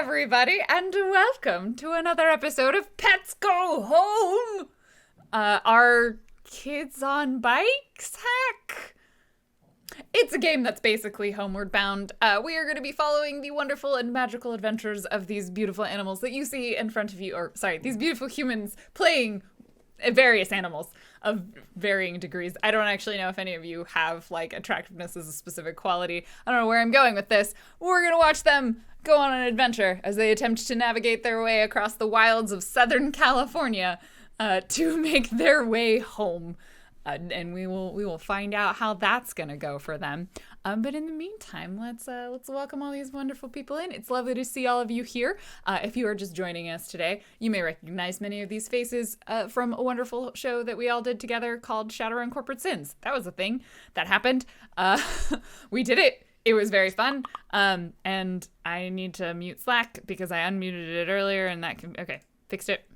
everybody, and welcome to another episode of Pets Go Home! Our Kids on Bikes hack? It's a game that's basically homeward bound. We are going to be following the wonderful and magical adventures of these beautiful animals that you see in front of you, these beautiful humans playing various animals of varying degrees. I don't actually know if any of you have, attractiveness as a specific quality. I don't know where I'm going with this. We're going to watch them go on an adventure as they attempt to navigate their way across the wilds of Southern California to make their way home. And we will find out how that's gonna go for them. But in the meantime, let's welcome all these wonderful people in. It's lovely to see all of you here. If you are just joining us today, you may recognize many of these faces from a wonderful show that we all did together called Shadowrun CorpSINS. That was a thing that happened. We did it. It was very fun. And I need to mute Slack because I unmuted it earlier, and fixed it.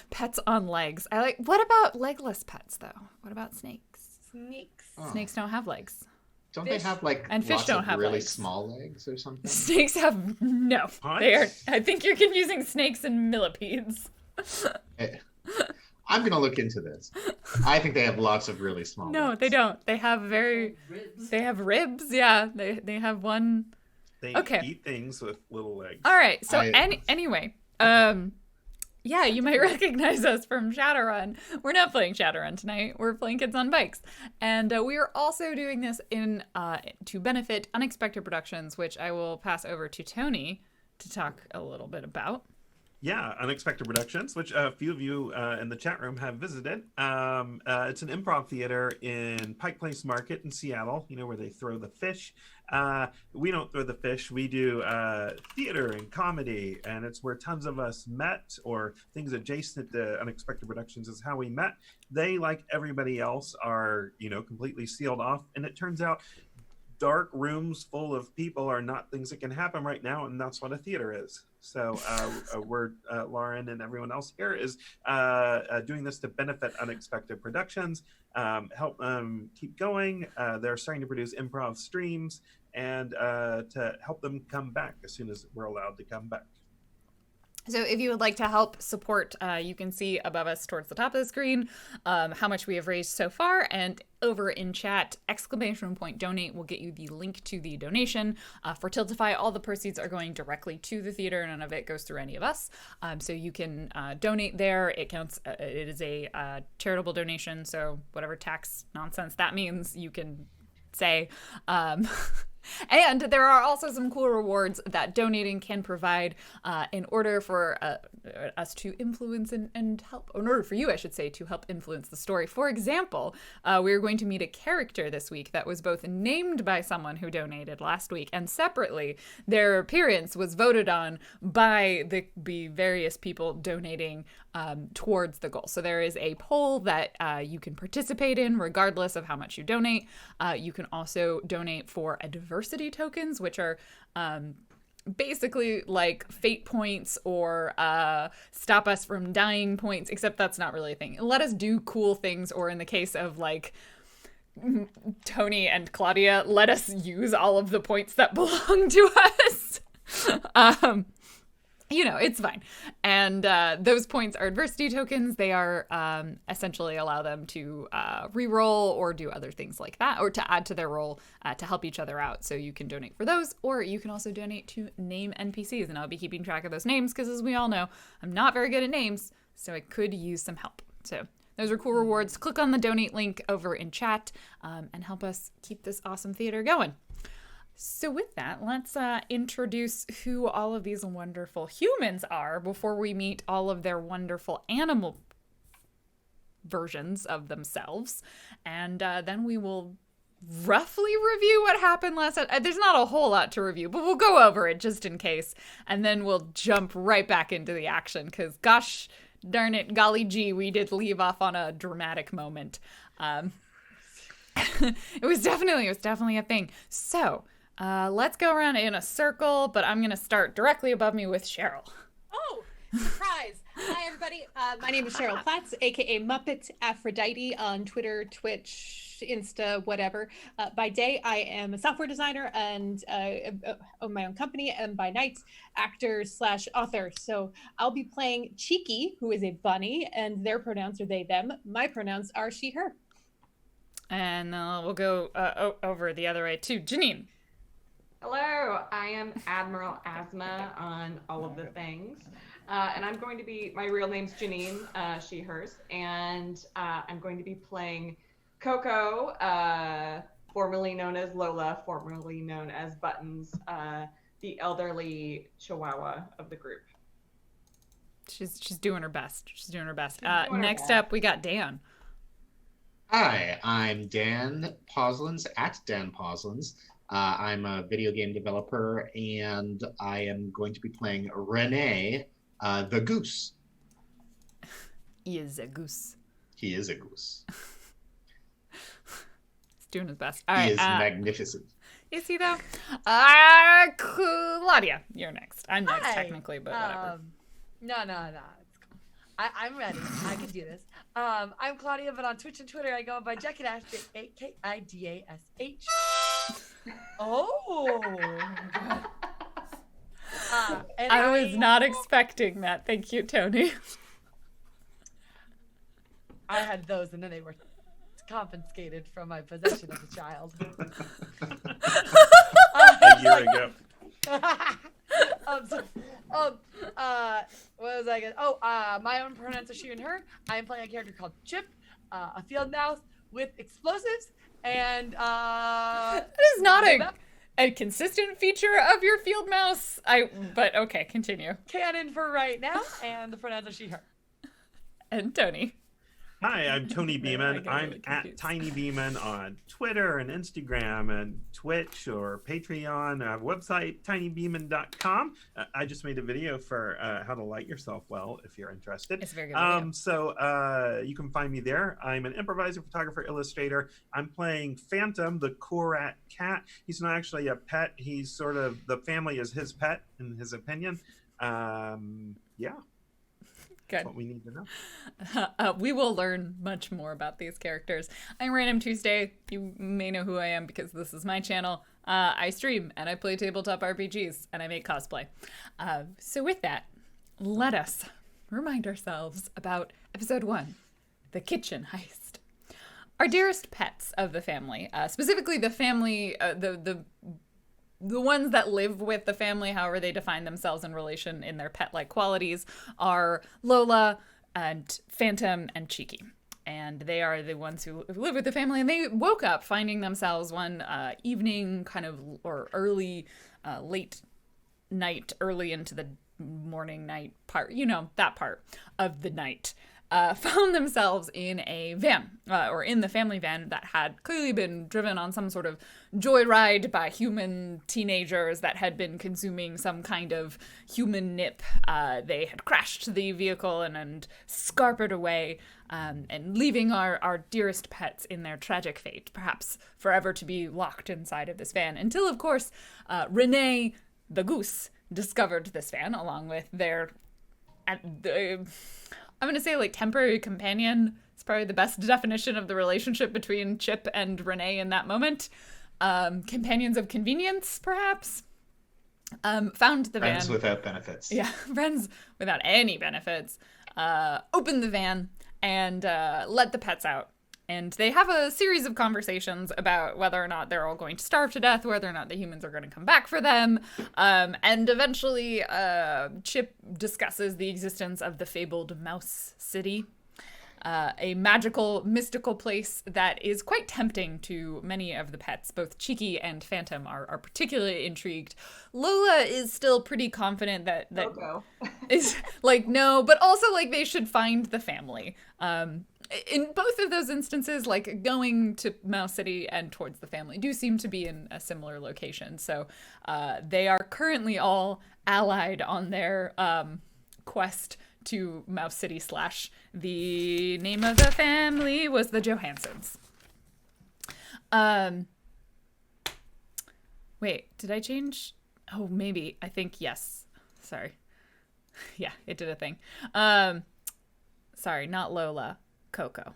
Pets on legs. What about legless pets though? What about snakes? Snakes don't have legs. Don't they have and fish lots don't of have really legs. Small legs or something? Snakes have no. What? They are. I think you're confusing snakes and millipedes. I'm gonna look into this. I think they have lots of really small No, legs. they don't. They have ribs. They have ribs. Yeah, they have one. They Okay. eat things with little legs. All right. So anyway, yeah, you might recognize us from Shadowrun. We're not playing Shadowrun tonight. We're playing Kids on Bikes. And we are also doing this to benefit Unexpected Productions, which I will pass over to Tony to talk a little bit about. Yeah, Unexpected Productions, which a few of you in the chat room have visited. It's an improv theater in Pike Place Market in Seattle, where they throw the fish. We don't throw the fish. We do theater and comedy, and it's where tons of us met, or things adjacent to Unexpected Productions is how we met. They, like everybody else, are, completely sealed off, and it turns out dark rooms full of people are not things that can happen right now, and that's what a theater is. So we're Lauren and everyone else here is doing this to benefit Unexpected Productions, help them keep going. They're starting to produce improv streams, and to help them come back as soon as we're allowed to come back. So if you would like to help support, you can see above us towards the top of the screen how much we have raised so far. And over in chat, !donate will get you the link to the donation. For Tiltify, all the proceeds are going directly to the theater. None of it goes through any of us. So you can donate there. It counts. It is a charitable donation. So whatever tax nonsense that means, you can say. And there are also some cool rewards that donating can provide in order for us to influence and help, or in order for you, I should say, to help influence the story. For example, we are going to meet a character this week that was both named by someone who donated last week, and separately, their appearance was voted on by the various people donating towards the goal. So there is a poll that you can participate in regardless of how much you donate. You can also donate for a diversity tokens, which are basically like fate points or stop us from dying points, except that's not really a thing. Let us do cool things, or in the case of Tony and Claudia, let us use all of the points that belong to us. It's fine. And those points are adversity tokens. They are essentially allow them to re-roll or do other things like that, or to add to their roll to help each other out. So you can donate for those, or you can also donate to name NPCs. And I'll be keeping track of those names because, as we all know, I'm not very good at names, so I could use some help. So those are cool rewards. Click on the donate link over in chat and help us keep this awesome theater going. So with that, let's introduce who all of these wonderful humans are before we meet all of their wonderful animal versions of themselves. And then we will roughly review what happened last time. There's not a whole lot to review, but we'll go over it just in case. And then we'll jump right back into the action because, gosh darn it, golly gee, we did leave off on a dramatic moment. It was definitely a thing. So let's go around in a circle, but I'm going to start directly above me with Cheryl. Oh, surprise. Hi, everybody. My name is Cheryl Platts, aka Muppet Aphrodite on Twitter, Twitch, Insta, whatever. By day, I am a software designer and own my own company, and by night, actor/author. So I'll be playing Cheeky, who is a bunny, and their pronouns are they, them. My pronouns are she, her. And we'll go over the other way to Janine. Hello, I am Admiral Asma on all of the things. And I'm going to be, my real name's Janine, she, hers, and I'm going to be playing Coco, formerly known as Lola, formerly known as Buttons, the elderly chihuahua of the group. She's doing her best. Next best. up, we got Dan. Hi, I'm Dan Poslins, at Dan Poslins. I'm a video game developer, and I am going to be playing Renee, the goose. He is a goose. He is a goose. He's doing his best. He is magnificent. Is he though? Claudia, you're next. I'm next Hi. technically, but whatever. No. It's cool. I'm ready. I can do this. I'm Claudia, but on Twitch and Twitter, I go by Jackidash, Kidash. Oh. And I was not expecting that. Thank you, Tony. I had those, and then they were confiscated from my possession as a child. A year ago. What was I gonna? Oh, my own pronouns are she and her. I am playing a character called Chip, a field mouse with explosives, and That is not a consistent feature of your field mouse. But okay, continue. canon for right now, and the pronouns are she, her. And Tony. Hi, I'm Tony I Beeman. get I'm really at confused. Tiny Beeman on Twitter and Instagram and Twitch or Patreon. Website tinybeeman.com. I just made a video for how to light yourself well, if you're interested. It's a very good video. So you can find me there. I'm an improviser, photographer, illustrator. I'm playing Phantom, the Korat cat. He's not actually a pet. He's sort of, the family is his pet, in his opinion. Yeah. Good. That's what we need to know. We will learn much more about these characters. I'm Random Tuesday. You may know who I am because this is my channel. I stream and I play tabletop RPGs and I make cosplay. So with that, let us remind ourselves about episode 1, the kitchen heist. Our dearest pets of the family, specifically the family, the ones that live with the family, however they define themselves in relation in their pet-like qualities, are Lola and Phantom and Cheeky. And they are the ones who live with the family. And they woke up finding themselves one evening, kind of, or early, late night, early into the morning night part, that part of the night. Found themselves in a van, or in the family van that had clearly been driven on some sort of joyride by human teenagers that had been consuming some kind of human nip. They had crashed the vehicle and scarpered away, and leaving our dearest pets in their tragic fate, perhaps forever to be locked inside of this van. Until, of course, Renee, the goose, discovered this van along with their... I'm going to say, temporary companion. It's probably the best definition of the relationship between Chip and Renee in that moment. Companions of convenience, perhaps. Found the van. Friends without benefits. Yeah, friends without any benefits. Opened the van and let the pets out. And they have a series of conversations about whether or not they're all going to starve to death, whether or not the humans are going to come back for them. And eventually, Chip discusses the existence of the fabled Mouse City, a magical, mystical place that is quite tempting to many of the pets. Both Cheeky and Phantom are particularly intrigued. Lola is still pretty confident that Coco. is no, but also they should find the family. In both of those instances, going to Mouse City and towards the family do seem to be in a similar location. So they are currently all allied on their quest to Mouse City / the name of the family was the Johansons. Wait, did I change? Oh, maybe. I think yes. Sorry. Yeah, it did a thing. Sorry, not Lola, Coco.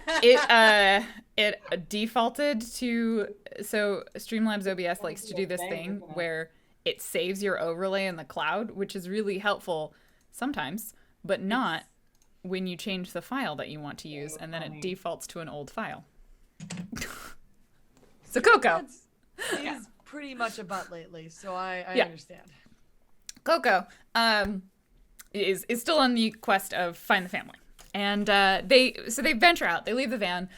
It defaulted to, so Streamlabs OBS likes to do this thing where it saves your overlay in the cloud, which is really helpful sometimes, but not when you change the file that you want to use, and then it defaults to an old file. So Coco. He's pretty much a butt lately, so I understand. Coco is still on the quest of find the family. And they venture out. They leave the van.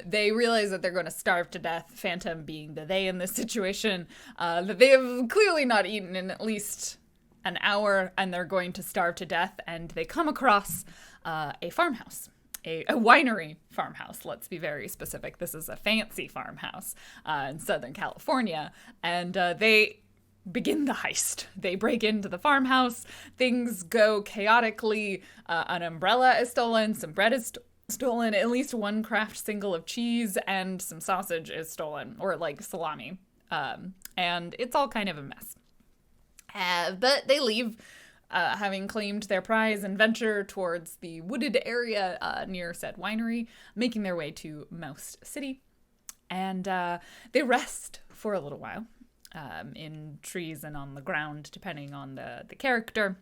They realize that they're going to starve to death. Phantom being the they in this situation, that they have clearly not eaten in at least an hour, and they're going to starve to death. And they come across a farmhouse, a winery farmhouse. Let's be very specific. This is a fancy farmhouse in Southern California, and they begin the heist. They break into the farmhouse. Things go chaotically. An umbrella is stolen. Some bread is stolen. At least one craft single of cheese and some sausage is stolen, or like salami. And it's all kind of a mess. But they leave, having claimed their prize, and venture towards the wooded area near said winery, making their way to Mouse City. And they rest for a little while. In trees and on the ground, depending on the character,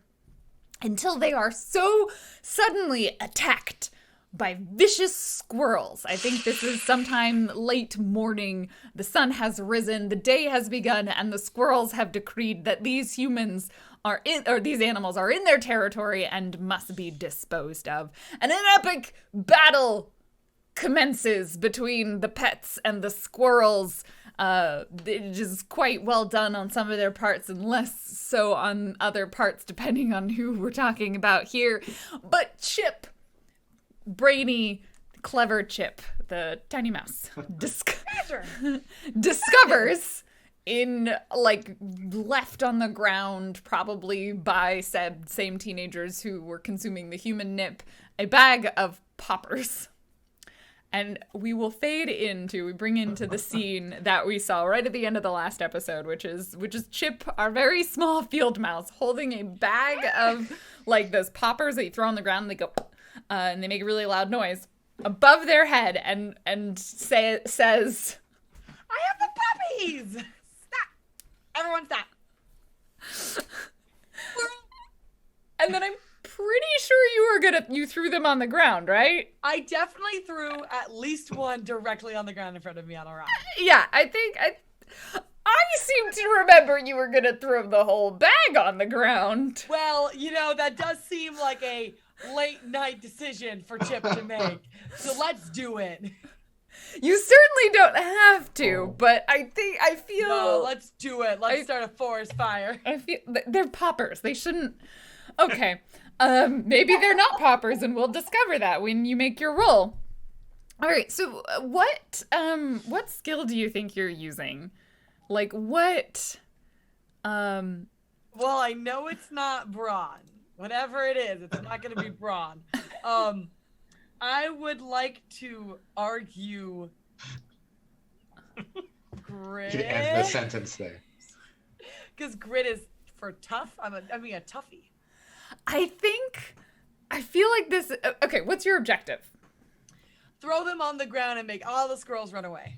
until they are so suddenly attacked by vicious squirrels. I think this is sometime late morning. The sun has risen, the day has begun, and the squirrels have decreed that these humans are in, or these animals are in their territory and must be disposed of. And an epic battle commences between the pets and the squirrels. It is quite well done on some of their parts and less so on other parts, depending on who we're talking about here. But Chip, brainy, clever Chip, the tiny mouse, discovers in, like, left on the ground, probably by said same teenagers who were consuming the human nip, a bag of poppers. And we will we bring into the scene that we saw right at the end of the last episode, which is Chip, our very small field mouse, holding a bag of, like, those poppers that you throw on the ground, and they go, and they make a really loud noise above their head, and says, "I have the puppies! Stop! Everyone stop!" And then I'm pretty sure you threw them on the ground, right? I definitely threw at least one directly on the ground in front of me on a rock. Yeah, I seem to remember you were gonna throw the whole bag on the ground. Well, that does seem like a late night decision for Chip to make. So let's do it. You certainly don't have to, but I feel... No, let's do it. Let's start a forest fire. I feel... They're poppers. They shouldn't... Okay. Maybe they're not poppers, and we'll discover that when you make your roll. All right, so what skill do you think you're using? Like, what... Well, I know it's not brawn. Whatever it is, it's not going to be brawn. I would like to argue grit. You end the sentence there. Because grit is for tough. I mean a toughie. I feel like this... Okay, what's your objective? Throw them on the ground and make all the squirrels run away.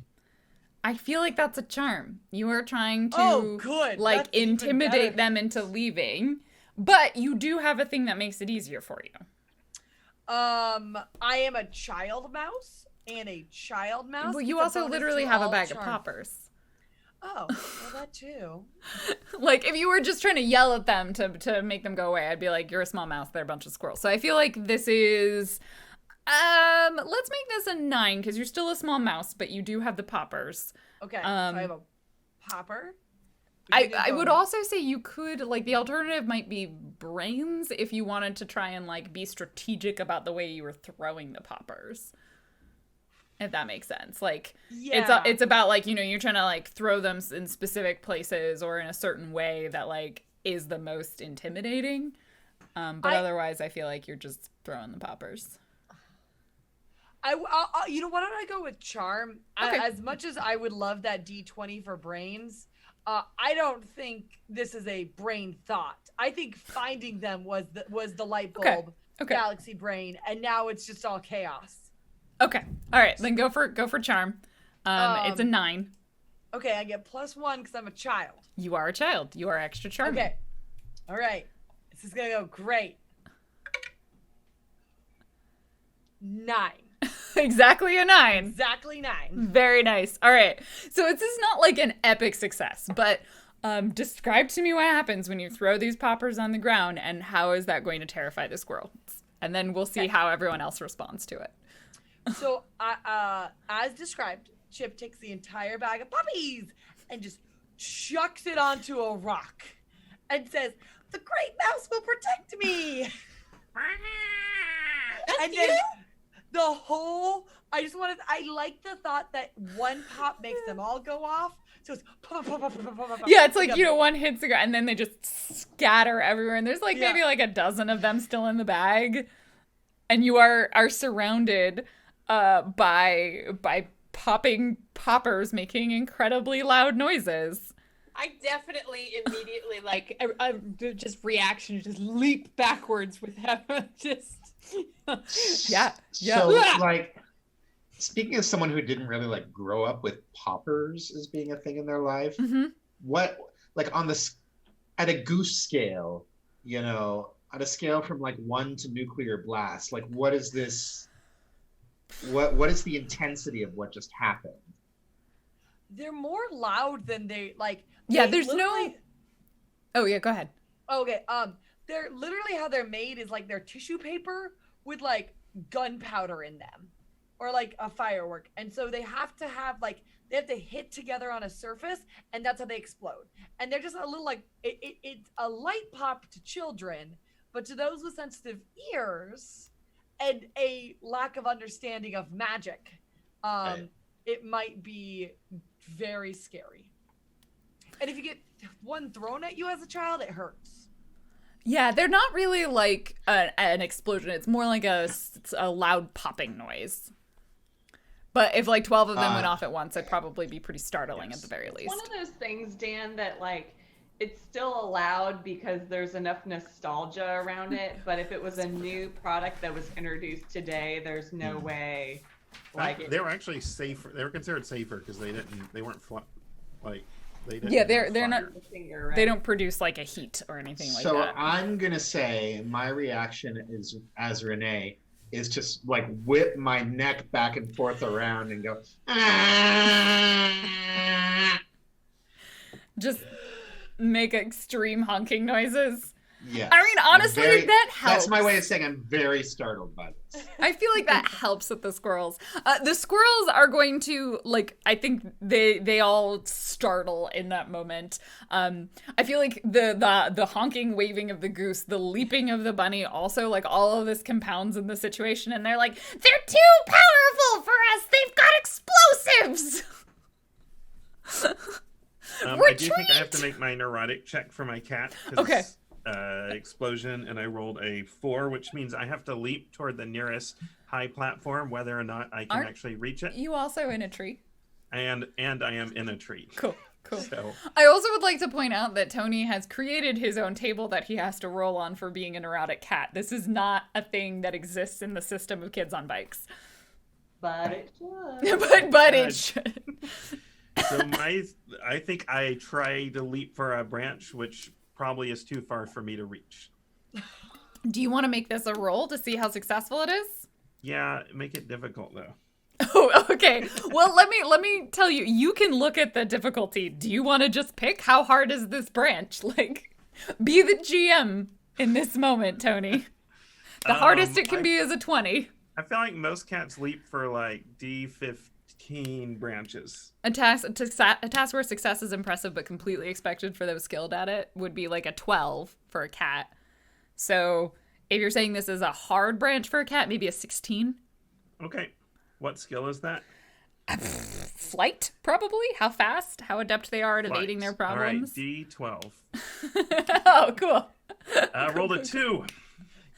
I feel like that's a charm. You are trying to, like, that's intimidate them into leaving, but you do have a thing that makes it easier for you. I am a child mouse, and a child mouse. Well, you also literally have a bag of poppers. Oh, well, that too. Like, if you were just trying to yell at them to make them go away, I'd be like, you're a small mouse, they're a bunch of squirrels. So I feel like this is... let's make this a 9, because you're still a small mouse, but you do have the poppers. Okay, so I have a popper. I would also say you could, like, the alternative might be brains if you wanted to try and, like, be strategic about the way you were throwing the poppers. If that makes sense. Like, yeah. It's about, like, you're trying to, like, throw them in specific places or in a certain way that, like, is the most intimidating. But otherwise, I feel like you're just throwing the poppers. Why don't I go with charm? Okay. As much as I would love that D20 for brains, I don't think this is a brain thought. I think finding them was the light bulb galaxy brain, and now it's just all chaos. Okay. All right. Then go for charm. It's a 9. Okay, I get +1 because I'm a child. You are a child. You are extra charming. Okay. All right. This is gonna go great. 9. Exactly a 9. Exactly 9. Very nice. All right. So this is not like an epic success, but describe to me what happens when you throw these poppers on the ground, and how is that going to terrify the squirrels? And then we'll see how everyone else responds to it. So, as described, Chip takes the entire bag of puppies and just chucks it onto a rock and says, "The great mouse will protect me." And then the whole, I like the thought that one pop makes them all go off. So it's pop, pop, pop, pop, pop, pop. Yeah, it's like, one hits the ground and then they just scatter everywhere. And there's maybe like a dozen of them still in the bag. And you are surrounded by popping poppers making incredibly loud noises. I definitely immediately just reaction, just leap backwards with him. Yeah. So like, speaking of someone who didn't really grow up with poppers as being a thing in their life, what at a goose scale, at a scale from 1 to nuclear blast, what is this? What is the intensity of what just happened? They're more loud than they like. Yeah, there's no. Oh yeah, go ahead. Okay, they're literally how they're made is they're tissue paper with gunpowder in them, or a firework, and so they have to have they have to hit together on a surface, and that's how they explode. And they're just a little it's a light pop to children, but to those with sensitive ears and a lack of understanding of magic, it might be very scary. And if you get one thrown at you as a child, it hurts. Yeah, they're not really an explosion. It's more like a loud popping noise. But if 12 of them went off at once, it'd probably be pretty startling at the very least. One of those things, Dan, that it's still allowed because there's enough nostalgia around it. But if it was a new product that was introduced today, there's no way. They were actually safer. They were considered safer because they weren't they didn't. Yeah, they're not. Finger, right? They don't produce a heat or anything like that. So I'm gonna say my reaction is, as Renee, is just whip my neck back and forth around and go. Just make extreme honking noises. Yeah. I mean, honestly, that helps. That's my way of saying I'm very startled by this. I feel like that helps with the squirrels. The squirrels are going to I think they all startle in that moment. I feel like the honking, waving of the goose, the leaping of the bunny, also all of this compounds in the situation, and they're they're too powerful for us. They've got explosives. I do think I have to make my neurotic check for my cat. Okay. Explosion, and I rolled a 4, which means I have to leap toward the nearest high platform, whether or not I can actually reach it. You also in a tree? And I am in a tree. Cool. So. I also would like to point out that Tony has created his own table that he has to roll on for being a neurotic cat. This is not a thing that exists in the system of kids on bikes. But it should. but it should. So I think I try to leap for a branch, which probably is too far for me to reach. Do you want to make this a roll to see how successful it is? Yeah, make it difficult though. Oh, okay. Well, let me tell you. You can look at the difficulty. Do you want to just pick how hard is this branch? Be the GM in this moment, Tony. The hardest it can be is a 20. I feel like most cats leap for D15 branches. A task where success is impressive but completely expected for those skilled at it would be a 12 for a cat. So if you're saying this is a hard branch for a cat, maybe a 16. Okay. What skill is that? Flight, probably. How fast, how adept they are at evading their problems. All right, D12. Oh, cool. Rolled a 2.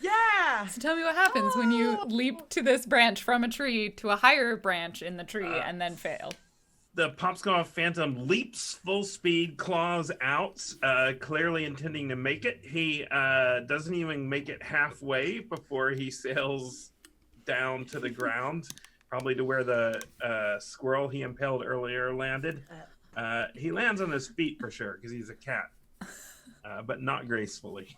Yeah. So tell me what happens when you leap to this branch from a tree to a higher branch in the tree and then fail. The Popskull Phantom leaps full speed, claws out, clearly intending to make it. He doesn't even make it halfway before he sails down to the ground, probably to where the squirrel he impaled earlier landed. He lands on his feet for sure, because he's a cat, but not gracefully.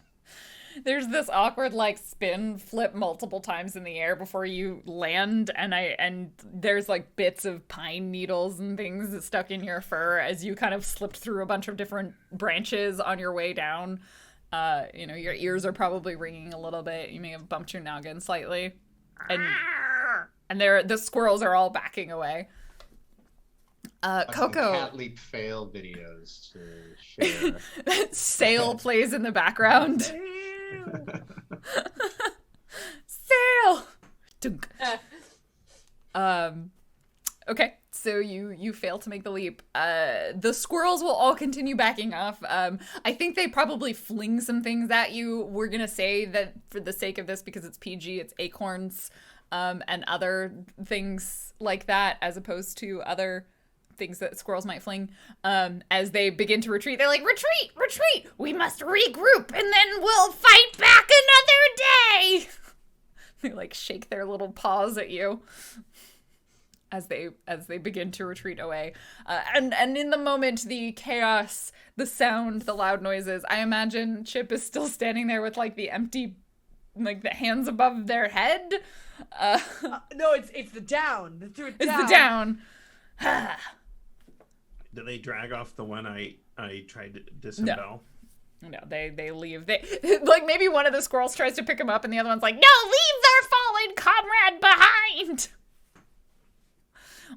There's this awkward like spin flip multiple times in the air before you land, and there's like bits of pine needles and things stuck in your fur as you kind of slipped through a bunch of different branches on your way down. Your ears are probably ringing a little bit. You may have bumped your noggin slightly, and the squirrels are all backing away. Coco. Cat leap fail videos to share. Sail plays in the background. Sail. Dunk. Okay, so you fail to make the leap. The squirrels will all continue backing off. I think they probably fling some things at you. We're gonna say that for the sake of this, because it's PG, it's acorns, and other things like that, as opposed to other things that squirrels might fling. As they begin to retreat, they're like, retreat, we must regroup and then we'll fight back another day. They like shake their little paws at you as they begin to retreat away. And in the moment, the chaos, the sound, the loud noises, I imagine Chip is still standing there with like the empty, like the hands above their head. No, it's the down. It's the down. Do they drag off the one I tried to disembowel? No, they leave. They like maybe one of the squirrels tries to pick him up, and the other one's like, "No, leave our fallen comrade behind.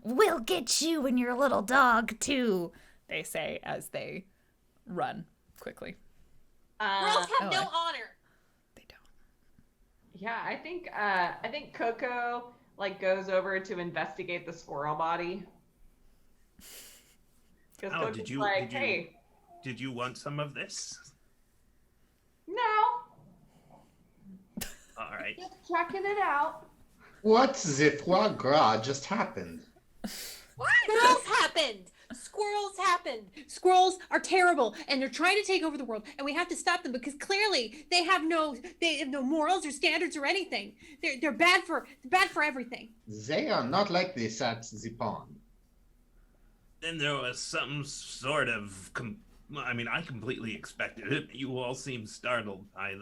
We'll get you and your little dog too," they say as they run quickly. Girls have no honor. They don't. Yeah, I think Coco like goes over to investigate the squirrel body. Oh, did you want some of this? No. All right. Just checking it out. What the foie gras just happened? What? Squirrels happened. Squirrels are terrible, and they're trying to take over the world, and we have to stop them because clearly they have no morals or standards or anything. They're bad for everything. They are not like this at the pond. Then there was some sort of I completely expected it. You all seem startled by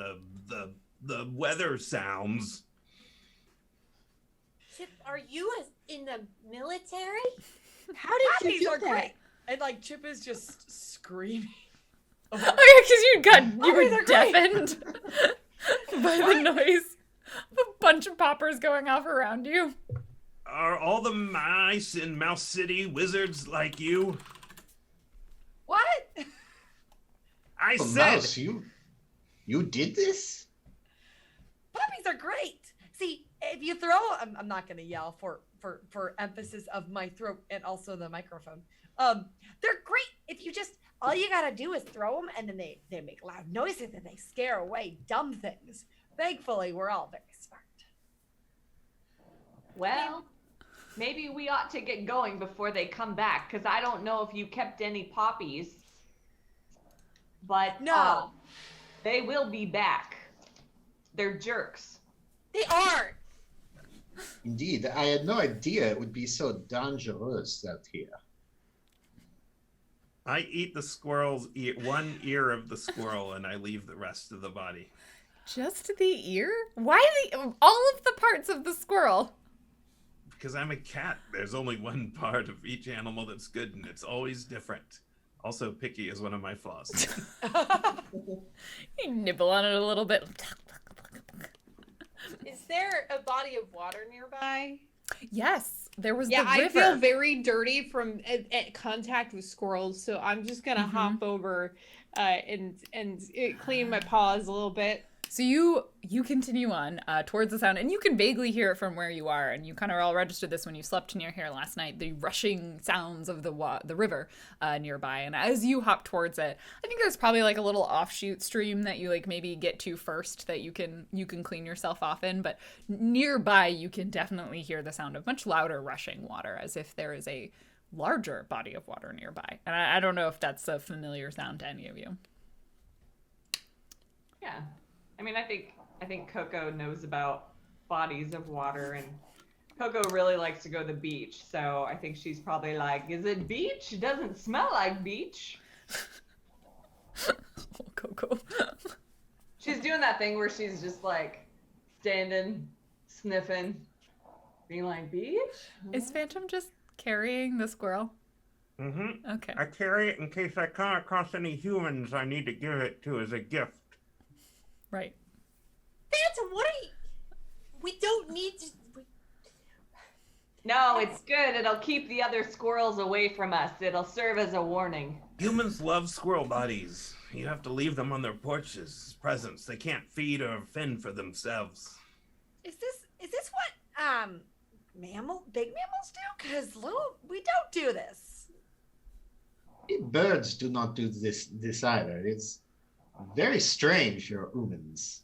the weather sounds. Chip, are you in the military? How did you do are that? great. And like Chip is just screaming. Oh yeah, because you were they're deafened by the noise of a bunch of poppers going off around you. Are all the mice in Mouse City wizards like you? What? I Oh, said. Mouse, you did this? Puppies are great. See, if you throw, I'm not gonna yell for emphasis of my throat and also the microphone. They're great if you just, all you gotta do is throw them, and then they make loud noises and they scare away dumb things. Thankfully, we're all very smart. Well, maybe we ought to get going before they come back, because I don't know if you kept any poppies. But No. they will be back. They're jerks. They are. Indeed, I had no idea it would be so dangerous out here. I eat the squirrel's one ear of the squirrel, and I leave the rest of the body. Just the ear? Why all of the parts of the squirrel? Because I'm a cat. There's only one part of each animal that's good, and it's always different. Also, picky is one of my flaws. You nibble on it a little bit. Is there a body of water nearby? Yes, there was Yeah, the I river. feel very dirty from at contact with squirrels, so I'm just gonna Mm-hmm. hop over and clean my paws a little bit. So you continue on towards the sound, and you can vaguely hear it from where you are, and you kind of all registered this when you slept near here last night, the rushing sounds of the river nearby. And as you hop towards it, I think there's probably like a little offshoot stream that you like maybe get to first that you can clean yourself off in, but nearby you can definitely hear the sound of much louder rushing water, as if there is a larger body of water nearby. And I don't know if that's a familiar sound to any of you. Yeah. I mean, I think Coco knows about bodies of water, and Coco really likes to go to the beach. So I think she's probably like, is it beach? It doesn't smell like beach. Oh, Coco. She's doing that thing where she's just like standing, sniffing, being like, beach? Is Phantom just carrying the squirrel? Mm-hmm. Okay. I carry it in case I come across any humans I need to give it to as a gift. Right. Phantom, what are you? We don't need to. No, it's good. It'll keep the other squirrels away from us. It'll serve as a warning. Humans love squirrel bodies. You have to leave them on their porches as presents. They can't feed or fend for themselves. Is this what big mammals do? Because we don't do this. Birds do not do this either. It's very strange, your humans.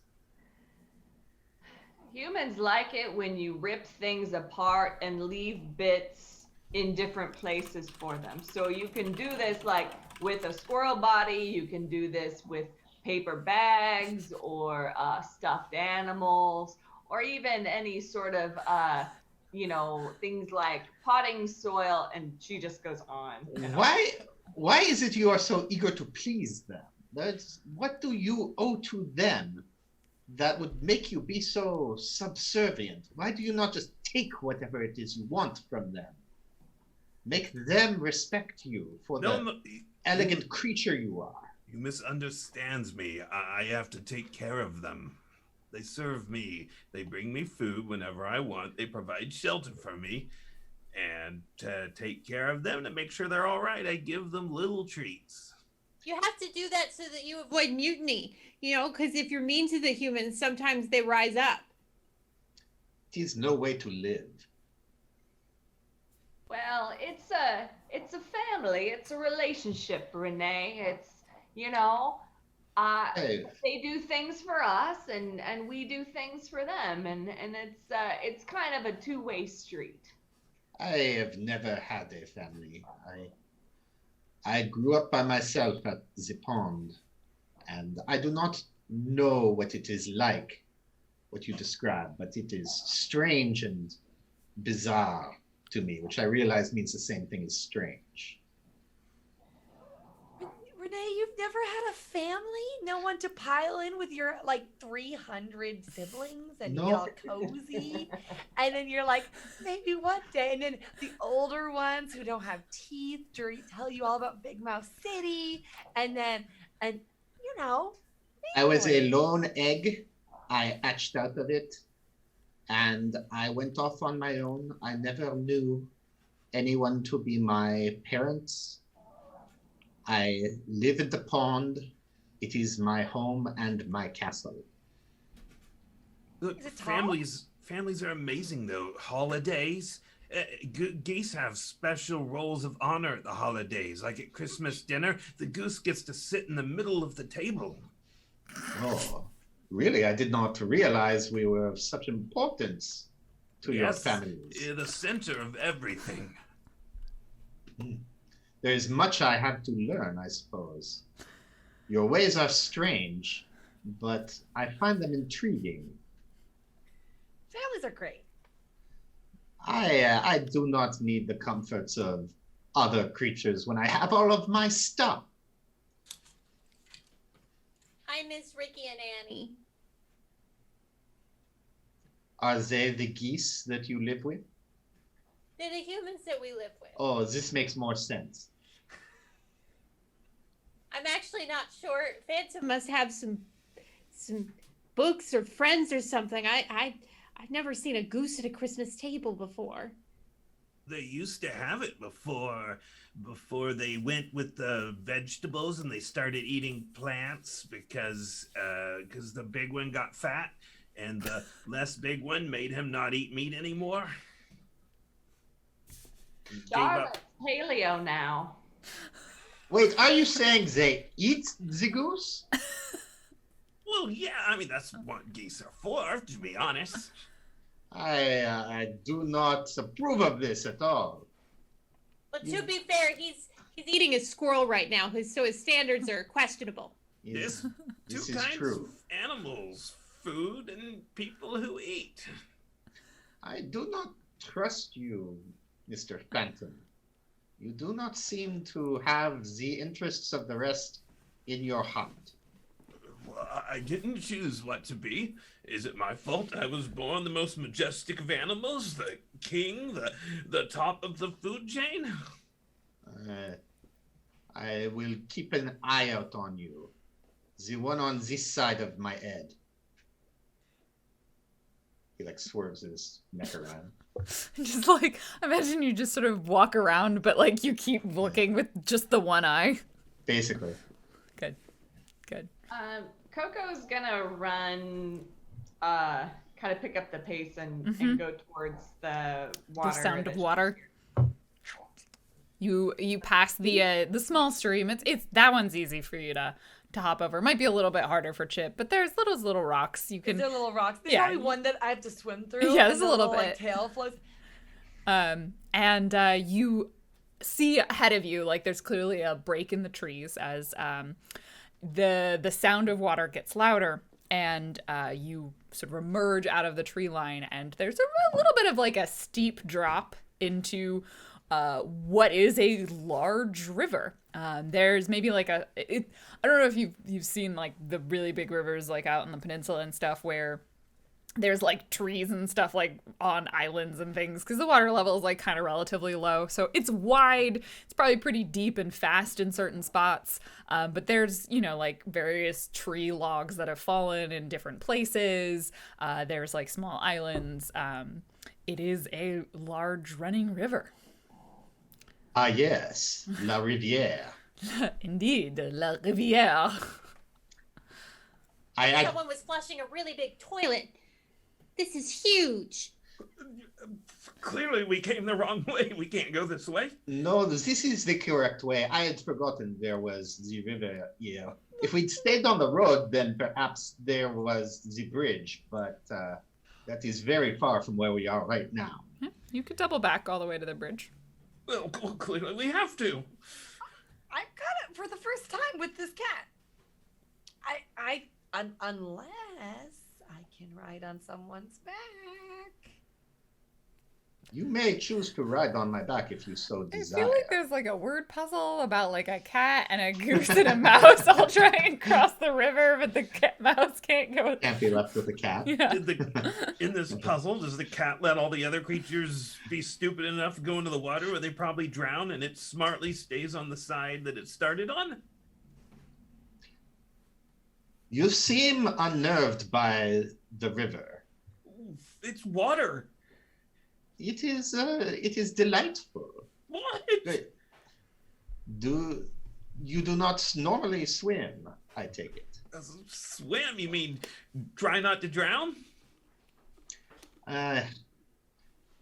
Humans like it when you rip things apart and leave bits in different places for them. So you can do this like with a squirrel body, you can do this with paper bags or stuffed animals, or even any sort of, things like potting soil, and she just goes on. Why is it you are so eager to please them? What do you owe to them that would make you be so subservient? Why do you not just take whatever it is you want from them? Make them respect you for the elegant creature you are. You misunderstand me. I have to take care of them. They serve me. They bring me food whenever I want. They provide shelter for me. And to take care of them, to make sure they're all right, I give them little treats. You have to do that so that you avoid mutiny, because if you're mean to the humans, sometimes they rise up. It is no way to live. Well, it's a family. It's a relationship, Renee. It's, they do things for us and we do things for them. And it's kind of a two-way street. I have never had a family. I grew up by myself at the pond, and I do not know what it is like, what you describe, but it is strange and bizarre to me, which I realize means the same thing as strange. Renee, you've never had a family? No one to pile in with your 300 siblings and be all cozy? And then you're like, maybe one day. And then the older ones who don't have teeth tell you all about Big Mouth City. I was a lone egg. I hatched out of it. And I went off on my own. I never knew anyone to be my parents. I live at the pond. It is my home and my castle. Look, families are amazing, though. Holidays. Geese have special roles of honor at the holidays. Like at Christmas dinner, the goose gets to sit in the middle of the table. Oh, really? I did not realize we were of such importance to your families. Yes, the center of everything. There is much I have to learn, I suppose. Your ways are strange, but I find them intriguing. Families are great. I do not need the comforts of other creatures when I have all of my stuff. I miss Ricky and Annie. Are they the geese that you live with? They're the humans that we live with. Oh, this makes more sense. I'm actually not sure. Phantom must have some books or friends or something. I've never seen a goose at a Christmas table before. They used to have it before they went with the vegetables and they started eating plants because the big one got fat and the less big one made him not eat meat anymore. Charlotte's paleo now. Wait, are you saying they eat the goose? Well, yeah, I mean, that's what geese are for, to be honest. I do not approve of this at all. But to be fair, he's eating a squirrel right now, so his standards are questionable. Yes, This two is kinds true. of animals, food and people who eat. I do not trust you, Mr. Phantom. You do not seem to have the interests of the rest in your heart. Well, I didn't choose what to be. Is it my fault I was born the most majestic of animals, the king, the top of the food chain? I will keep an eye out on you. The one on this side of my head. He like swerves his neck around. Just like, imagine you just sort of walk around, but like you keep looking with just the one eye. Basically. Good. Good. Coco's gonna run, kind of pick up the pace and go towards the water. The sound of that water. You pass the small stream. It's that one's easy for you to hop over. Might be a little bit harder for Chip, but there's those little rocks you can. Is there little rocks? There's Yeah. probably one that I have to swim through. Yeah, and there's the a little like, bit. tail floats. And you see ahead of you, like there's clearly a break in the trees as the sound of water gets louder, and you sort of emerge out of the tree line, and there's a little bit of like a steep drop into what is a large river. There's maybe like I don't know if you've seen like the really big rivers like out in the peninsula and stuff where there's like trees and stuff like on islands and things because the water level is like kind of relatively low. So it's wide. It's probably pretty deep and fast in certain spots. But there's, like various tree logs that have fallen in different places. There's like small islands. It is a large running river. Ah, yes. La Rivière. Indeed, La Rivière. Someone was flushing a really big toilet. This is huge. Clearly, we came the wrong way. We can't go this way. No, this is the correct way. I had forgotten there was the river here. If we'd stayed on the road, then perhaps there was the bridge, but that is very far from where we are right now. You could double back all the way to the bridge. Well, clearly we have to. I'm kind of for the first time with this cat. Unless I can ride on someone's back. You may choose to ride on my back if you so I desire. feel like there's like a word puzzle about like a cat and a goose and a mouse all trying to cross the river, but the mouse can't go. Can't be left with a cat. Yeah. In this puzzle, does the cat let all the other creatures be stupid enough to go into the water where they probably drown and it smartly stays on the side that it started on? You seem unnerved by the river. It's water. It is delightful. What? You do not normally swim, I take it. Swim? You mean try not to drown?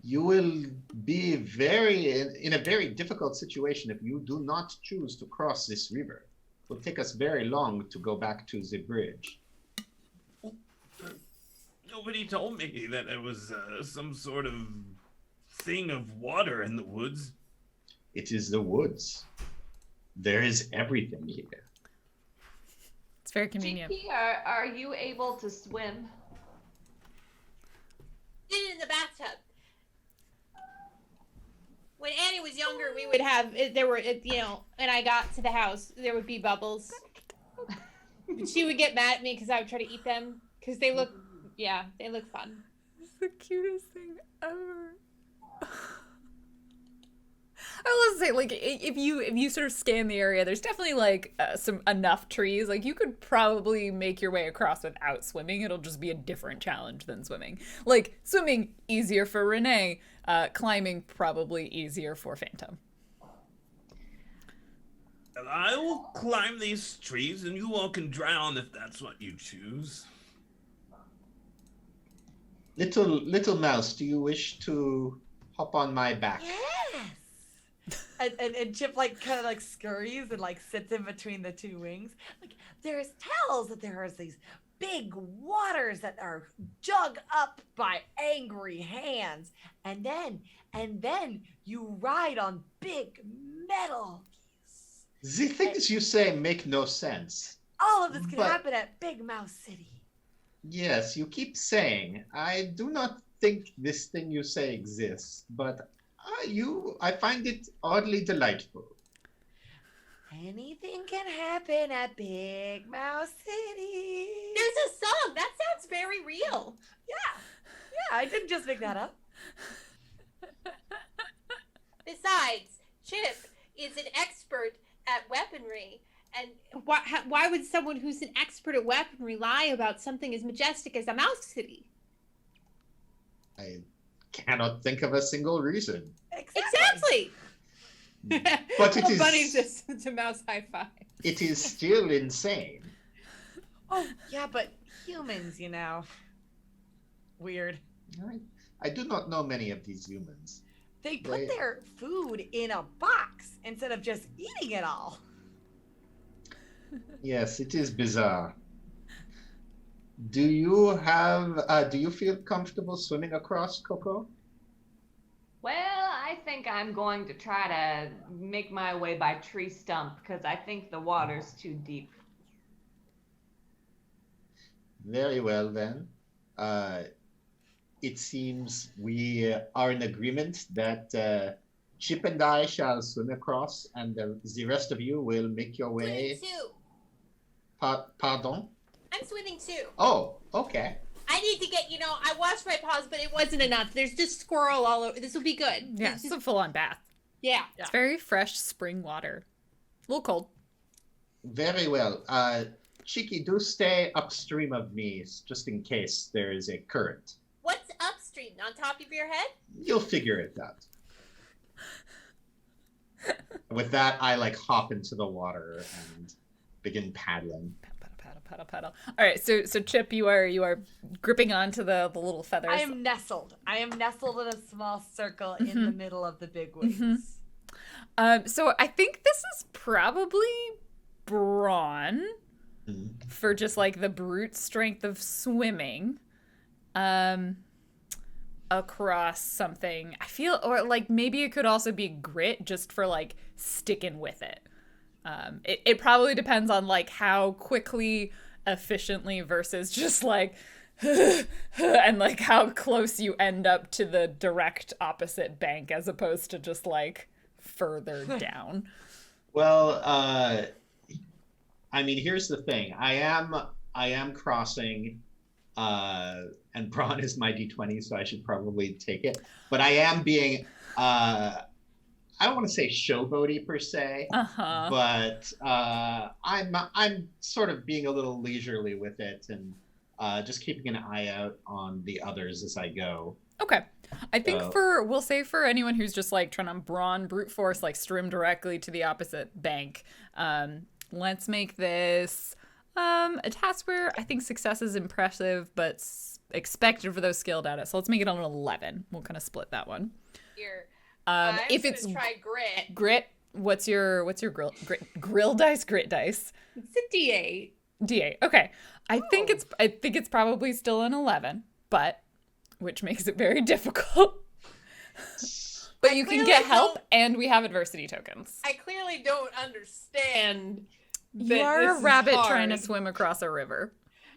You will be in a very difficult situation if you do not choose to cross this river. It will take us very long to go back to the bridge. Nobody told me that it was some sort of thing of water in the woods. It is the woods. There is everything here. It's very convenient. GP, are you able to swim? Did it in the bathtub. When Annie was younger, we would have and I got to the house, there would be bubbles. She would get mad at me because I would try to eat them because they look fun. It's the cutest thing ever. I will say, like, if you sort of scan the area, there's definitely like some enough trees. Like, you could probably make your way across without swimming. It'll just be a different challenge than swimming. Like, swimming easier for Renee, climbing probably easier for Phantom. I will climb these trees, and you all can drown if that's what you choose. Little mouse, do you wish to hop on my back? Yes. And Chip like kind of like scurries and like sits in between the two wings. Like there's tells that there are these big waters that are dug up by angry hands, and then you ride on big metal. The things you say make no sense. All of this can But- happen at Big Mouse City. Yes, you keep saying. I do not think this thing you say exists, but I find it oddly delightful. Anything can happen at Big Mouse City. There's a song that sounds very real. Yeah, I didn't just make that up. Besides, Chip is an expert at weaponry. And why would someone who's an expert at weaponry lie about something as majestic as a mouse city? I cannot think of a single reason. Exactly. But it Little is- bunny just to mouse high five. It is still insane. Oh, yeah, but humans, weird. I do not know many of these humans. They put Right. their food in a box instead of just eating it all. Yes, it is bizarre. Do you feel comfortable swimming across, Coco? Well, I think I'm going to try to make my way by tree stump because I think the water's too deep. Very well then. It seems we are in agreement that Chip and I shall swim across, and the rest of you will make your way. Swimming too. Pardon? I'm swimming too. Oh, okay. I need to get, I washed my paws, but it wasn't enough. There's just squirrel all over. This will be good. Yeah, it's a full-on bath. Yeah. It's very fresh spring water. A little cold. Very well. Cheeky, do stay upstream of me, just in case there is a current. What's upstream? On top of your head? You'll figure it out. With that, I hop into the water and begin paddling. Paddle. All right, so Chip, you are gripping onto the little feathers. I am nestled in a small circle in the middle of the big waves. So I think this is probably brawn for just the brute strength of swimming across something. I feel, or maybe it could also be grit just for sticking with it. It probably depends on how quickly, efficiently versus just and how close you end up to the direct opposite bank as opposed to just further down. Well, here's the thing. I am crossing, and brawn is my d20, so I should probably take it. But I am being, I don't want to say showboaty per se, but I'm sort of being a little leisurely with it and just keeping an eye out on the others as I go. Okay. I think we'll say for anyone who's just trying to brawn brute force, swim directly to the opposite bank, let's make this a task where I think success is impressive, but expected for those skilled at it. So let's make it on an 11. We'll kind of split that one. Here. If it's try grit. grit, what's your grill dice? Grit dice. It's a D8. D8. Okay. I think it's probably still an 11, but which makes it very difficult. But you can get help, and we have adversity tokens. I clearly don't understand. You are a rabbit trying to swim across a river.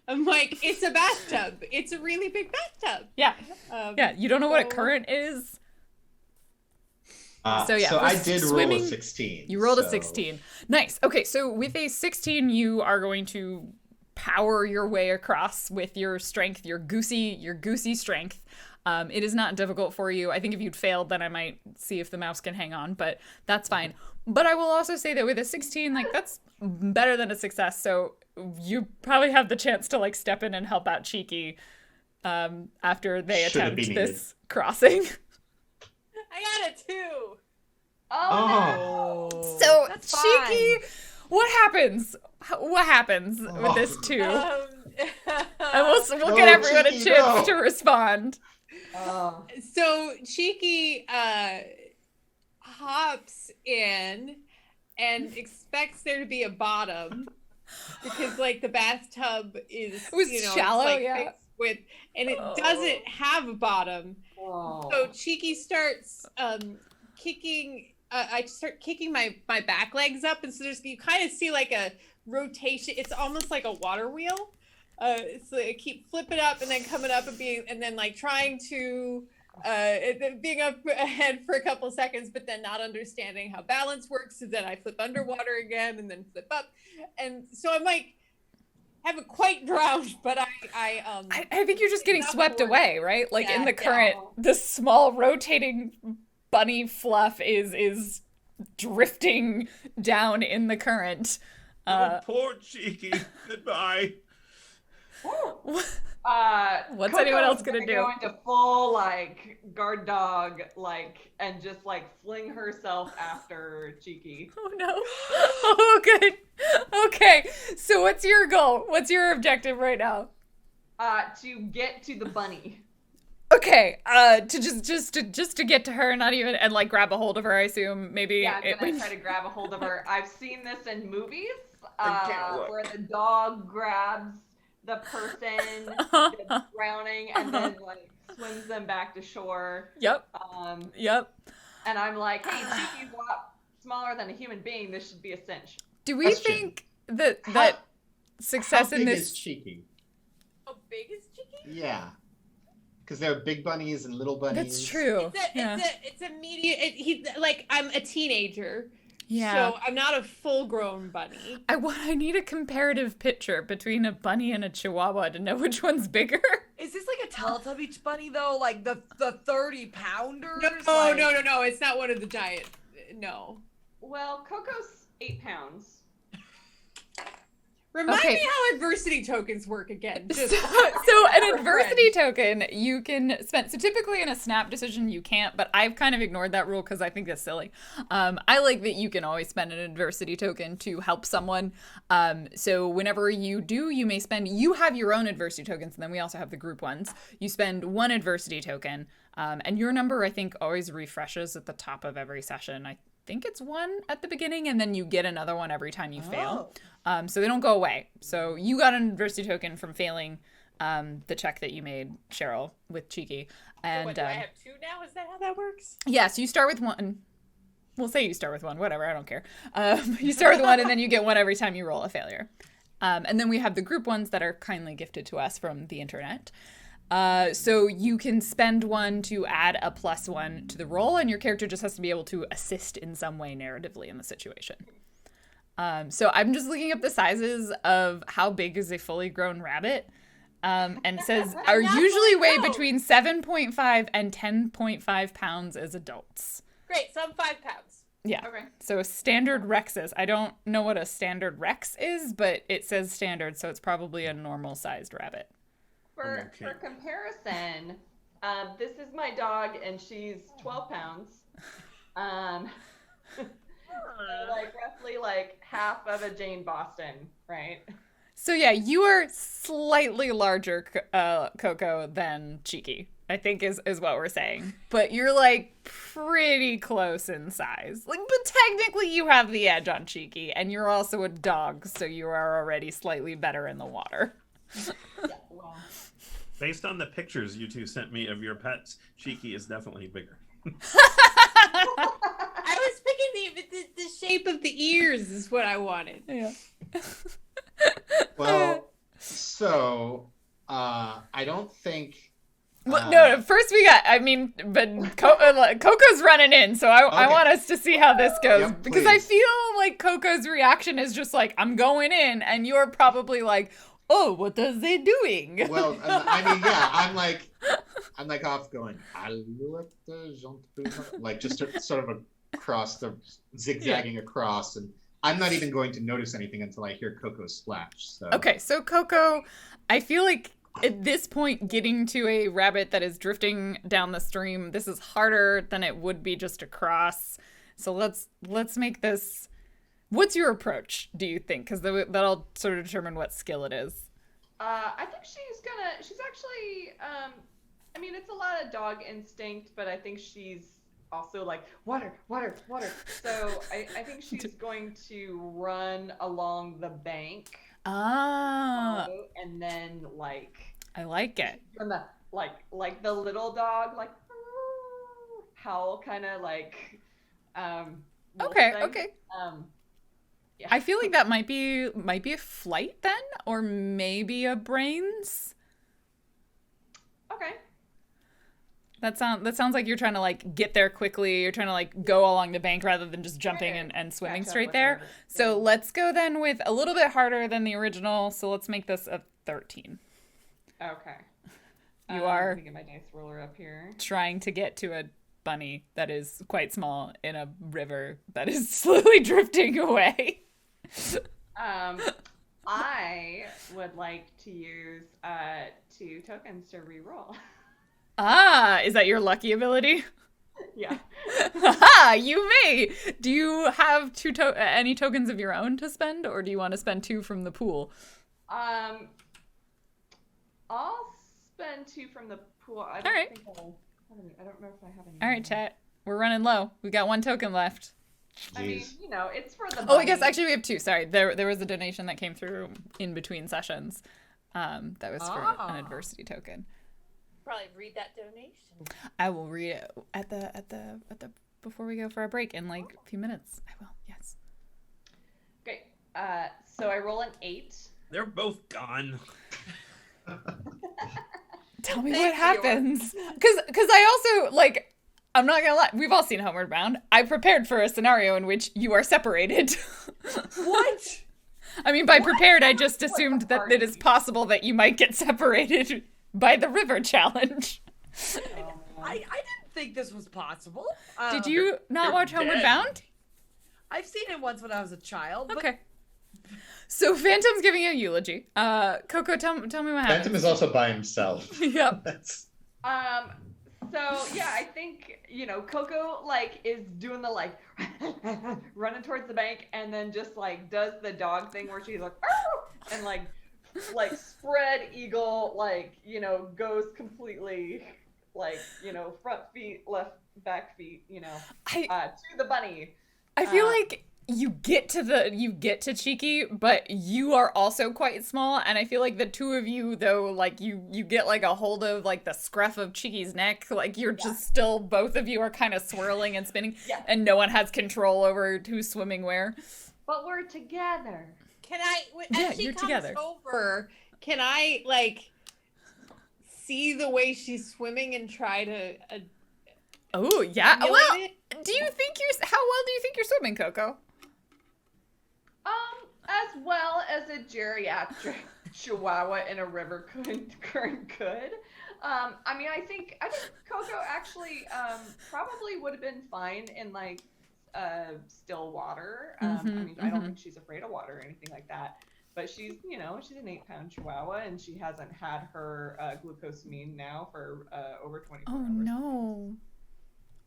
I'm it's a bathtub. It's a really big bathtub. Yeah. Yeah. You don't know what a current is. So I did roll a 16. You rolled a 16. Nice. Okay, so with a 16, you are going to power your way across with your strength, your goosey strength. It is not difficult for you. I think if you'd failed, then I might see if the mouse can hang on, but that's fine. But I will also say that with a 16, that's better than a success. So you probably have the chance to step in and help out Cheeky after they attempt this crossing. I got a 2. Oh, no. So That's Cheeky, what happens? What happens with this 2? And we'll get everyone a Cheeky, chance to respond. So Cheeky hops in and expects there to be a bottom because like the bathtub is It was shallow, it's, like, yeah. fixed with, and it doesn't have a bottom. Oh. So Cheeky starts kicking. I start kicking my back legs up, and so you kind of see like a rotation. It's almost like a water wheel. So I keep flipping up and then coming up and then like trying to being up ahead for a couple seconds, but then not understanding how balance works. So then I flip underwater again and then flip up, and so I'm like haven't quite drowned, but I think you're just getting swept away, right? Like in the Yeah, current, the small rotating bunny fluff is drifting down in the current. Oh, poor Cheeky. Goodbye. What's anyone else gonna do? Go into full like guard dog and just like fling herself after Cheeky. Oh no. Oh good. Okay. So what's your goal? What's your objective right now? To get to the bunny. Okay. To just to get to her, not even and like grab a hold of her. I assume maybe. Yeah, I'm gonna try to grab a hold of her. I've seen this in movies where the dog grabs the person that's drowning and then like swims them back to shore. Yep. Yep. And I'm like, hey, Cheeky's a lot smaller than a human being. This should be a cinch. Do we Question. think that success How in big this? is Cheeky? How big is Cheeky? Yeah. Because there are big bunnies and little bunnies. That's true. It's a medium. I'm a teenager. Yeah. So I'm not a full-grown bunny. I need a comparative picture between a bunny and a chihuahua to know which one's bigger. Is this like a Teletubbies bunny though? Like the 30-pounders? No. It's not one of the giant. No. Well, Coco's 8 pounds. Remind Okay. me how adversity tokens work again. Just So an adversity token you can spend. So typically in a snap decision you can't, but I've kind of ignored that rule because I think that's silly. I like that you can always spend an adversity token to help someone. So whenever you do, you may spend. You have your own adversity tokens, and then we also have the group ones. You spend one adversity token, and your number I think always refreshes at the top of every session. I think it's 1 at the beginning, and then you get another one every time you fail. So they don't go away. So you got an adversity token from failing the check that you made, Cheryl, with Cheeky. And what, do I have 2 now? Is that how that works? yeah, so you start with 1. We'll say you start with 1, whatever, I don't care. You start with 1 and then you get 1 every time you roll a failure. And then we have the group ones that are kindly gifted to us from the internet. So you can spend 1 to add a +1 to the roll, and your character just has to be able to assist in some way narratively in the situation. So I'm just looking up the sizes of how big is a fully grown rabbit. And it says are usually weigh between 7.5 and 10.5 pounds as adults. Great, so I'm 5 pounds. Yeah. Okay. So standard Rexes. I don't know what a standard Rex is, but it says standard, so it's probably a normal sized rabbit. For comparison, this is my dog, and she's 12 pounds. Like roughly like half of a Jane Boston, right? So yeah, you are slightly larger, Coco, than Cheeky, I think is what we're saying. But you're like pretty close in size. Like, but technically you have the edge on Cheeky, and you're also a dog, so you are already slightly better in the water. Yeah, well. Based on the pictures you two sent me of your pets, Cheeky is definitely bigger. I was picking the shape of the ears is what I wanted. Yeah. Well, so I don't think. Well, no, first we got, but Coco's running in, so I Okay. want us to see how this goes. Yep, because I please. feel like Coco's reaction is just like, I'm going in, and you're probably like, oh, what are they doing? Well, yeah, I'm like off going, like just sort of across the zigzagging across, and I'm not even going to notice anything until I hear Coco splash. So. Okay, so Coco, I feel like at this point, getting to a rabbit that is drifting down the stream, this is harder than it would be just across. So let's make this. What's your approach, do you think? Because that'll sort of determine what skill it is. I think she's actually, it's a lot of dog instinct, but I think she's also like water. So I think she's going to run along the bank. Ah, And then like I like it. from the like the little dog like howl kind of like wolf Okay, thing. okay. Yeah. I feel like that might be a flight then, or maybe a brains. Okay. That sounds like you're trying to like get there quickly. You're trying to like go along the bank rather than just jumping and swimming Catch up straight with there. her. So Yeah. let's go then with a little bit harder than the original. So let's make this a 13. Okay. You are Let me get my dice roller up here. trying to get to a bunny that is quite small in a river that is slowly drifting away. I would like to use 2 tokens to reroll. Ah, is that your lucky ability? Yeah. Haha, you may. Do you have any tokens of your own to spend, or do you want to spend 2 from the pool? I'll spend 2 from the pool. I don't All right. think I don't know if I have any. All right, chat. We're running low. We got 1 token left. I mean, Jeez. it's for the. Oh, I guess bunny. actually we have 2. Sorry, there was a donation that came through in between sessions. That was for an adversity token. Probably read that donation. I will read it at the before we go for a break in like a few minutes. I will. Yes. Okay. So I roll an 8. They're both gone. Tell me Thank what you. happens. Because I also, like, I'm not gonna lie, we've all seen Homeward Bound. I prepared for a scenario in which you are separated. What? I mean, by prepared, I just What assumed the that it is party? possible that you might get separated by the river challenge. I didn't think this was possible. Did you not you're watch Homeward dead. Bound? I've seen it once when I was a child. But Okay. So Phantom's giving a eulogy. Coco, tell me what happened. Phantom is also by himself. Yep. That's So yeah, I think Coco like is doing the like running towards the bank, and then just like does the dog thing where she's like "Arr!" and like spread eagle goes completely front feet, left back feet to the bunny. I feel like you get to Cheeky, but you are also quite small, and I feel like the two of you, though, like you get like a hold of like the scruff of Cheeky's neck, like you're just still, both of you are kind of swirling and spinning, and no one has control over who's swimming where. But we're together. Can I, Yeah, as she you're comes together. over, can I like see the way she's swimming and try to Oh yeah. emulate Well, it? do you think how well do you think you're swimming, Coco? As well as a geriatric chihuahua in a river current could. I mean, I think Coco actually probably would have been fine in like still water. I mean, I don't think she's afraid of water or anything like that. But she's an 8-pound chihuahua, and she hasn't had her glucosamine now for over 24 hours. Oh no.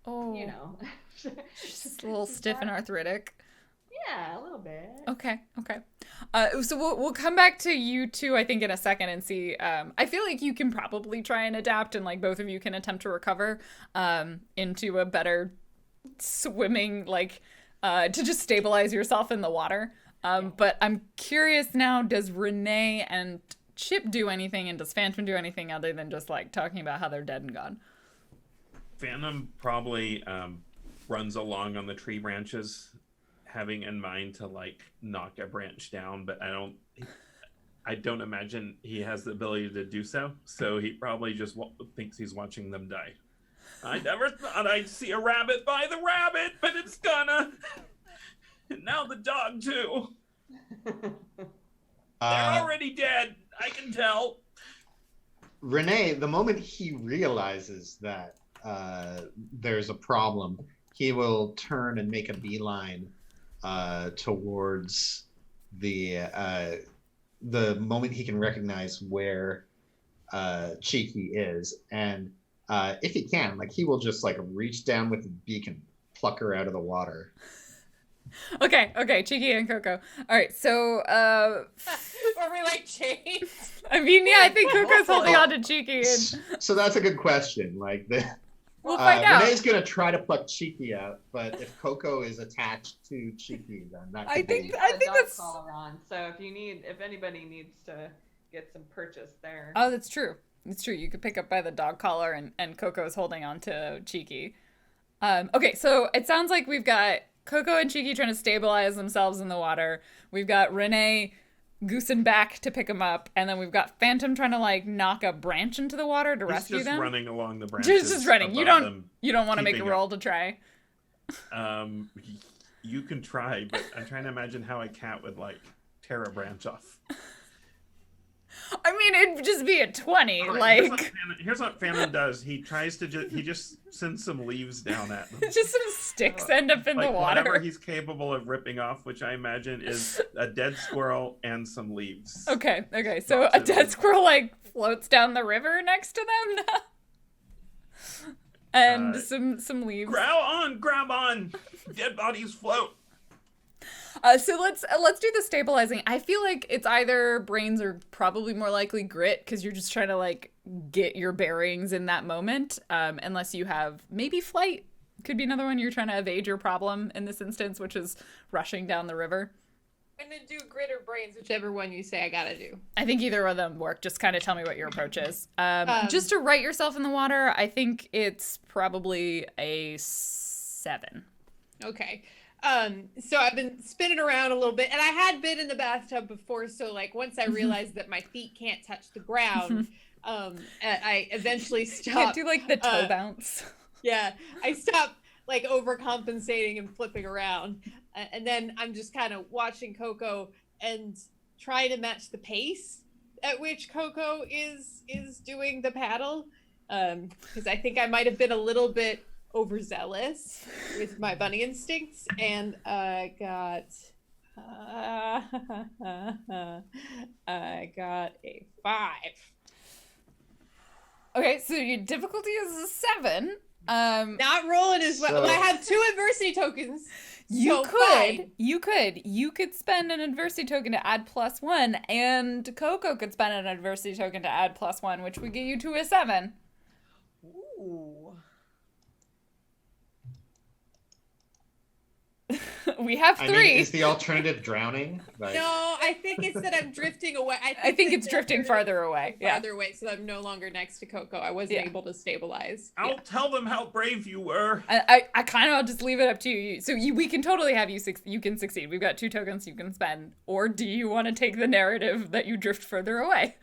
Oh. She's Just a little stiff and arthritic. Yeah, a little bit. Okay. So we'll come back to you two, I think, in a second and see. I feel like you can probably try and adapt, and like both of you can attempt to recover into a better swimming, like to just stabilize yourself in the water. But I'm curious now, does Renee and Chip do anything, and does Phantom do anything other than just like talking about how they're dead and gone? Phantom probably runs along on the tree branches, having in mind to like knock a branch down, but I don't imagine he has the ability to do so. So he probably just thinks he's watching them die. I never thought I'd see a rabbit by the rabbit, but it's gonna. And now the dog too. They're already dead. I can tell. Renee, the moment he realizes that there's a problem, he will turn and make a beeline towards the moment he can recognize where Cheeky is, and if he can, like he will just like reach down with the beak and pluck her out of the water. Okay, Cheeky and Coco. All right, so Are we like chained? I mean, yeah, I think Coco's holding on to Cheeky, and So that's a good question. Like We'll find out. Renee's gonna try to pluck Cheeky out, but if Coco is attached to Cheeky, then that could be... I think dog that's... collar on. So if anybody needs to get some purchase there. Oh, that's true. It's true. You could pick up by the dog collar, and Coco's holding on to Cheeky. Okay, so it sounds like we've got Coco and Cheeky trying to stabilize themselves in the water. We've got Renee goosing back to pick him up, and then we've got Phantom trying to like knock a branch into the water to rescue them. Just running along the branches. Just running. You don't want to make a keeping roll to try. You can try, but I'm trying to imagine how a cat would like tear a branch off. I mean, it'd just be a 20. Right, like here's what Phantom does. He tries to he just sends some leaves down at them. just some sticks end up in Like the water. whatever he's capable of ripping off, which I imagine is a dead squirrel and some leaves. Okay. So a dead squirrel like floats down the river next to them now. And some leaves. Grab on! Dead bodies float. So let's do the stabilizing. I feel like it's either brains or probably more likely grit, because you're just trying to like get your bearings in that moment. Unless you have maybe flight could be another one. You're trying to evade your problem in this instance, which is rushing down the river. I'm gonna do grit or brains, whichever one you say I gotta do. I think either of them work. Just kind of tell me what your approach is. Just to right yourself in the water, I think it's probably a 7. Okay. So I've been spinning around a little bit, and I had been in the bathtub before, so like once I realized that my feet can't touch the ground, I eventually stopped. Can't do like the toe bounce. Yeah, I stopped like overcompensating and flipping around, and then I'm just kind of watching Coco and trying to match the pace at which Coco is doing the paddle, because I think I might have been a little bit overzealous with my bunny instincts, and I got a 5. Okay, so your difficulty is a 7. Not rolling as well. So- Well, I have 2 adversity tokens. You so could fine. spend an adversity token to add +1, and Coco could spend an adversity token to add +1, which would get you to a 7. Ooh. We have 3. I mean, is the alternative drowning? Like, No, I think it's that I'm drifting away. I think that it's drifting they're farther away. Yeah. farther away, so I'm no longer next to Coco. I wasn't Yeah. able to stabilize. I'll tell them how brave you were. I kind of just leave it up to you. So we can totally have you you can succeed. We've got 2 tokens you can spend. Or do you want to take the narrative that you drift further away?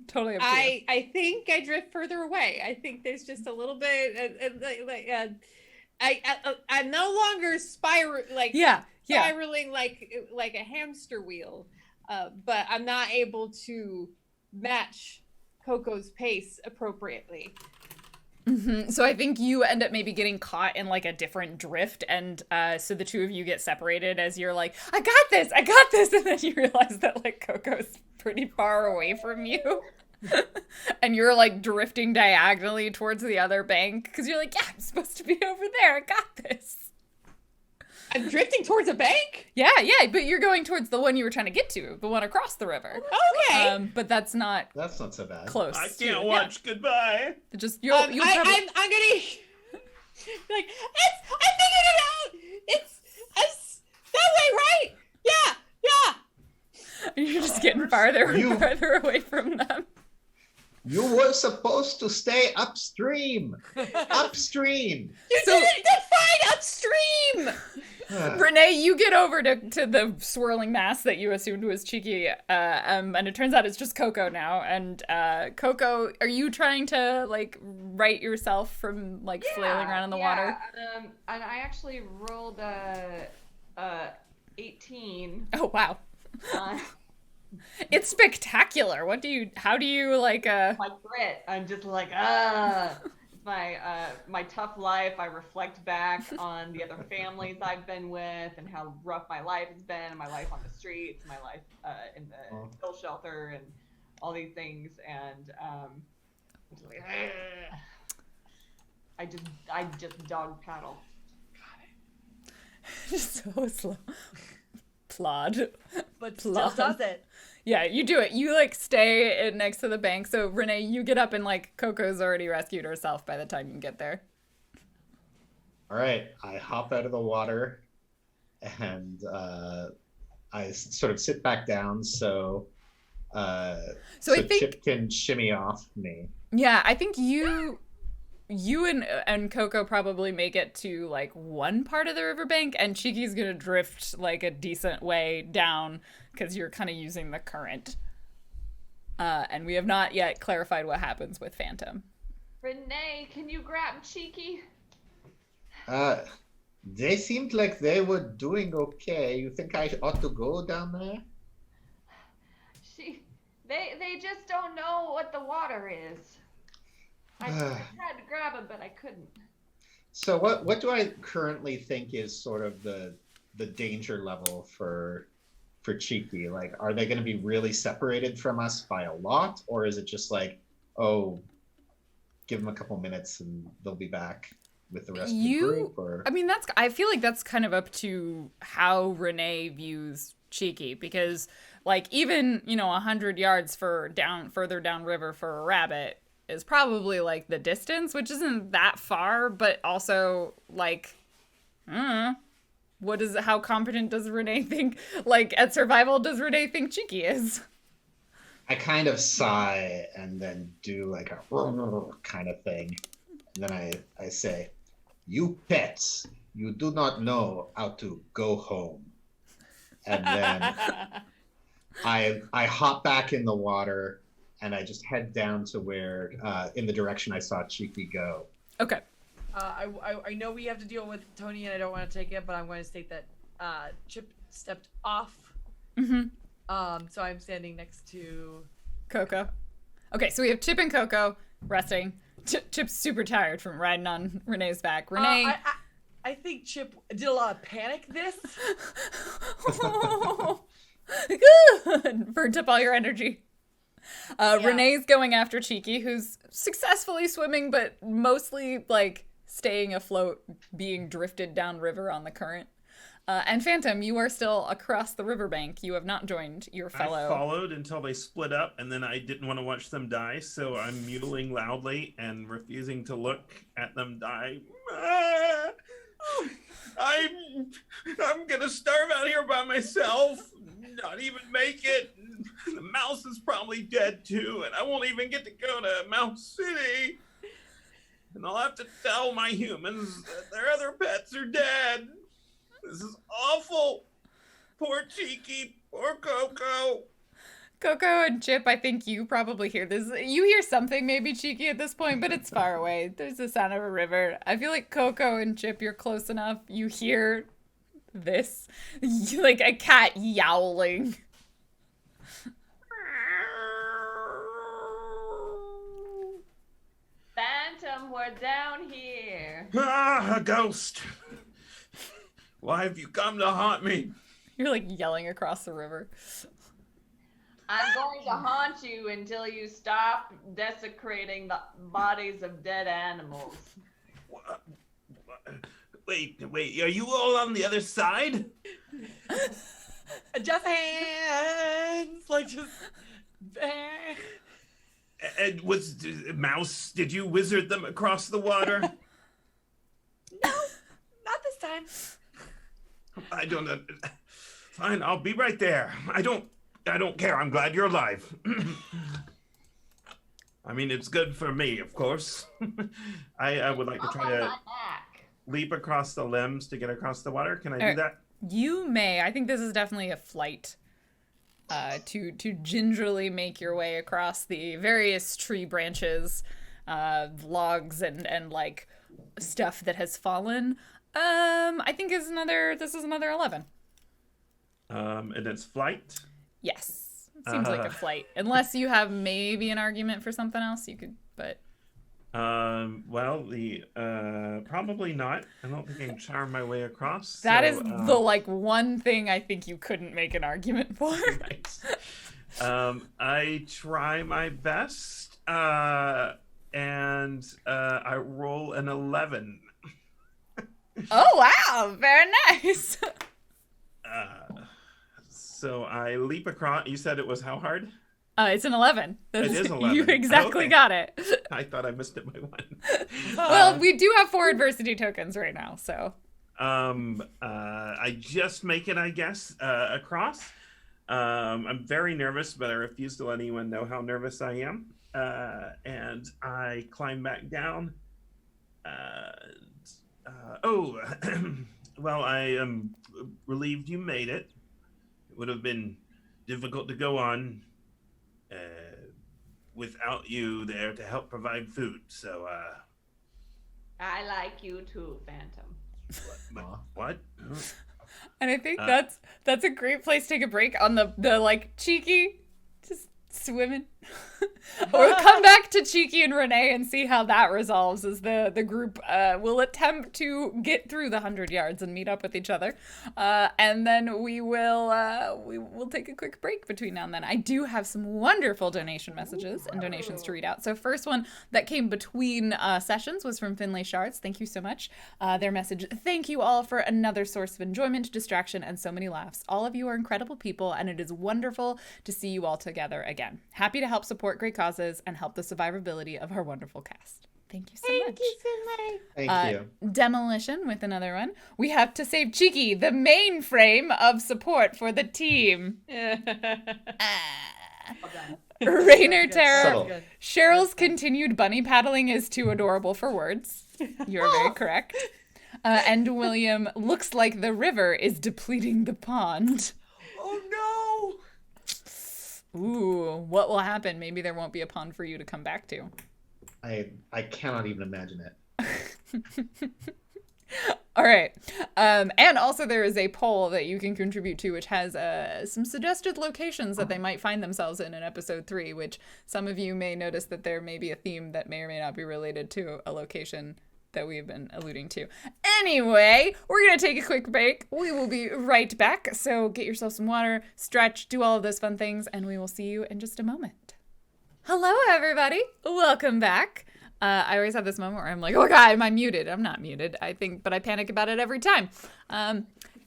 Totally up to you. I think I drift further away. I think there's just a little bit. I'm no longer spiraling like a hamster wheel, but I'm not able to match Coco's pace appropriately. Mm-hmm. So I think you end up maybe getting caught in like a different drift, and so the 2 of you get separated as you're like, I got this, and then you realize that like Coco's pretty far away from you. And you're like drifting diagonally towards the other bank because you're like, yeah, I'm supposed to be over there. I got this. I'm drifting towards a bank? Yeah, but you're going towards the one you were trying to get to, the one across the river. Okay. But that's not so bad. close. I can't watch. Goodbye. Just you'll I'm gonna like I figured it out. It's that way, right? Yeah. You're just getting farther and farther away from them. You were supposed to stay upstream. Upstream. You didn't define upstream. Renee, you get over to the swirling mass that you assumed was Cheeky, and it turns out it's just Coco now. And Coco, are you trying to like right yourself from like flailing around in the water? And I actually rolled 18. Oh wow. It's spectacular. How do you like My grit. I'm just like my tough life. I reflect back on the other families I've been with and how rough my life has been, and my life on the streets, my life in the kill shelter, and all these things. And I'm just like, I just dog paddle. just so slow. Plod. but still Plod. does it. Yeah, you do it. You like stay next to the bank. So Renee, you get up and like Coco's already rescued herself by the time you get there. All right, I hop out of the water, and I sort of sit back down so So I think Chip can shimmy off me. yeah, I think you and Coco probably make it to like one part of the riverbank, and Cheeky's gonna drift like a decent way down because you're kind of using the current. And we have not yet clarified what happens with Phantom. Renee, can you grab Cheeky? They seemed like they were doing okay. You think I ought to go down there? They just don't know what the water is. I tried to grab him, but I couldn't. So what do I currently think is sort of the danger level for Cheeky? Like, are they going to be really separated from us by a lot, or is it just like, oh, give them a couple minutes and they'll be back with the rest of the group? Or I mean, I feel like that's kind of up to how Renee views Cheeky, because like even 100 yards further downriver for a rabbit is probably like the distance, which isn't that far, but also like, how competent does Renee think, like at survival, does Renee think Cheeky is? I kind of sigh and then do like a kind of thing. And then I say, you pets, you do not know how to go home. And then I hop back in the water and I just head down to where, in the direction I saw Cheeky go. Okay. I know we have to deal with Tony, and I don't want to take it, but I'm going to state that Chip stepped off. Mm-hmm. So I'm standing next to Coco. Okay, so we have Chip and Coco resting. Chip's super tired from riding on Renee's back. Renee. I think Chip did a lot of panic this. Good. Burnt up all your energy. Yeah. Renee's going after Cheeky, who's successfully swimming, but mostly like staying afloat, being drifted downriver on the current. And Phantom, you are still across the riverbank. You have not joined your fellow. I followed until they split up, and then I didn't want to watch them die, so I'm mewling loudly and refusing to look at them die. I'm gonna starve out here by myself, not even make it. The mouse is probably dead too, and I won't even get to go to Mouse City. And I'll have to tell my humans that their other pets are dead. This is awful. Poor Cheeky, poor Coco. Coco and Chip, I think you probably hear this. You hear something, maybe Cheeky at this point, but it's far away. There's the sound of a river. I feel like Coco and Chip, you're close enough. You hear this, like a cat yowling. Phantom, we're down here. Ah, a ghost. Why have you come to haunt me? You're like yelling across the river. I'm going to haunt you until you stop desecrating the bodies of dead animals. Wait, are you all on the other side? Just hands, like just. And Mouse, did you wizard them across the water? No, not this time. I don't know. Fine, I'll be right there. I don't care. I'm glad you're alive. I mean, it's good for me, of course. I would like to try to leap across the limbs to get across the water. Can I do that? You may. I think this is definitely a flight. To gingerly make your way across the various tree branches, logs, and like stuff that has fallen. I think this is another 11. And it's flight? Yes. Seems like a flight. Unless you have maybe an argument for something else, you could, but. Well, probably not. I don't think I can charm my way across. That is the like one thing I think you couldn't make an argument for. Right. I try my best, and I roll an 11. Oh wow, very nice. So I leap across. You said it was how hard? It's an 11. It is 11. You exactly Okay. got it. I thought I missed it by one. Well, we do have 4 adversity tokens right now, so. I just make it, I guess, across. I'm very nervous, but I refuse to let anyone know how nervous I am. And I climb back down. Well, I am relieved you made it. It would have been difficult to go on without you there to help provide food. So, I like you too, Phantom. what? And I think that's a great place to take a break on the like Cheeky just swimming. Or come back to Cheeky and Renee and see how that resolves as the group will attempt to get through the 100 yards and meet up with each other. And then we will take a quick break between now and then. I do have some wonderful donation messages and donations to read out. So first one that came between sessions was from Finlay Shards. Thank you so much. Their message, thank you all for another source of enjoyment, distraction, and so many laughs. All of you are incredible people, and it is wonderful to see you all together again. Happy to help support great causes and help the survivability of our wonderful cast. Thank you so much. Thank you, Finlay. Thank you. Demolition with another one. We have to save Cheeky, the mainframe of support for the team. Rainer Terror. Subtle. Cheryl's continued bunny paddling is too adorable for words. You're very correct. And William looks like the river is depleting the pond. Oh no! Ooh, what will happen? Maybe there won't be a pond for you to come back to. I cannot even imagine it. All right. And also there is a poll that you can contribute to, which has some suggested locations that they might find themselves in episode 3, which some of you may notice that there may be a theme that may or may not be related to a location that we've been alluding to. Anyway, we're going to take a quick break. We will be right back. So get yourself some water, stretch, do all of those fun things, and we will see you in just a moment. Hello, everybody. Welcome back. I always have this moment where I'm like, oh God, am I muted? I'm not muted, I think, but I panic about it every time.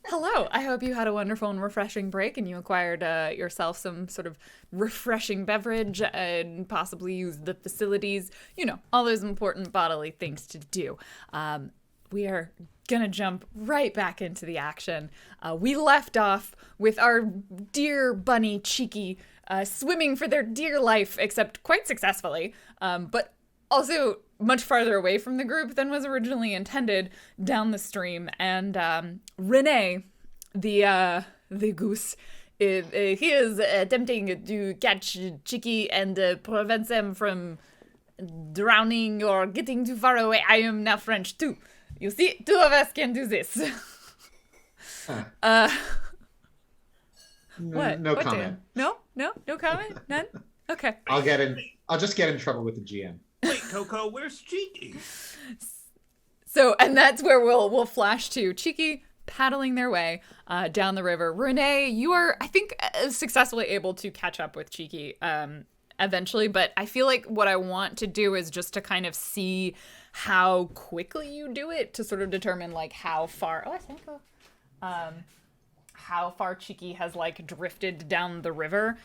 Hello. I hope you had a wonderful and refreshing break and you acquired yourself some sort of refreshing beverage and possibly used the facilities, you know, all those important bodily things to do. We are going to jump right back into the action. We left off with our dear bunny Cheeky swimming for their dear life, except quite successfully, but also much farther away from the group than was originally intended down the stream. And Renee, the goose, he is attempting to catch Cheeky and prevent them from drowning or getting too far away. I am now French too. You see, 2 of us can do this. What? No What, comment. Dan? No comment? None? Okay. I'll just get in trouble with the GM. Wait, Coco, where's Cheeky? So, and that's where we'll flash to Cheeky paddling their way down the river. Renee, you are, I think, successfully able to catch up with Cheeky eventually, but I feel like what I want to do is just to kind of see how quickly you do it to sort of determine like how far, how far Cheeky has like drifted down the river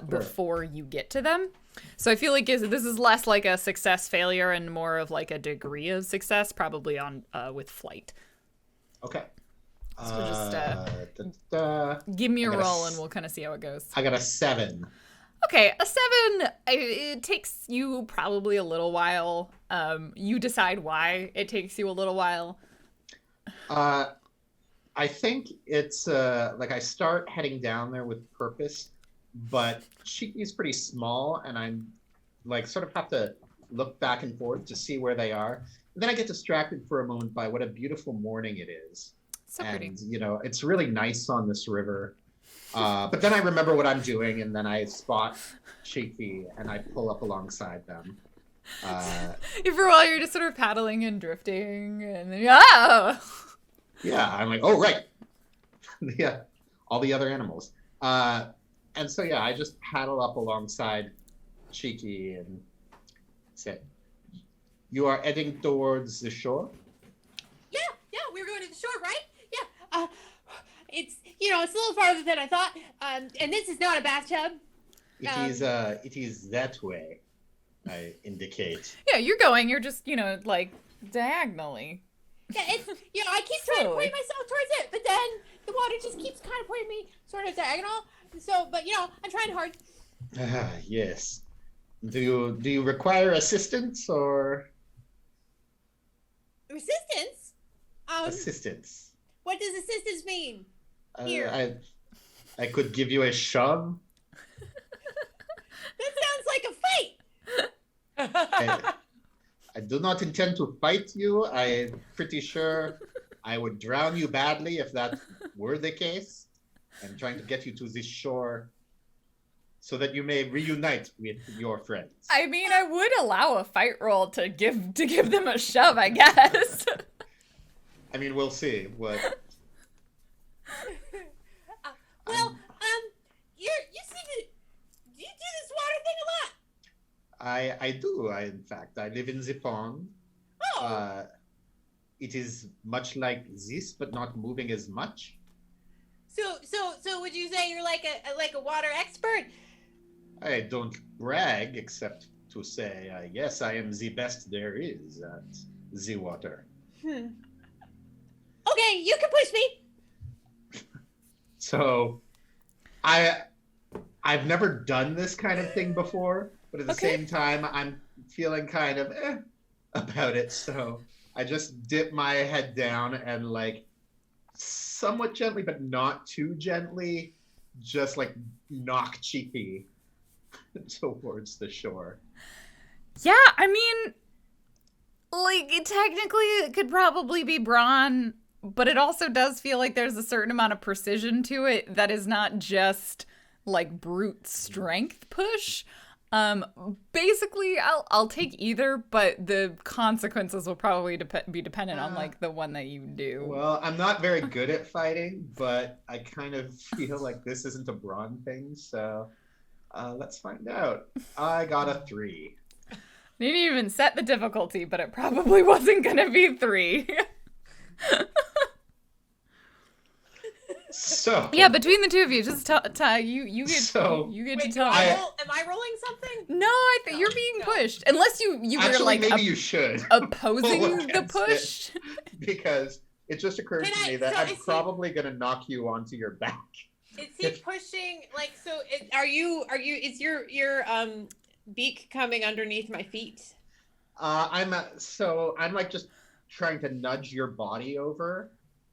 before you get to them. So I feel like this is less like a success failure and more of like a degree of success, probably on with flight. Okay. So just give me a roll and we'll kind of see how it goes. I got a 7. Okay, a 7, it takes you probably a little while. You decide why it takes you a little while. I think it's like I start heading down there with purpose, but Cheeky's pretty small, and I'm like sort of have to look back and forth to see where they are. And then I get distracted for a moment by what a beautiful morning it is. So and, pretty. you know, it's really nice on this river. But then I remember what I'm doing, and then I spot Cheeky, and I pull up alongside them. For a while, you're just sort of paddling and drifting, and then Yeah, I'm like, oh, right. Yeah, all the other animals. And so, yeah, I just paddle up alongside Cheeky and say, you are heading towards the shore? Yeah, we were going to the shore, right? Yeah. it's a little farther than I thought. And this is not a bathtub. It is that way, I indicate. Yeah, you're just, like diagonally. Yeah, it's, I keep trying to point myself towards it, but then the water just keeps kind of pointing me sort of diagonal. So, but I'm trying hard. Yes. Do you require assistance or Resistance? assistance? What does assistance mean? Here. I could give you a shove. That sounds like a fight. I do not intend to fight you. I'm pretty sure I would drown you badly if that were the case. I'm trying to get you to this shore so that you may reunite with your friends. I mean, I would allow a fight roll to give them a shove, I guess. I mean, we'll see. What? Well, you seem to do this water thing a lot. I do. In fact, I live in the pond. Oh. It is much like this, but not moving as much. So would you say you're like a water expert? I don't brag, except to say, yes, I am the best there is at the water. Okay, you can push me. So, I've never done this kind of thing before, but at the same time, I'm feeling kind of about it. So I just dip my head down and like somewhat gently, but not too gently, just like knock Cheeky towards the shore. Yeah, I mean, like, technically it could probably be brawn, but it also does feel like there's a certain amount of precision to it that is not just like brute strength push. Basically, I'll take either, but the consequences will probably be dependent on like the one that you do. Well, I'm not very good at fighting, but I kind of feel like this isn't a brawn thing, so let's find out. I got a 3. Didn't even set the difficulty, but it probably wasn't gonna be 3. So yeah, between the two of you, just you get Wait, to tell me. am I rolling something? No, I think you're being pushed. Unless you actually, were like maybe you should opposing pull the against push. because it just occurred to me that I'm probably gonna knock you onto your back. Is he pushing like so? Are you? Is your beak coming underneath my feet? I'm like just trying to nudge your body over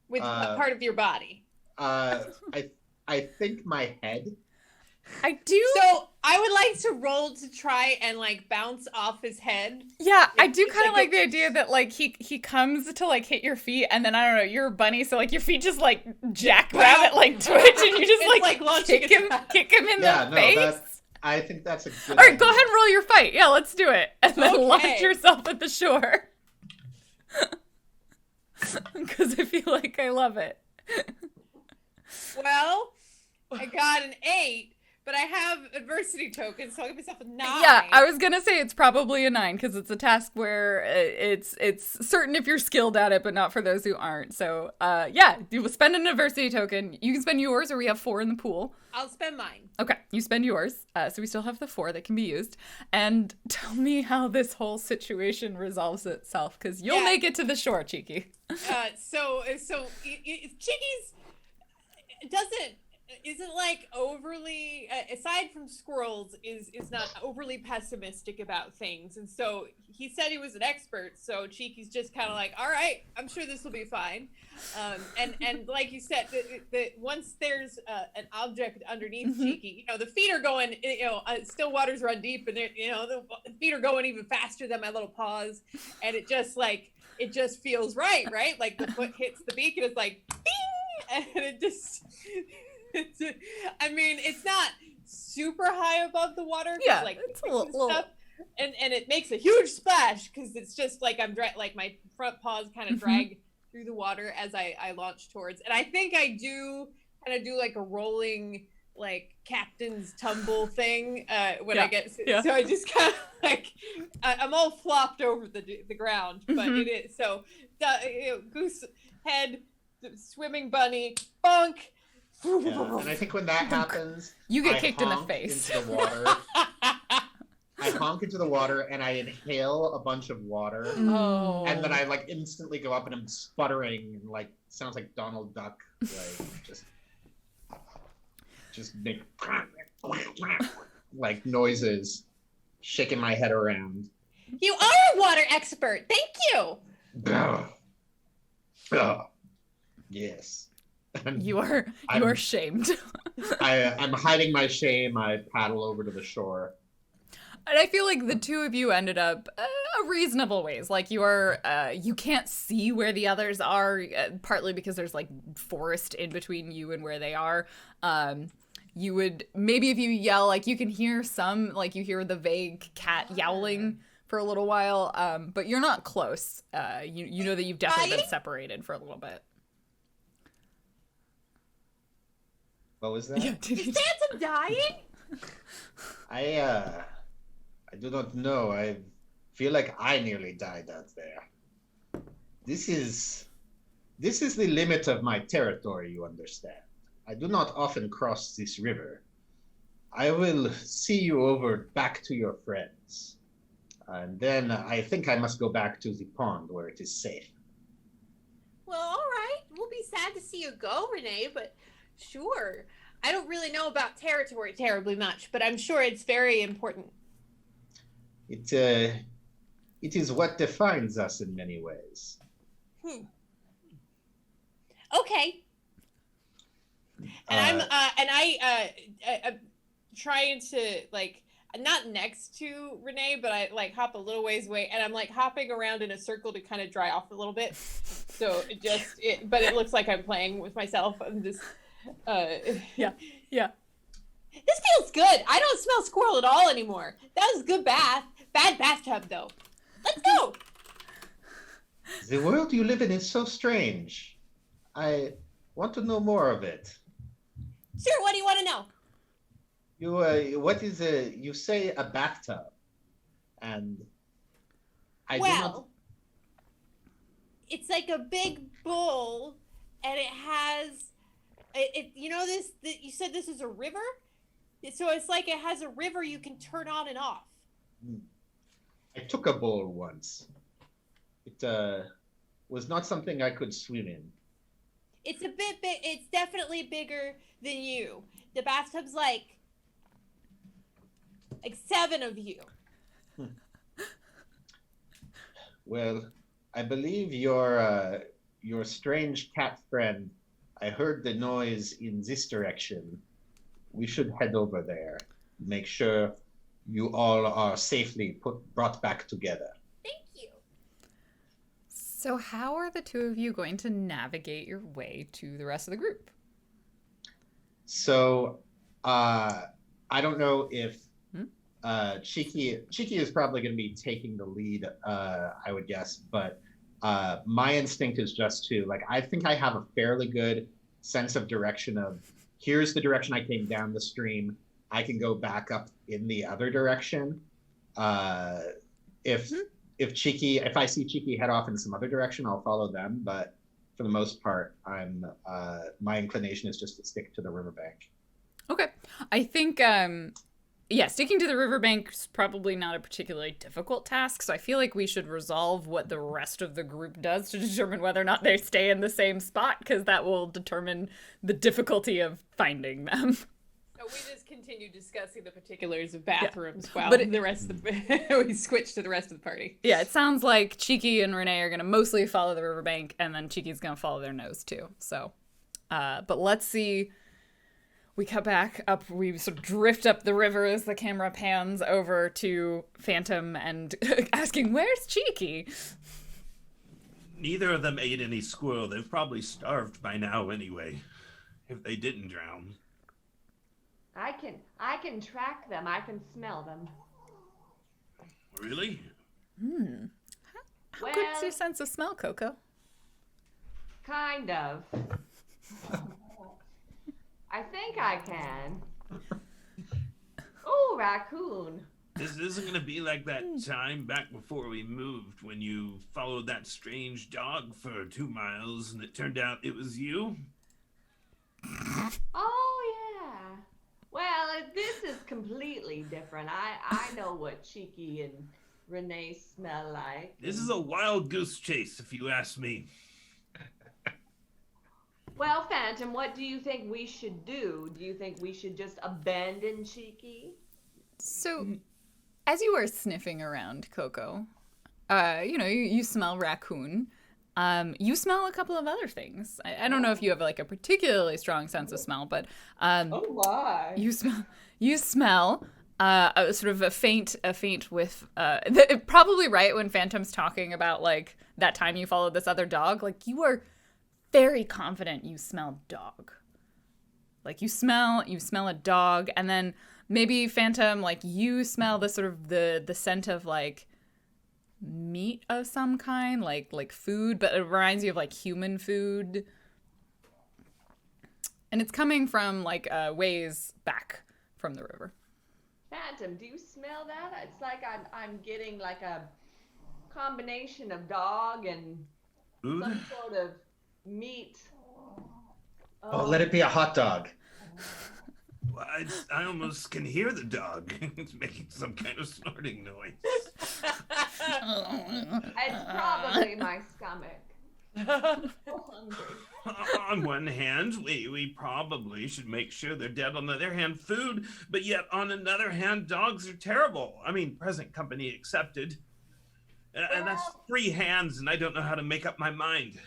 with a part of your body. I think my head. I do. So I would like to roll to try and like bounce off his head. Yeah, I do kind of like the idea that like he comes to like hit your feet, and then I don't know, you're a bunny, so like your feet just like jackrabbit like twitch, and you just like kick him in the face. I think that's a good. All right, go ahead and roll your fight. Yeah, let's do it, and then launch yourself at the shore. Because I feel like I love it. Well, I got an 8, but I have adversity tokens, so I'll give myself a 9. Yeah, I was gonna say it's probably a 9 because it's a task where it's certain if you're skilled at it, but not for those who aren't. So, yeah, you will spend an adversity token. You can spend yours, or we have 4 in the pool. I'll spend mine. Okay, you spend yours. So we still have the 4 that can be used. And tell me how this whole situation resolves itself, because you'll make it to the shore, Cheeky. So Cheeky's isn't like overly aside from squirrels is not overly pessimistic about things, and so he said he was an expert, so Cheeky's just kind of like, all right, I'm sure this will be fine. And like you said, the once there's an object underneath Cheeky, the feet are going, still waters run deep, and the feet are going even faster than my little paws, and it just feels right, like the foot hits the beak and it's like bing, and it just it's not super high above the water. Yeah, like it's a little... stuff, and it makes a huge splash because it's just like like my front paws kind of drag through the water as I launch towards. And I think I do kind of do like a rolling like captain's tumble thing when I get so I just kind of like I'm all flopped over the ground, but it is so goose head, swimming bunny, bonk, Yeah. And I think when that happens, You get I kicked in the honk face. into the water. I honk into the water and I inhale a bunch of water. Oh. And then I like instantly go up and I'm sputtering and like sounds like Donald Duck, like just make like noises, shaking my head around. You are a water expert. Thank you. Yes. You are shamed. I'm hiding my shame. I paddle over to the shore. And I feel like the two of you ended up reasonable ways. Like you can't see where the others are, partly because there's like forest in between you and where they are. You would maybe if you yell, like you can hear some, like you hear the vague cat yowling for a little while, but you're not close. You know that you've definitely been separated for a little bit. What was that? Yeah, Is Phantom dying? I do not know. I feel like I nearly died out there. This is the limit of my territory, you understand. I do not often cross this river. I will see you over back to your friends. And then I think I must go back to the pond where it is safe. Well, all right. We'll be sad to see you go, Renee, but sure. I don't really know about territory terribly much, but I'm sure it's very important. It is what defines us in many ways. Okay. And I'm trying to like not next to Renee, but I like hop a little ways away, and I'm like hopping around in a circle to kind of dry off a little bit. So but it looks like I'm playing with myself. I'm just Yeah. This feels good. I don't smell squirrel at all anymore. That was a good bath. Bad bathtub though. Let's go. The world you live in is so strange. I want to know more of it. Sure, what do you want to know? You say a bathtub, and I do Well, not. it's like a big bowl, and it has it. You know this? You said this is a river, so it's like it has a river you can turn on and off. I took a bowl once. It was not something I could swim in. It's a bit big. It's definitely bigger than you. The bathtub's like 7 of you. Well, I believe your strange cat friend. I heard the noise in this direction. We should head over there. Make sure you all are safely brought back together. Thank you. So how are the two of you going to navigate your way to the rest of the group? So, I don't know if Cheeky is probably going to be taking the lead, I would guess, but my instinct is just to, like, I think I have a fairly good sense of direction of, here's the direction I came down the stream. I can go back up in the other direction. If I see Cheeky head off in some other direction, I'll follow them, but for the most part, my inclination is just to stick to the riverbank. Okay. I think, sticking to the riverbank is probably not a particularly difficult task, so I feel like we should resolve what the rest of the group does to determine whether or not they stay in the same spot, because that will determine the difficulty of finding them. So we just continue discussing the particulars of bathrooms while But the rest of the we switch to the rest of the party. Yeah, it sounds like Cheeky and Renee are going to mostly follow the riverbank, and then Cheeky's going to follow their nose too. So, but let's see. We cut back up. We sort of drift up the river as the camera pans over to Phantom and asking, "Where's Cheeky?" Neither of them ate any squirrel. They've probably starved by now anyway, if they didn't drown. I can track them. I can smell them. Really? How good's your sense of smell, Coco? Kind of. I think I can. Oh, raccoon. This isn't going to be like that time back before we moved when you followed that strange dog for 2 miles and it turned out it was you? Oh yeah. Well, this is completely different. I know what Cheeky and Renee smell like. This is a wild goose chase, if you ask me. Well, Phantom, what do you think we should do? Do you think we should just abandon Cheeky? So, as you are sniffing around, Coco, you smell raccoon. You smell a couple of other things. I don't know if you have like a particularly strong sense of smell, but Oh my. you smell a sort of a faint whiff. Probably right when Phantom's talking about like that time you followed this other dog. Like you are very confident you smell dog. Like you smell a dog, and then maybe Phantom, like you smell the sort of the scent of like meat of some kind, like food, but it reminds you of like human food. And it's coming from like ways back from the river. Phantom, do you smell that? It's like I'm getting like a combination of dog and Food? some sort of meat. Oh, let it be a hot dog. Well, I almost can hear the dog. It's making some kind of snorting noise. It's probably my stomach. So hungry. On one hand, we probably should make sure they're dead. On the other hand, food. But yet, on another hand, dogs are terrible. I mean, present company accepted. And that's 3 hands, and I don't know how to make up my mind.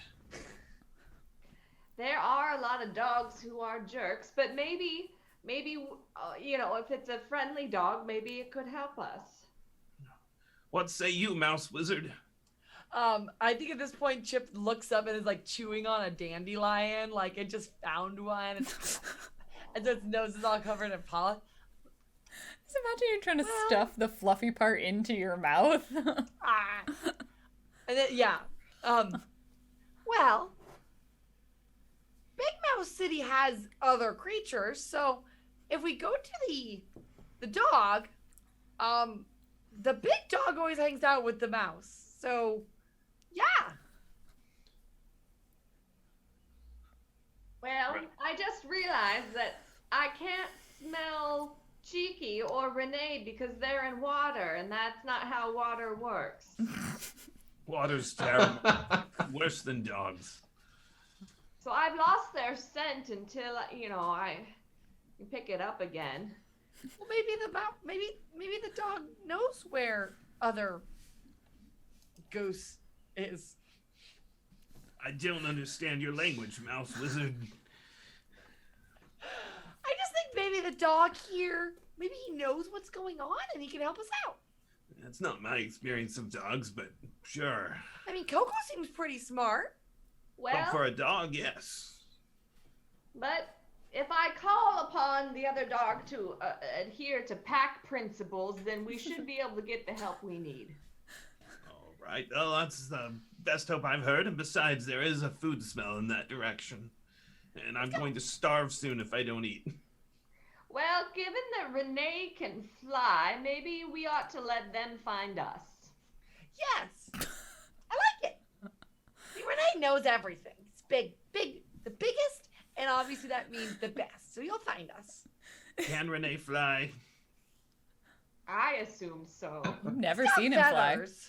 There are a lot of dogs who are jerks, but maybe if it's a friendly dog, maybe it could help us. What say you, Mouse Wizard? I think at this point Chip looks up and is like chewing on a dandelion, like it just found one, and so its nose is all covered in pollen. Just imagine you're trying to stuff the fluffy part into your mouth. And then well, Big Mouse City has other creatures, so if we go to the dog, the big dog always hangs out with the mouse. So, yeah. Well, I just realized that I can't smell Cheeky or Renee because they're in water, and that's not how water works. Water's terrible. Worse than dogs. So I've lost their scent until I can pick it up again. Well, maybe the dog knows where other goose is. I don't understand your language, Mouse Wizard. I just think maybe the dog here, maybe he knows what's going on and he can help us out. That's not my experience of dogs, but sure. I mean, Coco seems pretty smart. Well, But for a dog, yes. but if I call upon the other dog to adhere to pack principles, then we should be able to get the help we need. All right. Well, that's the best hope I've heard. And besides, there is a food smell in that direction. And I'm going to starve soon if I don't eat. Well, given that Renee can fly, maybe we ought to let them find us. Yes. I like it. See, Renee knows everything. It's big, the biggest, and obviously that means the best. So you'll find us. Can Renee fly? I assume so. I've never Got seen him fly. feathers.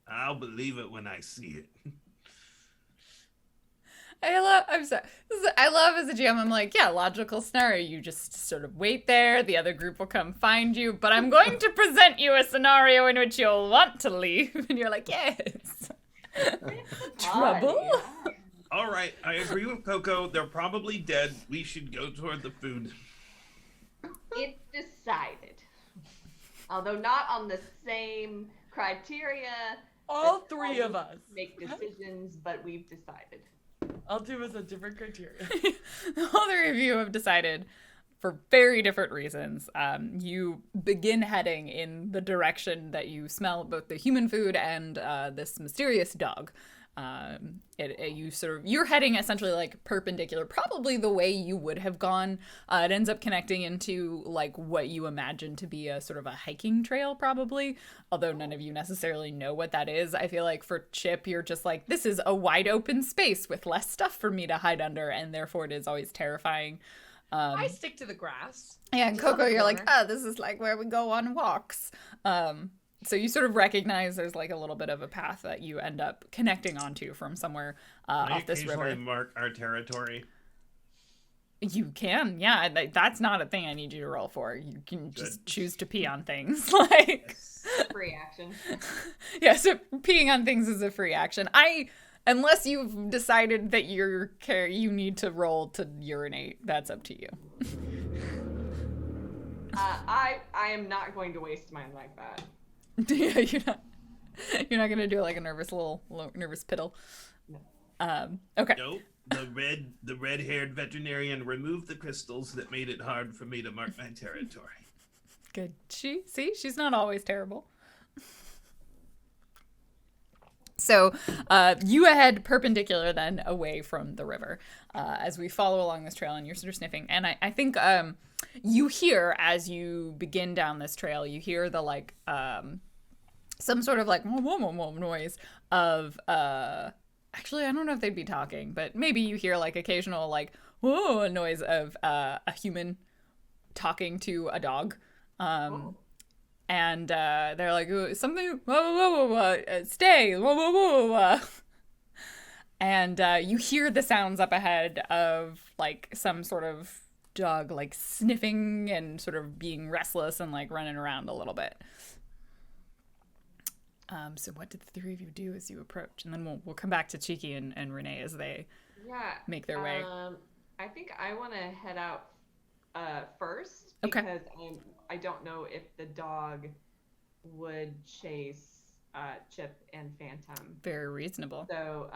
I'll believe it when I see it. I'm sorry. I love as a GM, I'm like, yeah, logical scenario. You just sort of wait there. The other group will come find you. But I'm going to present you a scenario in which you'll want to leave. And you're like, yes. Trouble? All right. I agree with Coco. They're probably dead. We should go toward the food. It's decided. Although not on the same criteria. All that three of us. make decisions, but we've decided. I'll do as a different criteria. All three of you have decided, for very different reasons, you begin heading in the direction that you smell both the human food and this mysterious dog. You're heading essentially like perpendicular, probably the way you would have gone. It ends up connecting into like what you imagine to be a sort of a hiking trail, probably, although none of you necessarily know what that is. I feel like for Chip, you're just like, this is a wide open space with less stuff for me to hide under, and therefore it is always terrifying. I stick to the grass. Yeah, and Just on Coco, the you're like, corner. oh, this is like where we go on walks. So you sort of recognize there's like a little bit of a path that you end up connecting onto from somewhere I off this occasionally river. mark our territory. You can, yeah. That's not a thing I need you to roll for. You can just Good. choose to pee on things. Like, Free action. yeah, so peeing on things is a free action. Unless you've decided that you need to roll to urinate, that's up to you. I am not going to waste mine like that. Yeah, you're not gonna do like a nervous little nervous piddle. Okay. Nope. The red-haired veterinarian removed the crystals that made it hard for me to mark my territory. Good. She's not always terrible. So you head perpendicular then away from the river as we follow along this trail, and you're sort of sniffing. And I think you hear, as you begin down this trail, you hear the like some sort of like noise of actually, I don't know if they'd be talking, but maybe you hear like occasional like whoa noise of a human talking to a dog. And they're like, something, whoa, whoa, whoa, whoa, stay, whoa, whoa, whoa, whoa. And you hear the sounds up ahead of like some sort of dog like sniffing and sort of being restless and like running around a little bit. So what did the three of you do as you approach? And then we'll come back to Cheeky and Renee as they make their way. I think I want to head out first Okay. because I don't know if the dog would chase Chip and Phantom. Very reasonable. So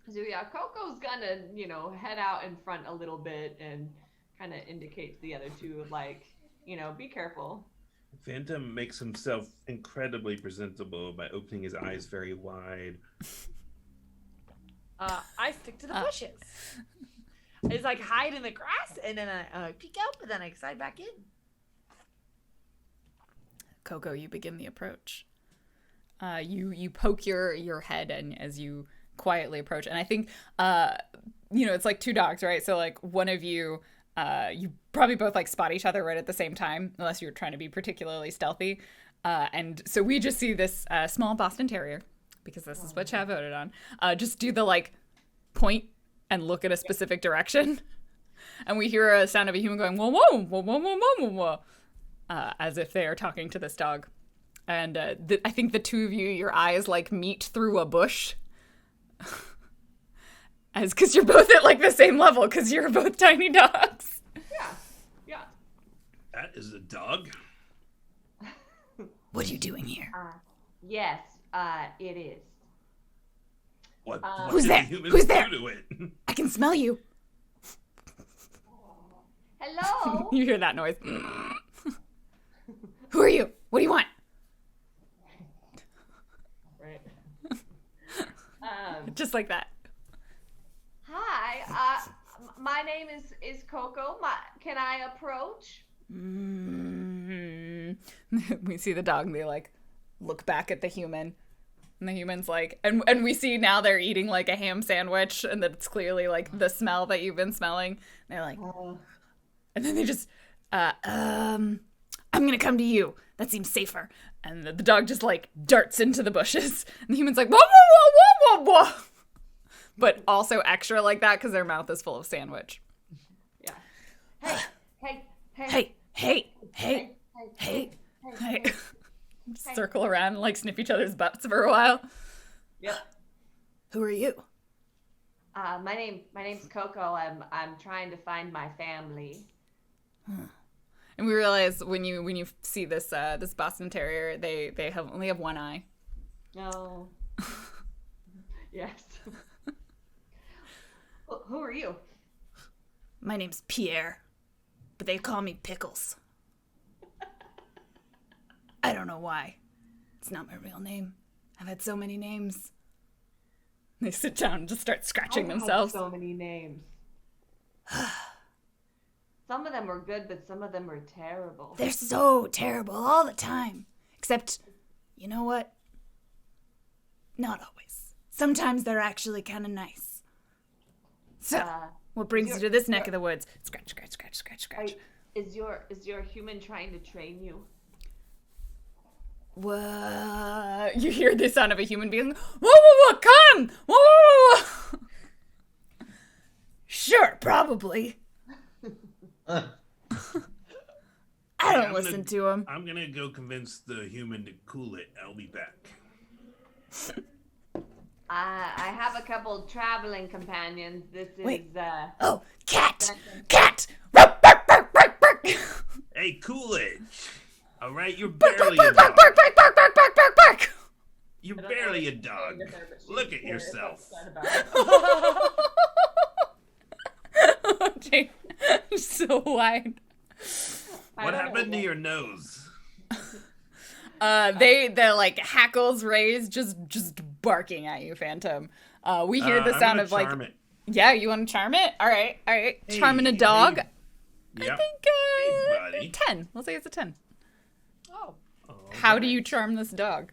yeah, Coco's gonna head out in front a little bit and kind of indicate to the other two like be careful. Phantom makes himself incredibly presentable by opening his eyes very wide. I stick to the bushes. I just like hide in the grass and then I peek out, but then I slide back in. Coco, you begin the approach. You poke your head and as you quietly approach, and I think it's like two dogs, right? So like one of you you probably both like spot each other right at the same time, unless you're trying to be particularly stealthy. And so we just see this small Boston Terrier, because this is what Chad voted on, just do the like point and look at a specific direction. And we hear a sound of a human going, whoa, whoa, whoa, whoa, whoa, whoa, whoa, as if they are talking to this dog. And I think the two of you, your eyes like meet through a bush. Because you're both at like the same level, because you're both tiny dogs. Yeah. That is a dog. What are you doing here? Yes, it is. What Who's did there? humans Who's there? do to it? I can smell you. Hello. You hear that noise. Who are you? What do you want? Right. Just like that. Hi. My name is Coco. Can I approach? We see the dog and they like look back at the human. And the human's like, and we see now they're eating like a ham sandwich, and that's clearly like the smell that you've been smelling. And they're like, and then they just, I'm gonna come to you. That seems safer. And the dog just like darts into the bushes. And the human's like, whoa, whoa, whoa, whoa, whoa, whoa. But also extra like that because their mouth is full of sandwich. Yeah. Hey. Hey. Circle around and like sniff each other's butts for a while. Yep. Who are you? My name's Coco. I'm trying to find my family. And we realize when you see this this Boston Terrier, they only have one eye. No. Yes. Who are you? My name's Pierre, but they call me Pickles. I don't know why. It's not my real name. I've had so many names. They sit down and just start scratching I've had themselves. so many names. Some of them were good, but some of them were terrible. They're so terrible all the time. Except, you know what? Not always. Sometimes they're actually kind of nice. So, what brings you to this neck of the woods? Scratch, scratch, scratch, scratch, scratch. Is your human trying to train you? What? You hear the sound of a human being. Whoa, whoa, whoa, come! Whoa, whoa, whoa. Sure, probably. I don't listen to him. I'm gonna go convince the human to cool it. I'll be back. I have a couple traveling companions. This is Wait. Oh, cat! Cat! Bark, bark, bark, bark, bark! Hey, Coolidge! All right, you're Bark, barely bark, a bark, dog. bark, bark, bark, bark, bark, bark, bark! You're barely a dog. Look at yourself. Jane, so wide. What happened to your nose? They're like hackles raised, just barking at you, Phantom. We hear the I'm sound gonna of like, charm it. yeah, you want to charm it? All right. Hey, Charming a dog. hey. Yep. I think Hey, buddy. 10. We'll say it's a 10. Oh. How do you charm this dog?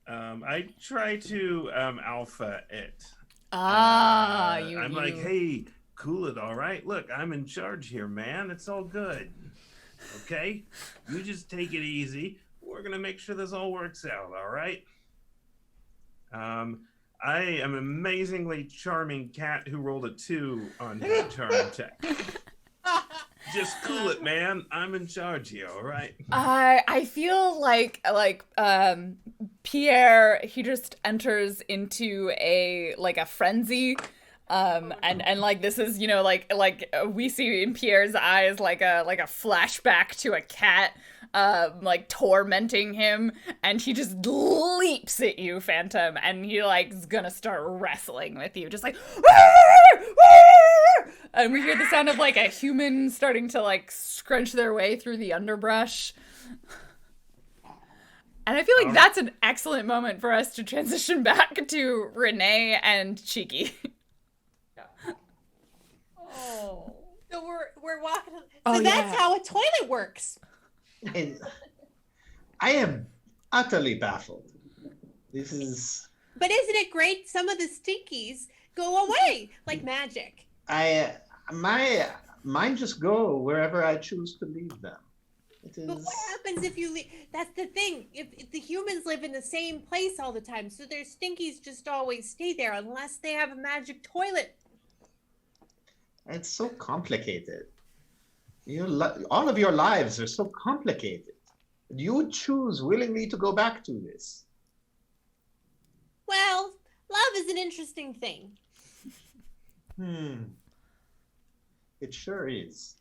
I try to alpha it. I'm like, hey, cool it, all right? Look, I'm in charge here, man. It's all good. Okay? You just take it easy. We're gonna make sure this all works out, all right? I am an amazingly charming cat who rolled a 2 on his charm check. Just cool it, man. I'm in charge here, all right? I feel like Pierre, he just enters into a frenzy. And like this is, you know, like we see in Pierre's eyes like a flashback to a cat like tormenting him, and he just leaps at you, Phantom, and he like is gonna start wrestling with you, just like and we hear the sound of like a human starting to like scrunch their way through the underbrush. And I feel like that's an excellent moment for us to transition back to Renee and Cheeky. Oh. So we're walking. So Oh, that's yeah. how a toilet works. And I am utterly baffled. This is But isn't it great? Some of the stinkies go away like magic. mine just go wherever I choose to leave them. It But is what happens if you leave? That's the thing. If the humans live in the same place all the time, so their stinkies just always stay there unless they have a magic toilet. it's so complicated. All of your lives are so complicated. You choose willingly to go back to this. Well, love is an interesting thing. It sure is.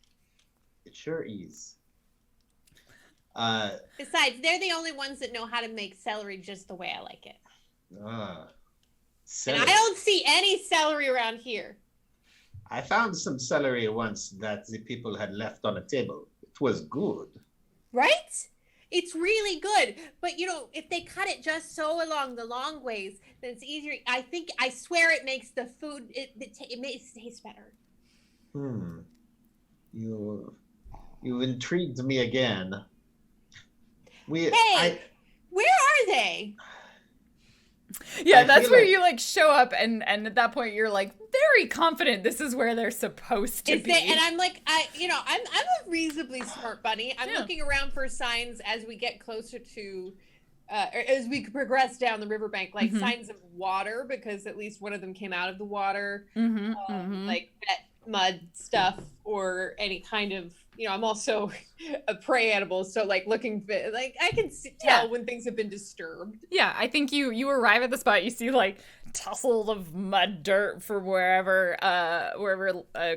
It sure is. Besides, they're the only ones that know how to make celery just the way I like it. And Celery. I don't see any celery around here. I found some celery once that the people had left on a table. It was good. Right? It's really good. But, you know, if they cut it just so along the long ways, then it's easier. I swear it makes the food, it makes it taste better. You intrigued me again. Hey, where are they? Yeah, I that's feel where like- you like show up, and at that point you're like very confident this is where they're supposed to be. And I'm like, I'm a reasonably smart bunny. I'm Yeah. looking around for signs as we get closer to, or as we progress down the riverbank, like signs of water, because at least one of them came out of the water, like wet mud stuff or any kind of, you know, I'm also a prey animal, so like looking like I can tell when things have been disturbed. Yeah, I think you arrive at the spot. You see like tussles of mud dirt from wherever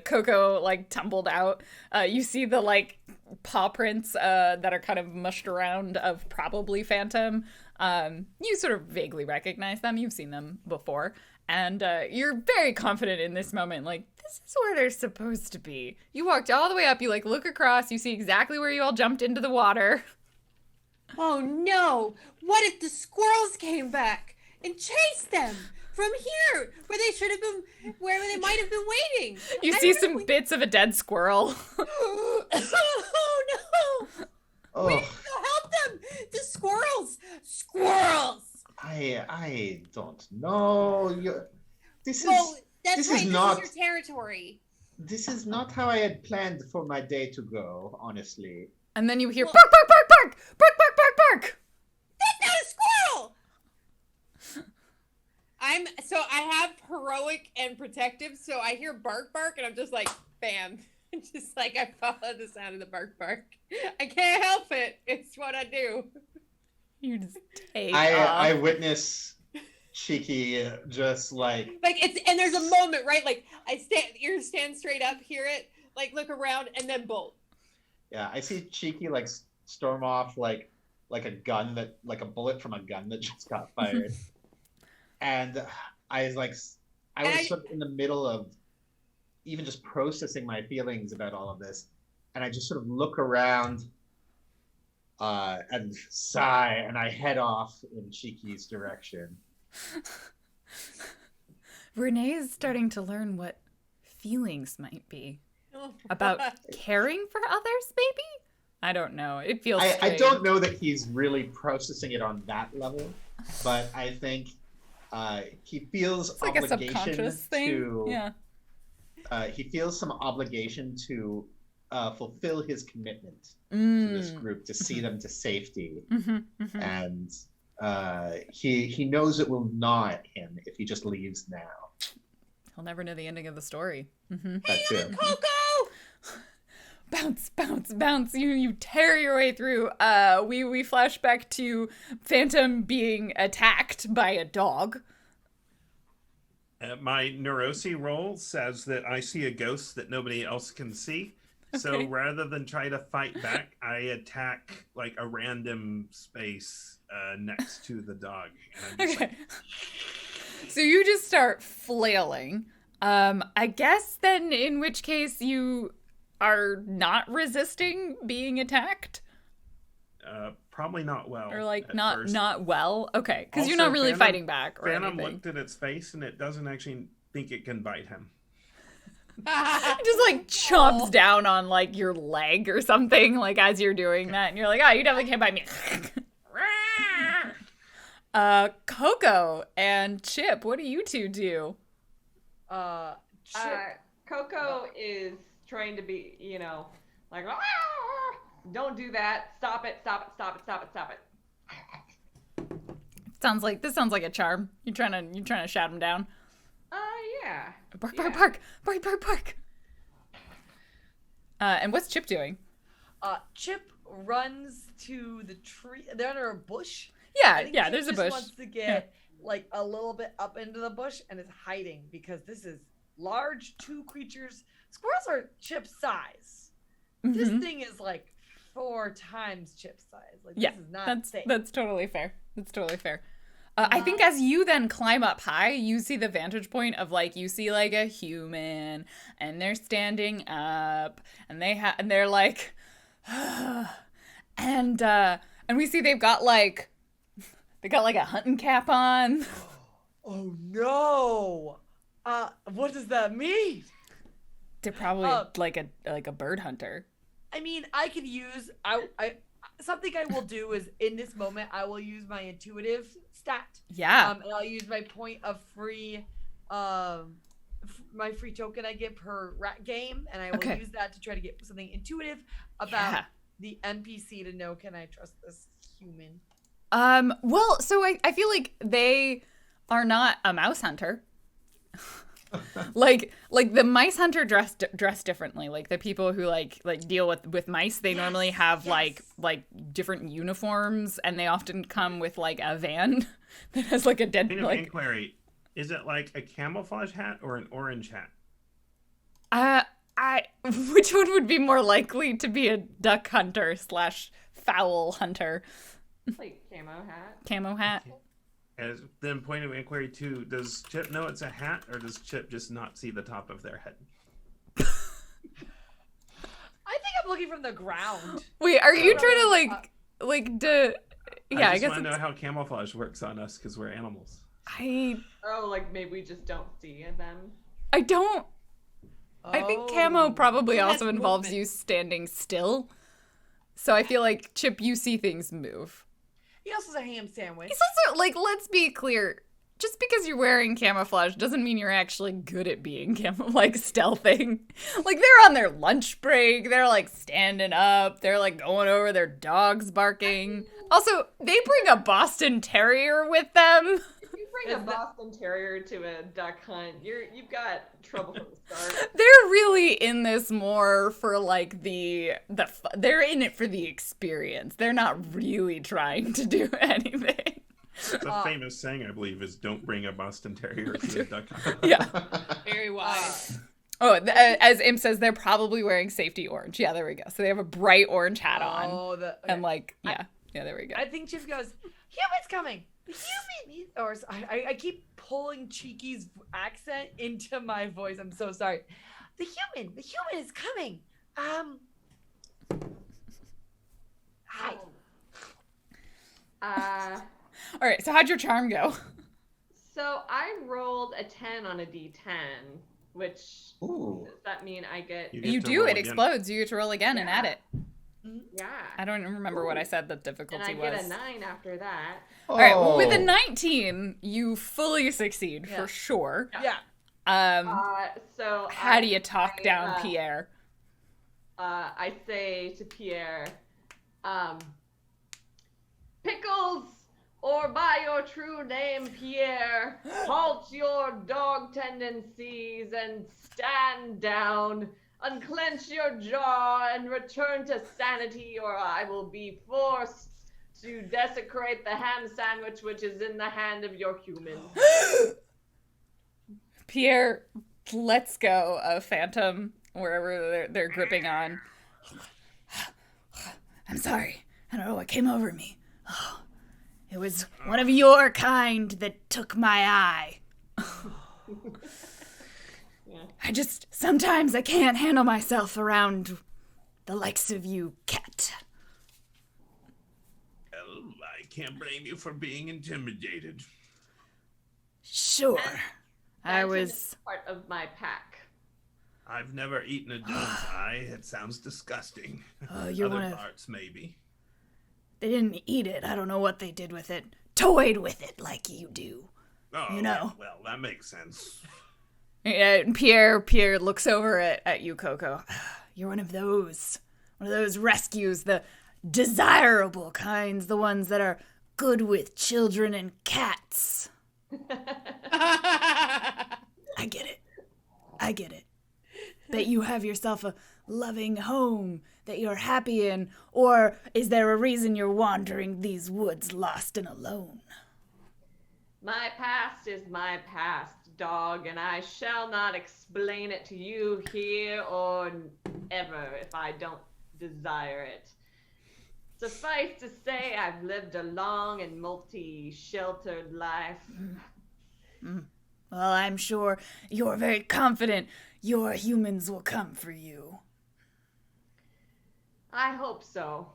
Coco like tumbled out. You see the like paw prints that are kind of mushed around of probably Phantom. You sort of vaguely recognize them. You've seen them before. And you're very confident in this moment, like, this is where they're supposed to be. You walked all the way up, you, like, look across, you see exactly where you all jumped into the water. Oh no! What if the squirrels came back and chased them from here, where they should have been, where they might have been waiting? You I see don't some know. bits of a dead squirrel. Oh no! We Oh, need to help them! The squirrels! Squirrels! I don't know. This Well, is that's this right. is This not is your territory. this is not how I had planned for my day to go. Honestly, And then you hear Well- bark, bark, bark, bark, bark, bark, bark, bark. That's not a squirrel. I have heroic and protective, so I hear bark bark and I'm just like bam. Just like I follow the sound of the bark bark. I can't help it. It's what I do. You just take I off. witness Cheeky just like Like it's and there's a moment, right? Like you stand straight up, hear it, like look around and then bolt. yeah. I see Cheeky like storm off like a gun that like a bullet from a gun that just got fired, and I was sort of in the middle of even just processing my feelings about all of this, and I just sort of look around and sigh, and I head off in Cheeky's direction. Renee is starting to learn what feelings might be. Oh, About caring for others, maybe? I don't know. It feels I strange. don't know that he's really processing it on that level, but I think he feels It's like a obligation subconscious thing. to. Yeah. He feels some obligation to fulfill his commitment to this group, to see them to safety, and he knows it will gnaw at him if he just leaves now. He'll never know the ending of the story. That's it. Coco! Bounce, bounce, bounce. You tear your way through. We flash back to Phantom being attacked by a dog. My neurosi roll says that I see a ghost that nobody else can see. So Okay. rather than try to fight back, I attack like a random space next to the dog. And I'm just Okay. So you just start flailing. I guess then in which case you are not resisting being attacked? probably not well. Or like at not first. well? Okay, because you're Also, not really Phantom- fighting back or Phantom anything. looked at its face and it doesn't actually think it can bite him. It just like chomps down on like your leg or something like as you're doing that and you're like, oh, you definitely can't bite me. Coco and Chip, what do you two do? Chip, Coco is trying to be, like, "Ah, don't do that. Stop it, stop it, stop it, stop it, stop it. This sounds like a charm. You're trying to shout him down. Yeah. Bark, Yeah. bark, bark, bark, bark, bark. And what's Chip doing? Chip runs to the tree. They're under a bush. Yeah, I think yeah. Chip There's a just bush. wants to get like a little bit up into the bush and is hiding because this is large. Two creatures. Squirrels are Chip's size. This Mhm. thing is like 4 times Chip's size. Like Yeah, this is not safe. that's totally fair. That's totally fair. I think as you then climb up high, you see the vantage point of like you see like a human, and they're standing up, and they're like, and we see they got like a hunting cap on. Oh no! What does that mean? They're probably like a bird hunter. I mean, I could use something I will do is in this moment I will use my intuitive stat. Yeah. And I'll use my point of free, my free token I get per game, and I will Okay. use that to try to get something intuitive about Yeah. the NPC to know, can I trust this human? Well, so I feel like they are not a mouse hunter. like the mice hunter dress differently. Like the people who like deal with mice, they normally have like different uniforms, and they often come with like a van that has like a dead Point of like inquiry: is it like a camouflage hat or an orange hat? which one would be more likely to be a duck hunter / fowl hunter? Like camo hat. Camo hat. As then, point of inquiry 2: does Chip know it's a hat, or does Chip just not see the top of their head? I think I'm looking from the ground. Wait, are you No, trying to like Yeah, I just guess want to know how camouflage works on us because we're animals. Oh, like maybe we just don't see them. I don't. I think camo probably It has also involves movement. you standing still. So I feel like, Chip, you see things move. He also has a ham sandwich. It's also, like, let's be clear. Just because you're wearing camouflage doesn't mean you're actually good at being stealthing. Like, they're on their lunch break. They're, like, standing up. They're, like, going over their dogs barking. Also, they bring a Boston Terrier with them. If you bring a Boston Terrier to a duck hunt, you've got trouble from the start. They're really in this more for, like, they're in it for the experience. They're not really trying to do anything. The famous saying, I believe, is "Don't bring a Boston Terrier to a duck hunt." Yeah. Very wise. Oh, as Imp says, they're probably wearing safety orange. Yeah, there we go. So they have a bright orange hat on. Okay. And, like, yeah, there we go. I think Chip goes, "Human's coming! The human!" Or I keep pulling Cheeky's accent into my voice. I'm so sorry. The human is coming. Hi. All right, so how'd your charm go? So I rolled a 10 on a d10, which Ooh. does that mean I get? You get You to do, roll it again. explodes. You get to roll again and add it. Yeah. I don't remember what I said the And difficulty I was. get a 9 after that. All right, well, with a Oh. 19, you fully succeed for sure. Yeah. So How do you talk down Pierre? I say to Pierre, Pickles, or by your true name, Pierre, halt your dog tendencies and stand down. Unclench your jaw and return to sanity, or I will be forced to desecrate the ham sandwich which is in the hand of your human. Pierre lets go of Phantom, wherever they're gripping on. I'm sorry. I don't know what came over me. Oh, it was one of your kind that took my eye. Sometimes I can't handle myself around the likes of you, cat. Well, I can't blame you for being intimidated. Sure. I Phantom was... is part of my pack. I've never eaten a dove's eye. It sounds disgusting. Oh, you're Other one of... parts, maybe. They didn't eat it. I don't know what they did with it. Toyed with it like you do. Oh, You know. Well, that makes sense. And Pierre looks over at you, Coco. You're one of those rescues, the desirable kinds, the ones that are good with children and cats. I get it. That you have yourself a loving home that you're happy in, or is there a reason you're wandering these woods lost and alone? My past is my past, dog, and I shall not explain it to you here or ever if I don't desire it. Suffice to say, I've lived a long and multi-sheltered life. Well, I'm sure you're very confident your humans will come for you. I hope so.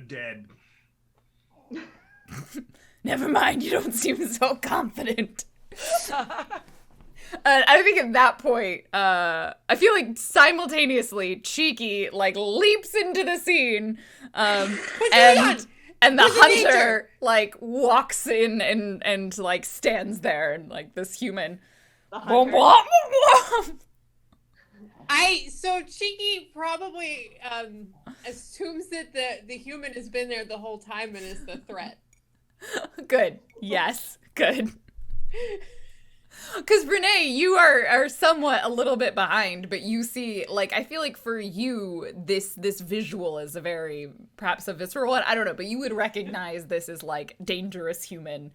Dead. Never mind, you don't seem so confident. I think at that point, I feel like simultaneously Cheeky like leaps into the scene, and the hunter like walks in and like stands there, and like this human. So Cheeky probably assumes that the human has been there the whole time and is the threat. Good. Yes. Good. Because Renee, you are somewhat a little bit behind, but you see, like, I feel like for you, this visual is perhaps a visceral one. I don't know, but you would recognize this as like dangerous human.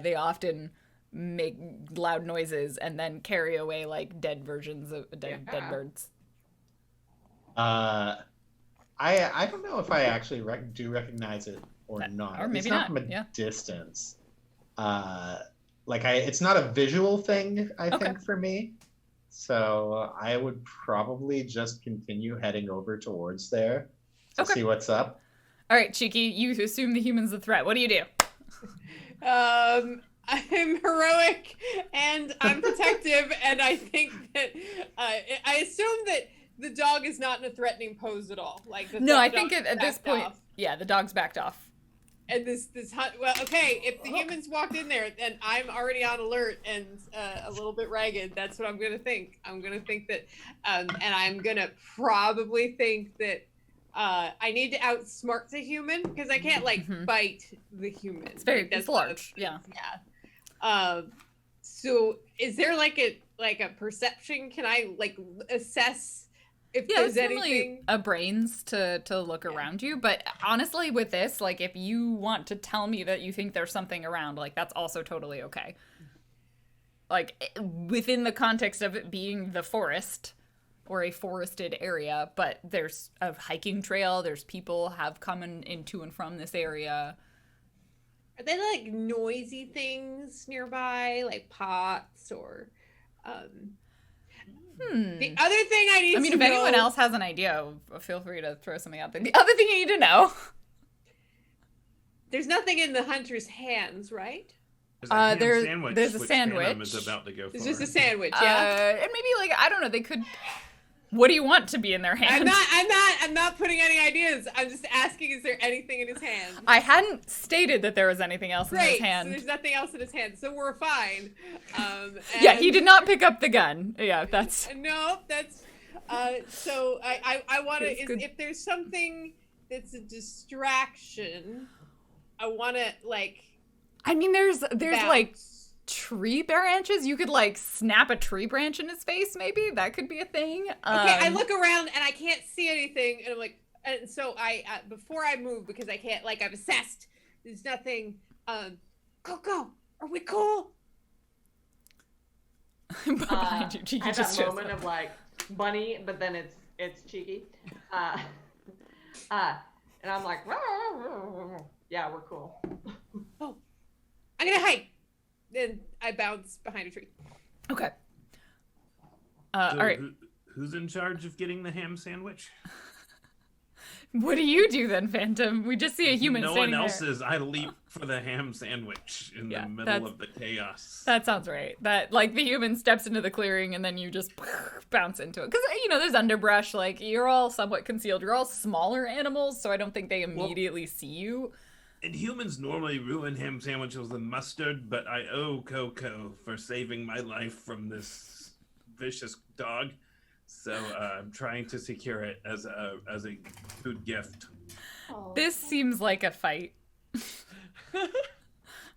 They often make loud noises and then carry away like dead versions of dead birds. I don't know if I actually do recognize it or not. Or maybe it's not not, from a yeah. distance. It's not a visual thing, I think, for me. So I would probably just continue heading over towards there to see what's up. All right, Cheeky, you assume the human's the threat. What do you do? I'm heroic and I'm protective, and I think that I assume that the dog is not in a threatening pose at all. Like No, I think at this backed point, off. yeah, the dog's backed off. And this hunt. Well, okay, if the humans walked in there, then I'm already on alert and a little bit ragged. That's what I'm gonna think. I'm gonna think that, and I'm gonna probably think that I need to outsmart the human because I can't like bite the human. It's very, Like, that's it's large. Yeah. Yeah. So is there like a perception? Can I like assess if Yeah, there's it's normally anything? a brains to look around you. But honestly, with this, like, if you want to tell me that you think there's something around, like, that's also totally okay. Like, within the context of it being the forest or a forested area, but there's a hiking trail, there's people have come into and from this area. Are they like noisy things nearby, like pots or? The other thing I need. I mean, to if anyone know- else has an idea, feel free to throw something out there. The other thing you need to know. There's nothing in the hunter's hands, right? There's a ham there's sandwich, a which Phantom sandwich. is about to go for. It's just a sandwich, yeah. And maybe like I don't know. They could. What do you want to be in their hands? I'm not putting any ideas. I'm just asking, is there anything in his hand? I hadn't stated that there was anything else in his Great. hand. So there's nothing else in his hand, so we're fine. Yeah, he did not pick up the gun. Yeah, that's. No, that's. So I want to. It's good. If there's something that's a distraction, I want to like. I mean, there's like bounce. tree branches. You could like snap a tree branch in his face. Maybe that could be a thing. Okay, I look around and I can't see anything, and I'm like, and so I before I move because I can't like I've assessed. There's nothing. Coco, are we cool? Behind you, Cheeky I have just that shows moment up. of like bunny, but then it's cheeky. And I'm like, yeah, we're cool. Oh, I'm gonna hide. Then I bounce behind a tree. Okay. So All right. Who's in charge of getting the ham sandwich? What do you do then, Phantom? We just see a human No standing one else there. is. I leap for the ham sandwich in Yeah, the middle that's- of the chaos. That sounds right. That like the human steps into the clearing and then you just bounce into it. Because there's underbrush. Like you're all somewhat concealed. You're all smaller animals, so I don't think they immediately see you. And humans normally ruin ham sandwiches with mustard, but I owe Coco for saving my life from this vicious dog. So I'm trying to secure it as a food gift. This seems like a fight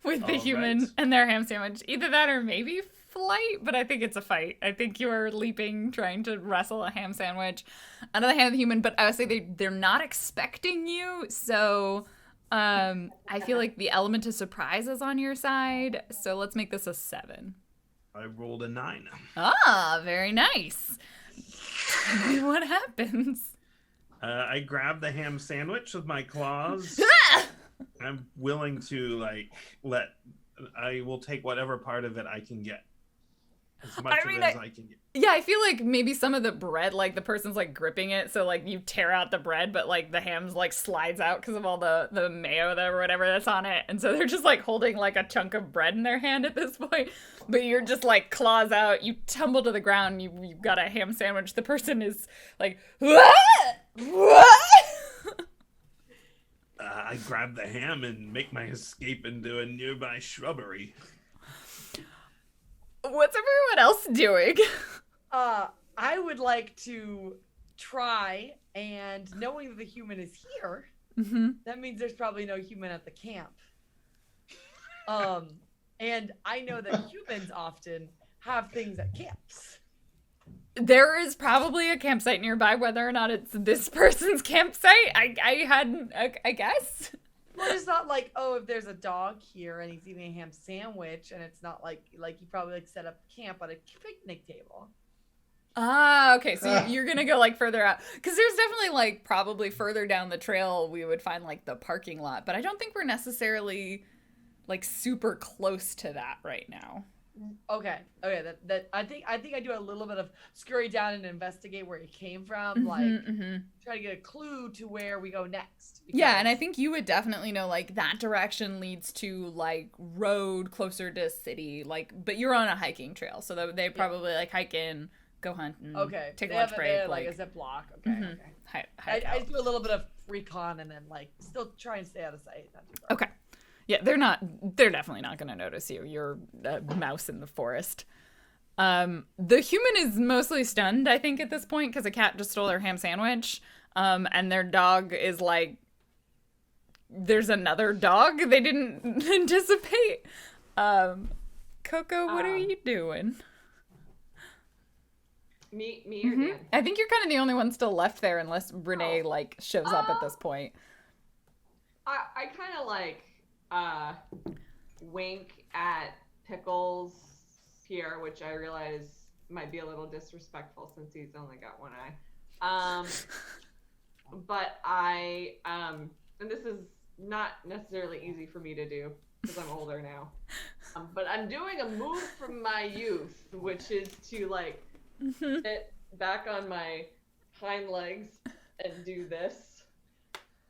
with the All human right. and their ham sandwich. Either that or maybe flight, but I think it's a fight. I think you are leaping, trying to wrestle a ham sandwich out of the hand of the human, but I would say they're not expecting you, so I feel like the element of surprise is on your side, so let's make this a 7. I rolled a 9. Ah, very nice. Tell me what happens. I grab the ham sandwich with my claws. I'm willing to I will take whatever part of it I can get. As much of it as I can get. Yeah, I feel like maybe some of the bread, like the person's like gripping it, so like you tear out the bread, but like the ham's like slides out because of all the mayo or whatever that's on it, and so they're just like holding like a chunk of bread in their hand at this point. But you're just like claws out, you tumble to the ground, you've got a ham sandwich. The person is like, what? I grab the ham and make my escape into a nearby shrubbery. What's everyone else doing? I would like to try, and knowing that the human is here, that means there's probably no human at the camp. And I know that humans often have things at camps. There is probably a campsite nearby, whether or not it's this person's campsite. I guess. Well, it's not like, oh, if there's a dog here and he's eating a ham sandwich, and it's not like you probably like set up camp on a picnic table. Ah, okay. So you're gonna go like further out, because there's definitely like probably further down the trail we would find like the parking lot, but I don't think we're necessarily like super close to that right now. Okay. That I think I do a little bit of scurry down and investigate where he came from, like try to get a clue to where we go next. Yeah, and I think you would definitely know, like, that direction leads to, like, road closer to city, like, but you're on a hiking trail, so they probably, like, hike in, go hunting, take a lunch break, like a zip block. Okay, okay. I do a little bit of recon and then, like, still try and stay out of sight. Not too far. Okay. Yeah, they're definitely not going to notice you. You're a mouse in the forest. The human is mostly stunned, I think, at this point, because a cat just stole their ham sandwich, and their dog is, like, there's another dog they didn't anticipate. Coco, what are you doing? Me or Dan? I think you're kind of the only one still left there, unless Renee like shows up at this point. I kind of like wink at Pickles here, which I realize might be a little disrespectful since he's only got one eye. But and this is not necessarily easy for me to do because I'm older now. But I'm doing a move from my youth, which is to like sit back on my hind legs and do this,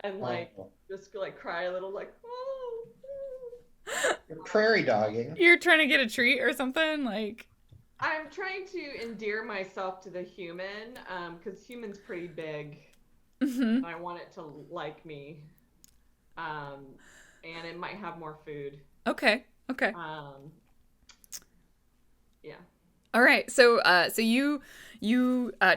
and like just like cry a little, like oh. You're prairie dogging. You're trying to get a treat or something, like. I'm trying to endear myself to the human, because human's pretty big. And I want it to like me. And it might have more food. Okay. Yeah. All right. So you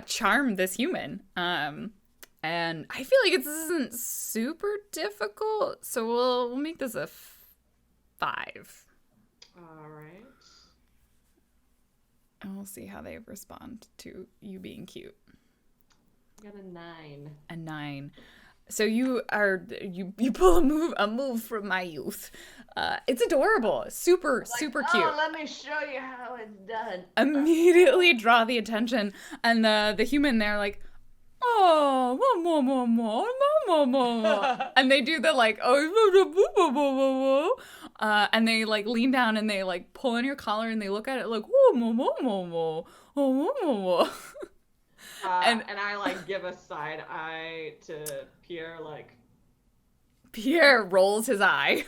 charm this human. And I feel like this isn't super difficult. So we'll make this a 5. All right. And we'll see how they respond to you being cute. I got a 9. A 9. So you pull a move from my youth. It's adorable. Super cute. Oh, let me show you how it's done. Immediately draw the attention, and the human there like, oh, and they do the like, oh, and they like lean down and they like pull on your collar and they look at it like, and I like give a side eye to Pierre, like. Pierre rolls his eye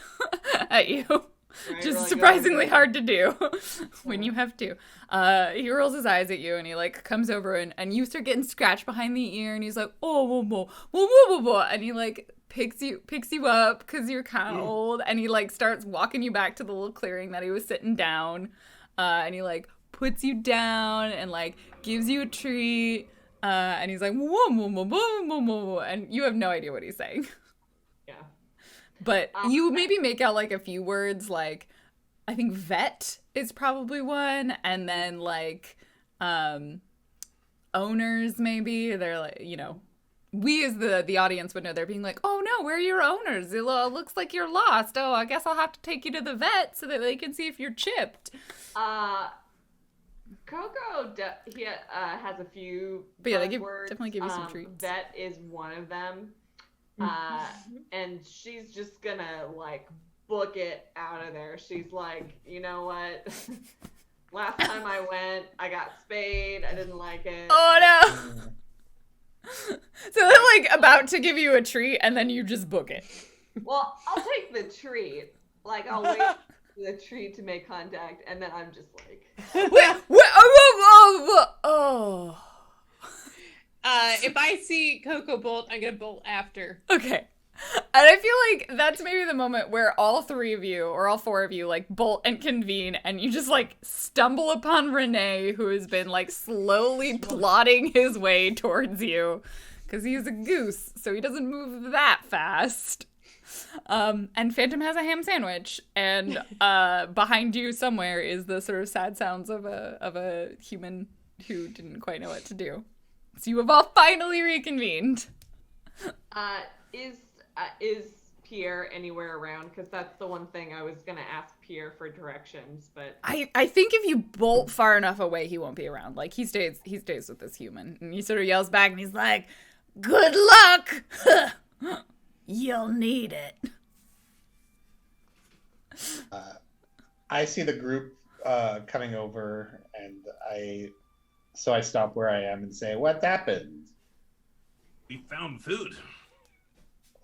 at you. Right, Just really surprisingly hard to do when you have to. He rolls his eyes at you and he like comes over and you start getting scratched behind the ear and he's like, and he like picks you up because you're kind of old and he like starts walking you back to the little clearing that he was sitting down, and he like puts you down and like gives you a treat, and he's like, and you have no idea what he's saying. But you maybe make out like a few words, like I think vet is probably one, and then like owners maybe. They're like, you know, we as the audience would know. They're being like, oh no, where are your owners? It looks like you're lost. Oh, I guess I'll have to take you to the vet so that they can see if you're chipped. Coco he has a few. But yeah, they words. definitely give you some treats. Vet is one of them. And she's just gonna like book it out of there. She's like, you know what? Last time I went, I got spayed. I didn't like it. Oh no! So they're like about to give you a treat, and then you just book it. Well, I'll take the treat. Like I'll wait for the treat to make contact, and then I'm just like, oh. If I see Coco bolt, I'm gonna bolt after. Okay. And I feel like that's maybe the moment where all 3 of you, or all 4 of you, like, bolt and convene, and you just, like, stumble upon Renee, who has been, like, slowly plodding his way towards you. Because he's a goose, so he doesn't move that fast. And Phantom has a ham sandwich, and behind you somewhere is the sort of sad sounds of a human who didn't quite know what to do. So you have all finally reconvened. Is Pierre anywhere around? Because that's the one thing I was gonna ask Pierre for directions, but I think if you bolt far enough away, he won't be around. Like he stays with this human, and he sort of yells back, and he's like, "Good luck, you'll need it." I see the group coming over, and I stop where I am and say, "What happened?" We found food.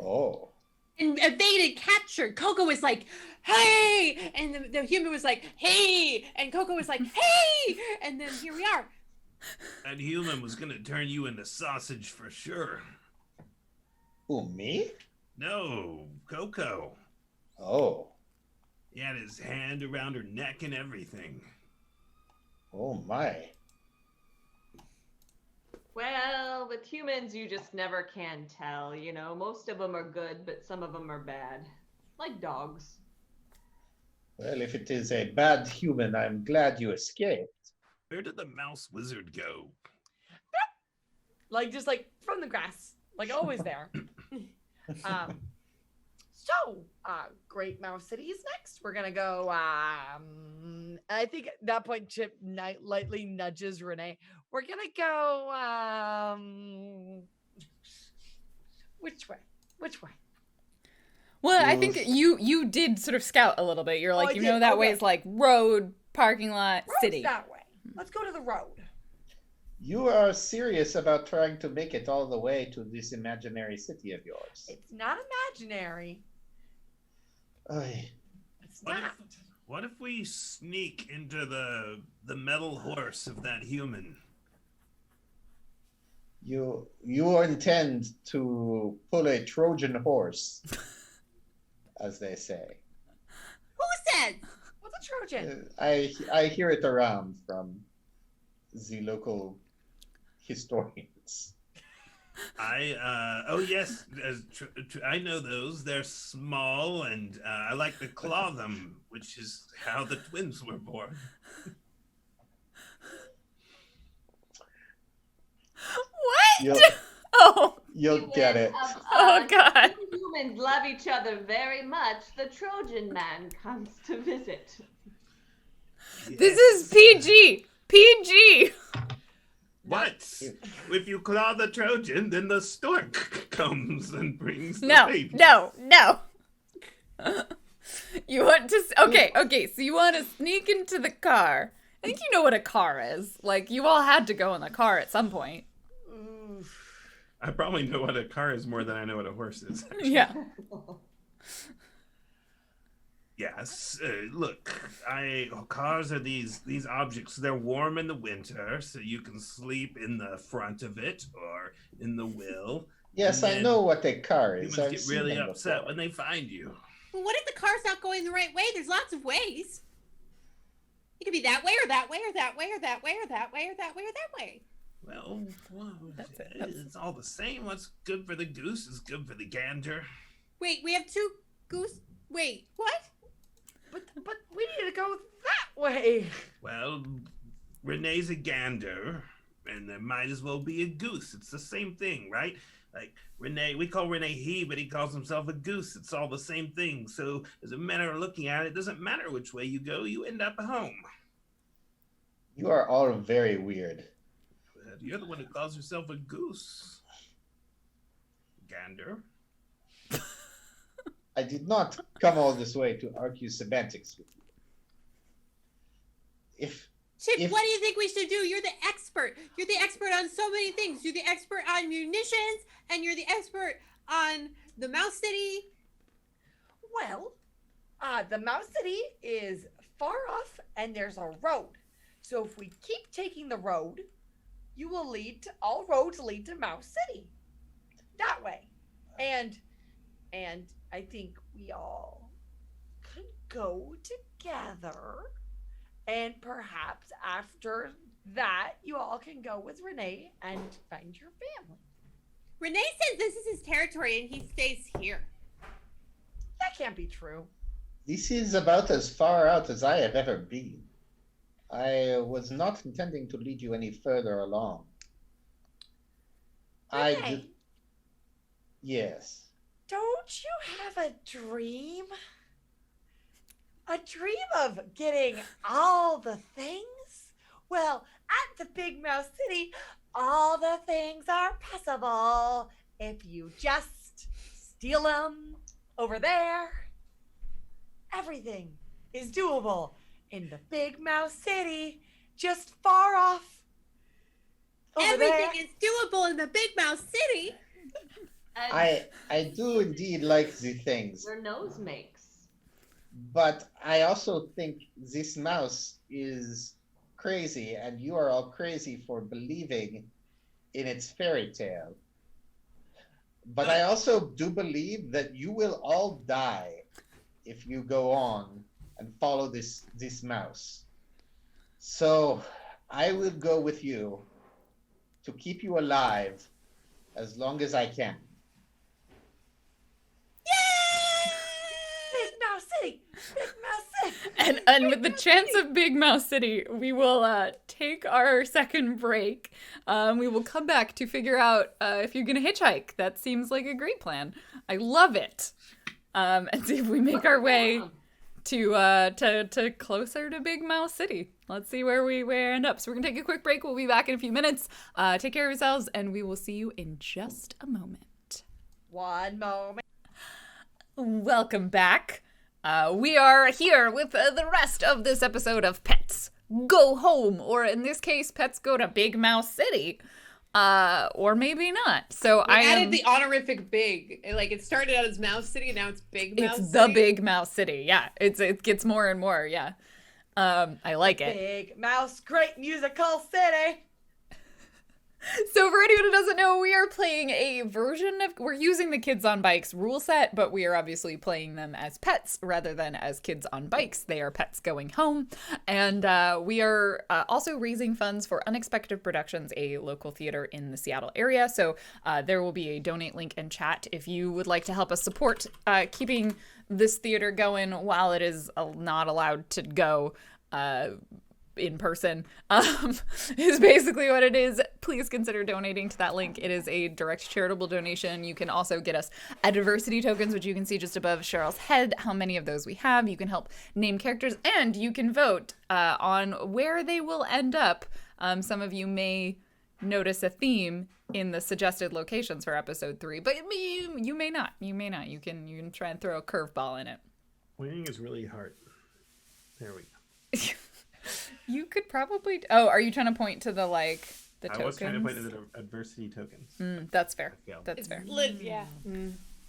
Oh. And evaded capture. Coco was like, hey! And the human was like, hey! And Coco was like, hey! And then here we are. That human was gonna turn you into sausage for sure. Who, me? No, Coco. Oh. He had his hand around her neck and everything. Oh my. Well, with humans, you just never can tell. You know, most of them are good, but some of them are bad. Like dogs. Well, if it is a bad human, I'm glad you escaped. Where did the mouse wizard go? Like, just like from the grass. Like, always there. Great Mouse City is next. We're gonna go, I think at that point Chip lightly nudges Renee. We're gonna go, which way? Well, I think you did sort of scout a little bit. You're like, I know, that did? way Okay. is like road, parking lot, Road's city. that way. Let's go to the road. You are serious about trying to make it all the way to this imaginary city of yours. It's not imaginary. Oy. It's What not. What if we sneak into the metal horse of that human? You intend to pull a Trojan horse, as they say. Who said? What's a Trojan? I hear it around from the local historians. Oh yes, I know those. They're small, and I like to claw them, which is how the twins were born. What? Oh. You'll get it. Oh, God. Humans love each other very much. The Trojan man comes to visit. This is PG. PG. What? If you claw the Trojan, then the stork comes and brings the No, baby. no. You want to... Okay, so you want to sneak into the car. I think you know what a car is. Like, you all had to go in the car at some point. I probably know what a car is more than I know what a horse is. Actually. Yeah. Yes. Look, cars are these objects. They're warm in the winter, so you can sleep in the front of it or in the wheel. Yes, I know what a car is. Humans I've get seen really them upset before. when they find you. Well, what if the car's not going the right way? There's lots of ways. It could be that way or that way or that way or that way or that way or that way or that way. Well, That's it. it's all the same. What's good for the goose is good for the gander. Wait, we have two goose. Wait, what? But we need to go that way. Well, Renee's a gander, and there might as well be a goose. It's the same thing, right? Like Renee, we call Renee he, but he calls himself a goose. It's all the same thing. So as a matter of looking at it, it doesn't matter which way you go, you end up at home. You are all very weird. But you're the one who calls yourself a goose. Gander. I did not come all this way to argue semantics with you. Chip, what do you think we should do? You're the expert. You're the expert on so many things. You're the expert on munitions, and you're the expert on the Mouse City. Well, the Mouse City is far off and there's a road. So if we keep taking the road, you will all roads lead to Mouse City. That way. And I think we all could go together. And perhaps after that, you all can go with Renee and find your family. Renee says this is his territory and he stays here. That can't be true. This is about as far out as I have ever been. I was not intending to lead you any further along. Renee, Yes. don't you have a dream? A dream of getting all the things? Well, at the Big Mouse City, all the things are possible if you just steal them over there. Everything is doable in the Big Mouse City, just far off. Over Everything there. is doable in the Big Mouse City. And I do indeed like the things, your nose makes. but I also think this mouse is crazy, and you are all crazy for believing in its fairy tale. But I also do believe that you will all die if you go on and follow this mouse. So I will go with you to keep you alive as long as I can. Big Mouse City. Big Mouse City. And with the chance of Big Mouse City, we will take our second break. We will come back to figure out if you're gonna hitchhike. That seems like a great plan. I love it. And see if we make our way to closer to Big Mouse City. Let's see where we end up. So we're gonna take a quick break. We'll be back in a few minutes. Take care of yourselves, and we will see you in just a moment. One moment. Welcome back. We are here with the rest of this episode of Pets Go Home, or in this case, Pets Go to Big Mouse City. Or maybe not. So I I added the honorific big. It started out as Mouse City, and now it's Big Mouse It's City. the Big Mouse City. Yeah, it gets more and more. Yeah, I like it. Big Mouse, great musical city. So for anyone who doesn't know, we are playing a version of, we're using the Kids on Bikes rule set, but we are obviously playing them as pets rather than as kids on bikes. They are pets going home. And we are also raising funds for Unexpected Productions, a local theater in the Seattle area. So there will be a donate link in chat if you would like to help us support keeping this theater going while it is not allowed to go in person, is basically what it is. Please consider donating to that link. It is a direct charitable donation. You can also get us adversity tokens, which you can see just above Cheryl's head, how many of those we have. You can help name characters, and you can vote on where they will end up. Some of you may notice a theme in the suggested locations for episode 3, but you may not. You may not. You can try and throw a curveball in it. Winning is really hard. There we go. You could probably. Oh, are you trying to point to the tokens? I was trying to point to the adversity tokens. That's fair. I failed. That's fair. Yeah.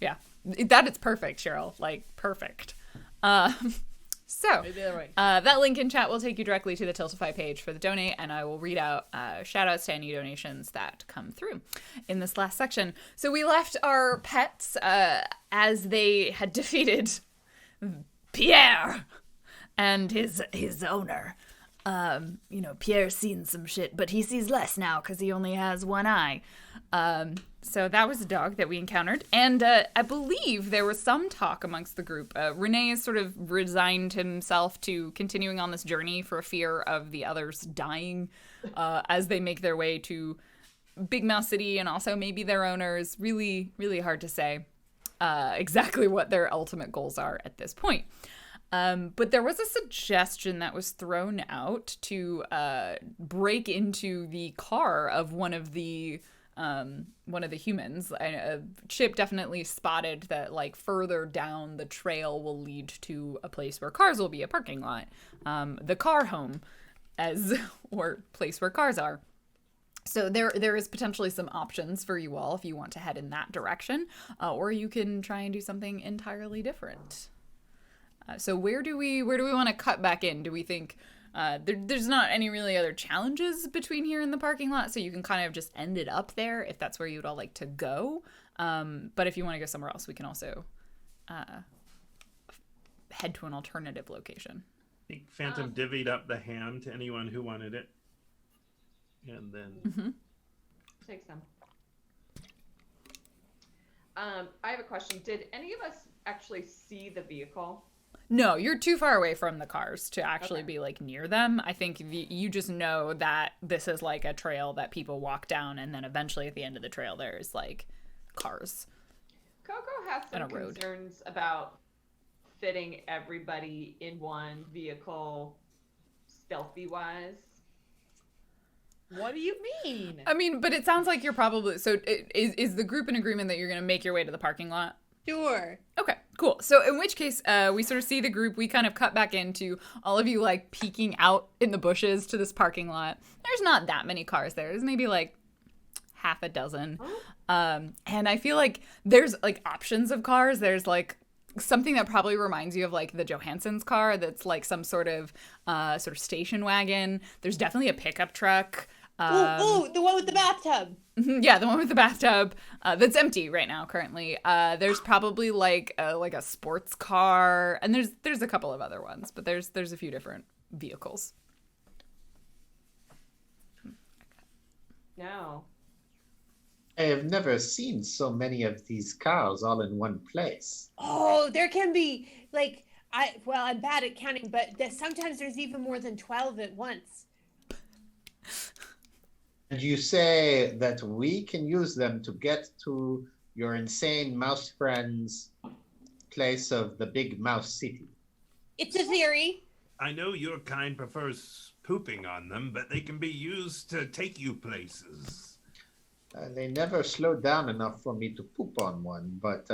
Yeah, that is perfect, Cheryl. Perfect. So Maybe the other way. that link in chat will take you directly to the Tiltify page for the donate, and I will read out shout outs to any donations that come through in this last section. So we left our pets as they had defeated Pierre and his owner. Pierre's seen some shit, but he sees less now because he only has one eye. So that was a dog that we encountered. And I believe there was some talk amongst the group. Renee has sort of resigned himself to continuing on this journey for fear of the others dying as they make their way to Big Mouse City, and also maybe their owners. Really, really hard to say exactly what their ultimate goals are at this point. But there was a suggestion that was thrown out to break into the car of one of the humans. Chip definitely spotted that further down the trail will lead to a place where cars will be, a parking lot, the car home, or place where cars are. So there is potentially some options for you all if you want to head in that direction, or you can try and do something entirely different. So where do we want to cut back in? Do we think there's not any really other challenges between here and the parking lot, so you can kind of just end it up there if that's where you'd all like to go? But if you want to go somewhere else, we can also head to an alternative location. I think Phantom divvied up the ham to anyone who wanted it. And then... Take some. I have a question. Did any of us actually see the vehicle? No, you're too far away from the cars to actually Okay. be near them. I think you just know that this is a trail that people walk down, and then eventually at the end of the trail there's cars. Coco has And some a road. concerns about fitting everybody in one vehicle stealthy wise. What do you mean? I mean, but it sounds like you're probably is the group in agreement that you're going to make your way to the parking lot? Sure. Okay, Cool. So in which case, we sort of see the group. We kind of cut back into all of you like peeking out in the bushes to this parking lot. There's not that many cars there. There's maybe like half a dozen. And I feel like there's like options of cars. There's like something that probably reminds you of like the Johansson's car. That's like some sort of station wagon. There's definitely a pickup truck. Ooh, the one with the bathtub. Yeah, the one with the bathtub that's empty right now currently. There's probably like a sports car, and there's a couple of other ones, but there's a few different vehicles. No. I have never seen so many of these cars all in one place. Oh, there can be like I'm bad at counting, but sometimes there's even more than 12 at once. And you say that we can use them to get to your insane mouse friend's place of the big mouse city. It's a theory. I know your kind prefers pooping on them, but they can be used to take you places. They never slowed down enough for me to poop on one, but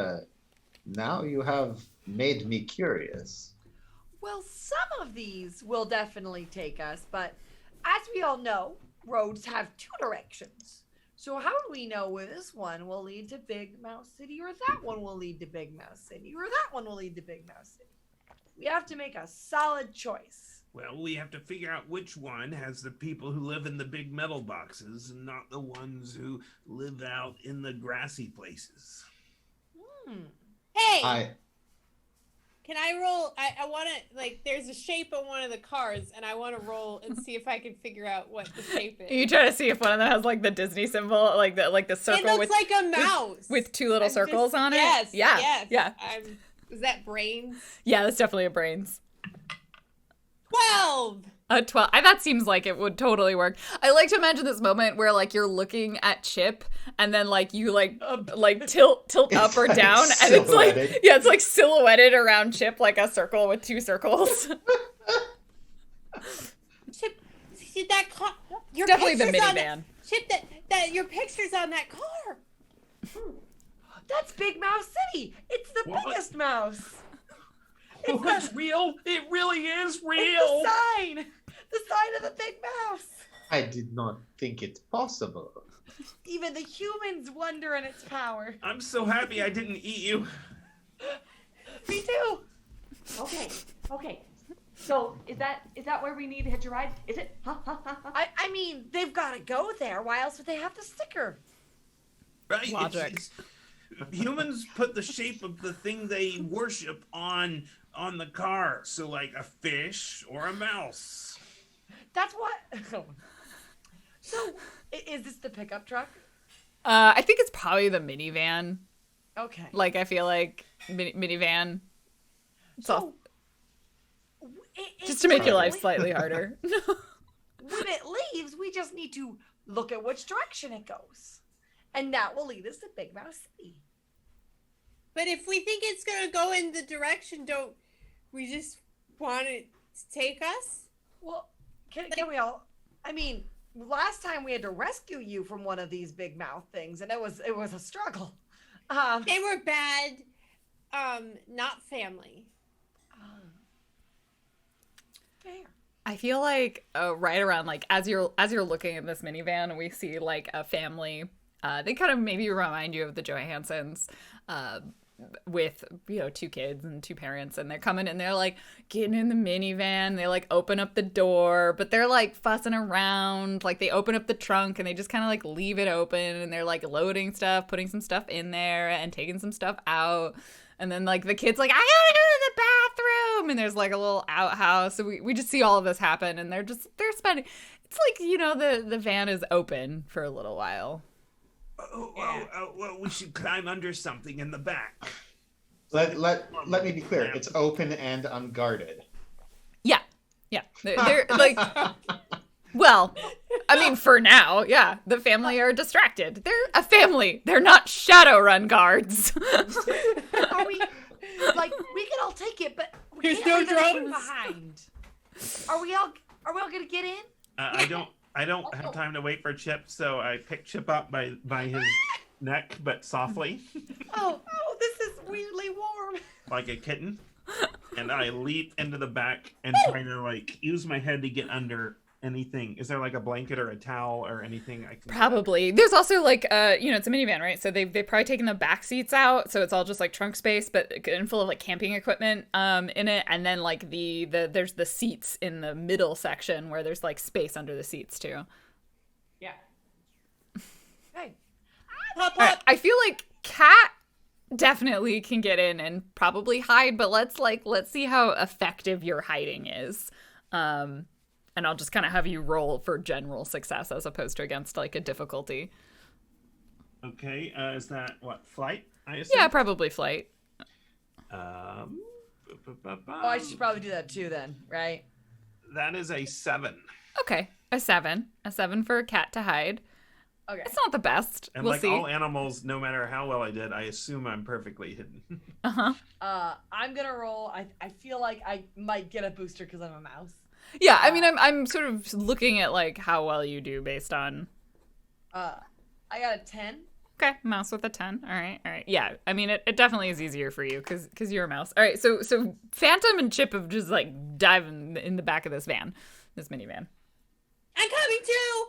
now you have made me curious. Well, some of these will definitely take us, but as we all know, roads have two directions. So how do we know where this one will lead to Big Mouse City, or that one will lead to Big Mouse City, or that one will lead to Big Mouse City? We have to make a solid choice. Well, we have to figure out which one has the people who live in the big metal boxes and not the ones who live out in the grassy places. Hey! Can I roll? I want to, like, there's a shape on one of the cars, and I want to roll and see if I can figure out what the shape is. You try to see if one of them has, like, the Disney symbol, like the circle. It looks like a mouse. With two little circles on it? Yes. Yeah. Yeah. Is that brains? Yeah, that's definitely a brains. 12! A 12. That seems like it would totally work. I like to imagine this moment where like you're looking at Chip and then like you like tilt up or like down and it's like silhouetted. it's like silhouetted around Chip like a circle with two circles. Chip, see that car? Your Definitely the picture's on minivan. Chip, that your picture's on that car. That's Big Mouse City. It's the biggest mouse. It's real. It really is real. It's the sign. The sign of the big mouse. I did not think it possible. Even the humans wonder in its power. I'm so happy I didn't eat you. Me too. Okay. So is that where we need to hitch a ride? Is it? I mean, they've got to go there. Why else would they have the sticker? Right? Logic. Humans put the shape of the thing they worship on the car. So like a fish or a mouse. That's what. So, is this the pickup truck? I think it's probably the minivan. Okay. Like I feel like minivan. So, Just to make your life slightly harder. When it leaves, we just need to look at which direction it goes. And that will lead us to Big Mouse City. But if we think it's going to go in the direction, don't we just want it to take us? Well, can we all? I mean, last time we had to rescue you from one of these big mouth things, and it was a struggle. They were bad, not family. Fair. I feel like right around like as you're looking at this minivan, we see like a family. They kind of maybe remind you of the Johanssons, with two kids and two parents, and they're coming and they're like getting in the minivan. They like open up the door, but they're like fussing around. Like they open up the trunk and they just kind of like leave it open, and they're like loading stuff, putting some stuff in there, and taking some stuff out. And then like the kid's like, I gotta go to the bathroom, and there's like a little outhouse. So we just see all of this happen, and they're spending. It's like the van is open for a little while. Well, we should climb under something in the back. Let me be clear. It's open and unguarded. Yeah. They're like, well, I mean, for now, yeah, the family are distracted. They're a family. They're not Shadowrun guards. Are we can all take it, but we There's can't no leave anything drums. behind. Are we all gonna get in? I don't have time to wait for Chip, so I pick Chip up by his neck, but softly. Oh, this is weirdly warm. like a kitten, and I leap into the back and try to like use my head to get under anything. Is there like a blanket or a towel or anything I can Probably. There's also like it's a minivan, right? So they've probably taken the back seats out, so it's all just like trunk space, but and full of like camping equipment in it. And then like there's the seats in the middle section where there's like space under the seats too. Yeah. Hey. All right, I feel like Cat definitely can get in and probably hide, but let's see how effective your hiding is. And I'll just kind of have you roll for general success as opposed to against like a difficulty. Okay, is that what, flight? I assume? Yeah, probably flight. Oh, I should probably do that too then, right? That is a 7. Okay, a 7. A 7 for a cat to hide. Okay. It's not the best. And we'll like see. all animals, no matter how well I did, I assume I'm perfectly hidden. I'm gonna roll. I feel like I might get a booster because I'm a mouse. Yeah, I mean, I'm sort of looking at like how well you do based on. I got a 10. Okay, mouse with a 10. All right. Yeah, I mean, it definitely is easier for you because you're a mouse. All right, so Phantom and Chip have just like diving in the back of this minivan. I'm coming too.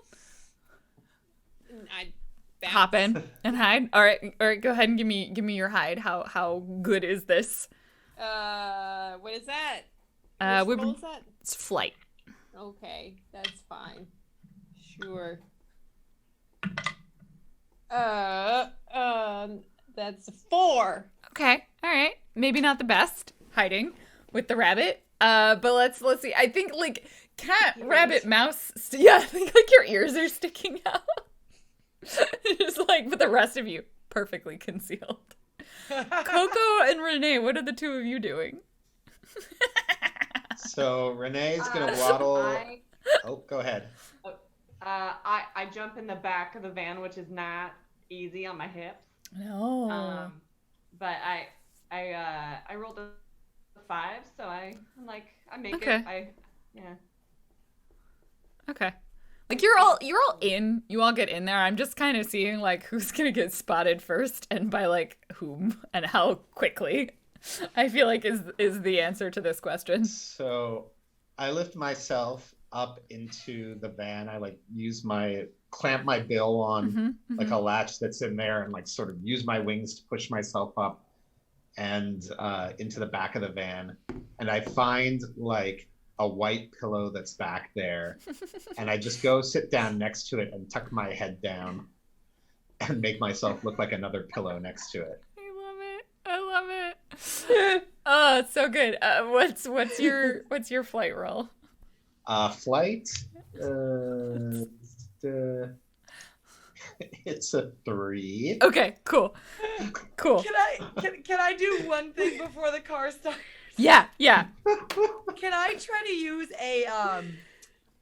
I bounce. Hop in and hide. All right. Go ahead and give me your hide. How good is this? What is that? Which roll is that? It's flight. Okay, that's fine. Sure. That's a 4. Okay. All right. Maybe not the best hiding with the rabbit. But let's see. I think like cat, rabbit, mouse. Yeah, I think like your ears are sticking out. Just like, but the rest of you perfectly concealed. Coco and Renee, what are the two of you doing? So Renee's gonna waddle. Oh, go ahead. I jump in the back of the van, which is not easy on my hips. No. But I rolled a 5, so I'm like I make Okay. it. Yeah. Okay. Like you're all in. You all get in there. I'm just kind of seeing like who's gonna get spotted first and by like whom and how quickly. I feel like is the answer to this question. So I lift myself up into the van. I like clamp my bill on like a latch that's in there and like sort of use my wings to push myself up and into the back of the van. And I find like a white pillow that's back there. And I just go sit down next to it and tuck my head down and make myself look like another pillow next to it. I love it. Oh, it's so good. What's your flight roll? Flight. It's a 3. Okay, cool. Can I do one thing before the car starts? Yeah. Can I try to use a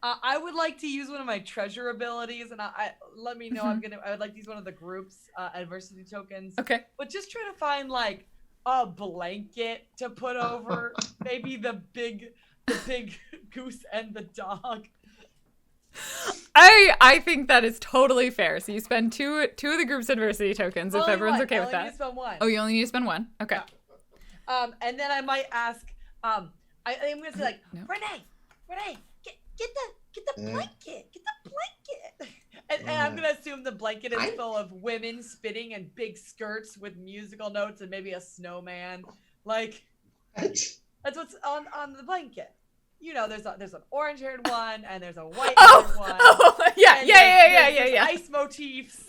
I would like to use one of my treasure abilities, and I let me know. I would like to use one of the group's adversity tokens. Okay. But just try to find like a blanket to put over maybe the big goose and the dog. I think that is totally fair. So you spend two of the group's adversity tokens if everyone's okay with that. One. Oh, you only need to spend one. Okay. And then I might ask. I'm gonna say like, No. Renee, get the blanket, get the blanket. And I'm gonna assume the blanket is full of women spitting and big skirts with musical notes and maybe a snowman. Like that's what's on the blanket. You know, there's an orange-haired one and there's a white-haired one. Oh, yeah. There's ice motifs.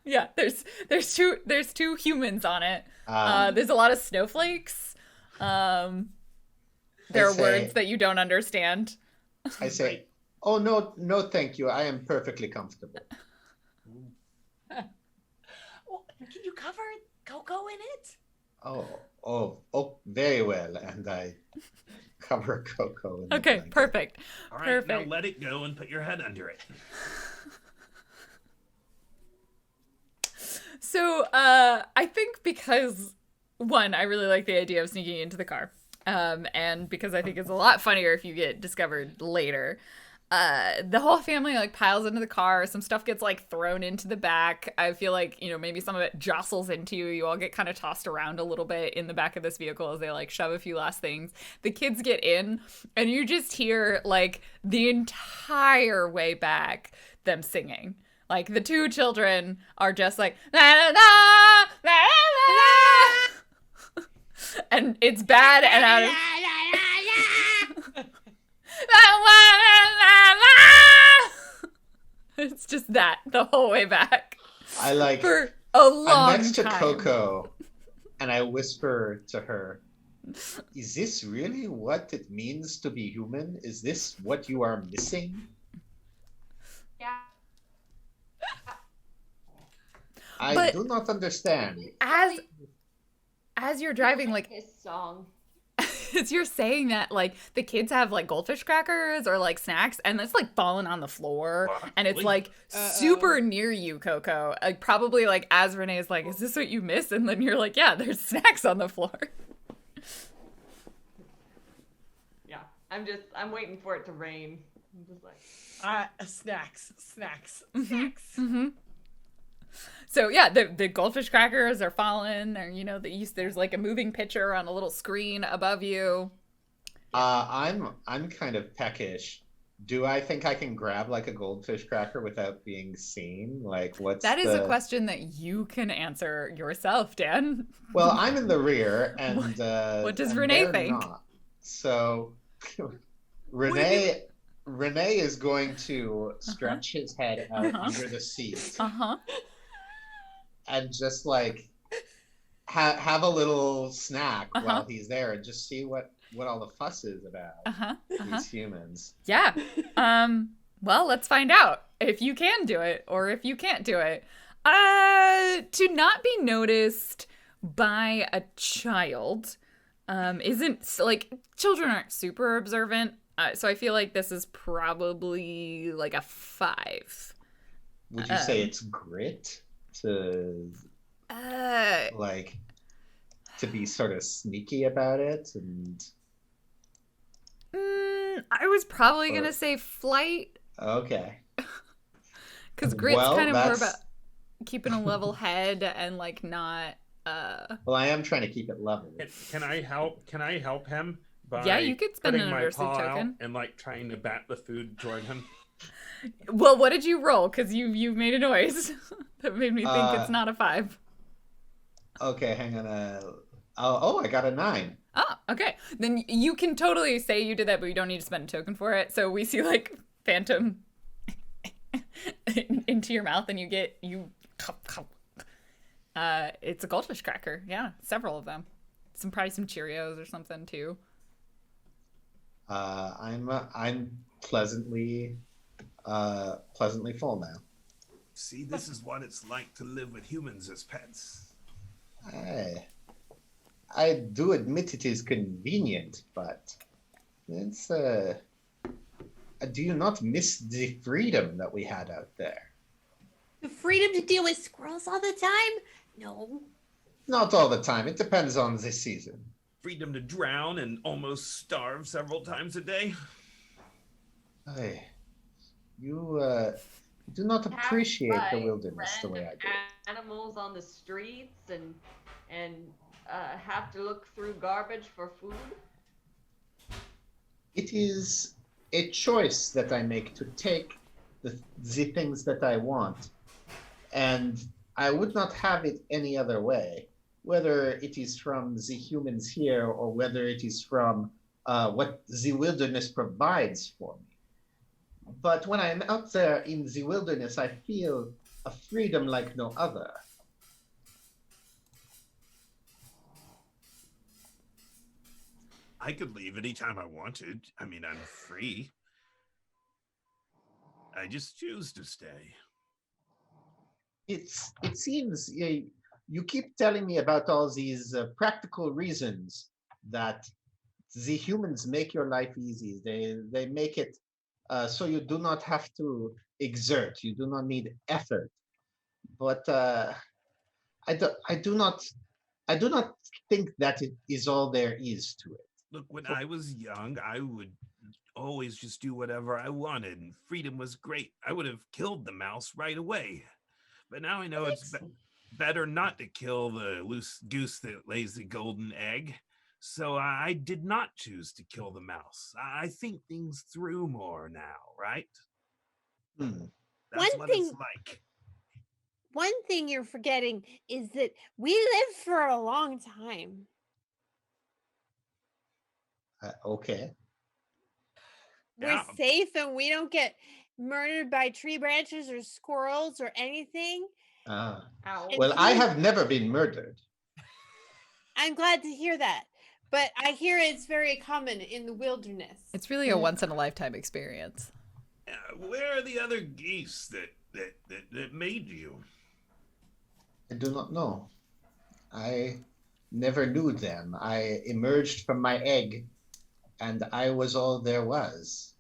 Yeah. There's two humans on it. There's a lot of snowflakes. There are words that you don't understand. I say, oh no, thank you. I am perfectly comfortable. Well, can you cover Coco in it? Oh, very well. And I cover Coco in the Okay, blanket. perfect. All right, Perfect. now let it go and put your head under it. So, I think because, one, I really like the idea of sneaking into the car. And because I think it's a lot funnier if you get discovered later. The whole family like piles into the car. Some stuff gets like thrown into the back. I feel like, you know, maybe some of it jostles into you. You all get kind of tossed around a little bit in the back of this vehicle as they like shove a few last things. The kids get in and you just hear like the entire way back them singing. Like the two children are just like la, la, la, la, la. And it's bad and out of it's just that the whole way back. I like. For a long I'm next to time. Coco, and I whisper to her, "Is this really what it means to be human? Is this what you are missing?" Yeah. I But- do not understand. As you're driving, like his song. as you're saying that, like the kids have like goldfish crackers or like snacks, and it's like falling on the floor, and it's like super near you, Coco. Like probably like as Renee's like, "Is this what you miss?" And then you're like, "Yeah, there's snacks on the floor." Yeah. I'm waiting for it to rain. I'm just like, Snacks. Mm-hmm. So yeah, the goldfish crackers are falling, or you know, there's like a moving picture on a little screen above you. I'm kind of peckish. Do I think I can grab like a goldfish cracker without being seen? Like, what's That is a question that you can answer yourself, Dan. Well, I'm in the rear, and what does and Renee they're think? not. So, Renee is going to stretch his head out under the seat and just like have a well snack while he's there, and just see what all the fuss is about. These humans. Yeah. Well, let's find out if you can do it or if you can't do it. To not be noticed by a child isn't like children aren't super observant. So I feel like this is probably like a 5. Would you say it's grit to like to be sort of sneaky about it? And I was probably gonna say flight, okay, because grit's Well, kind of more that's- about keeping a level head and like not. well, I am trying to keep it level. Can I help him by Yeah, you could spend putting an my undersea paw out token. and like trying to bat the food toward him? Well, what did you roll? Because you made a noise that made me think it's not a 5. Okay, hang on. I got a 9. Oh, okay. Then you can totally say you did that, but you don't need to spend a token for it. So we see like phantom into your mouth, and it's a goldfish cracker. Yeah, several of them. Probably some Cheerios or something too. I'm pleasantly full now. See, this is what it's like to live with humans as pets. I do admit it is convenient, but it's do you not miss the freedom that we had out there? The freedom to deal with squirrels all the time? No. Not all the time. It depends on the season. Freedom to drown and almost starve several times a day. You do not appreciate the wilderness the way I do. Animals on the streets and have to look through garbage for food. It is a choice that I make to take the things that I want, and I would not have it any other way, whether it is from the humans here or whether it is from what the wilderness provides for me. But when I'm out there in the wilderness, I feel a freedom like no other. I could leave anytime I wanted. I mean, I'm free. I just choose to stay. It seems you keep telling me about all these practical reasons that the humans make your life easy. They make it so you do not have to exert. You do not need effort. But I do not think that it is all there is to it. Look, when I was young, I would always just do whatever I wanted and freedom was great, I would have killed the mouse right away. But now I know it's better not to kill the loose goose that lays the golden egg. So I did not choose to kill the mouse. I think things through more now, right? Hmm. That's One what thing- it's like. One thing you're forgetting is that we live for a long time. Okay. We're Yeah. safe and we don't get murdered by tree branches or squirrels or anything. Ah. Ow. Well, I have never been murdered. I'm glad to hear that. But I hear it's very common in the wilderness. It's really a once in a lifetime experience. Where are the other geese that made you? I do not know. I never knew them. I emerged from my egg, and I was all there was.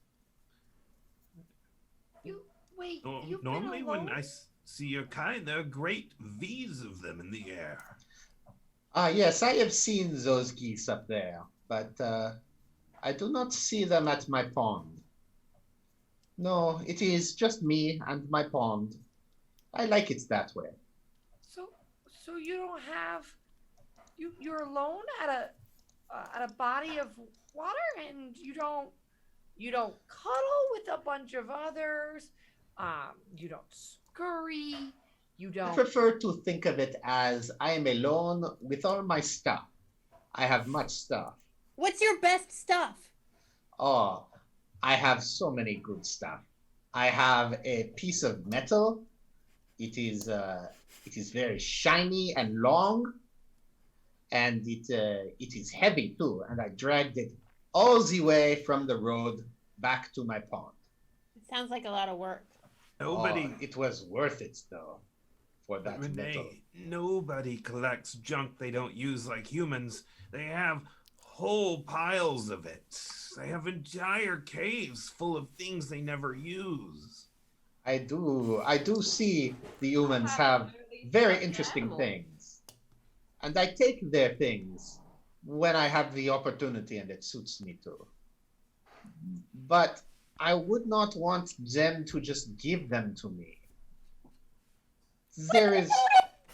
Wait, Nor- you've Normally, been when alone? I see your kind, there are great V's of them in the air. Ah, yes, I have seen those geese up there, but I do not see them at my pond. No, it is just me and my pond. I like it that way. So you don't have you're alone at a body of water, and you don't cuddle with a bunch of others. You don't scurry. You I don't. prefer to think of it as I am alone with all my stuff. I have much stuff. What's your best stuff? Oh, I have so many good stuff. I have a piece of metal. It is very shiny and long, and it is heavy too. And I dragged it all the way from the road back to my pond. It sounds like a lot of work. Nobody, Oh, it was worth it though, for that metal. Renee, nobody collects junk they don't use like humans. They have whole piles of it. They have entire caves full of things they never use. I do see the humans have very interesting things, and I take their things when I have the opportunity and it suits me to. But I would not want them to just give them to me. There is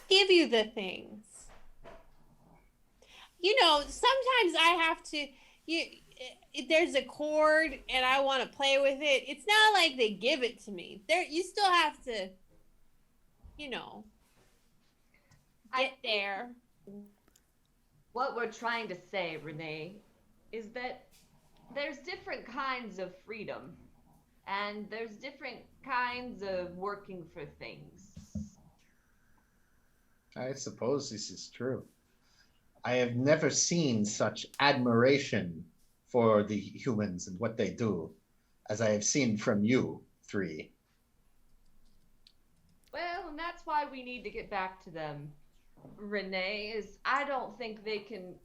Give you the things. You know, sometimes I have to. If there's a chord and I want to play with it, it's not like they give it to me. You still have to, you know, get there. What we're trying to say, Renee, is that there's different kinds of freedom, and there's different kinds of working for things. I suppose this is true. I have never seen such admiration for the humans and what they do as I have seen from you three. Well, and that's why we need to get back to them. Renee, is I don't think they can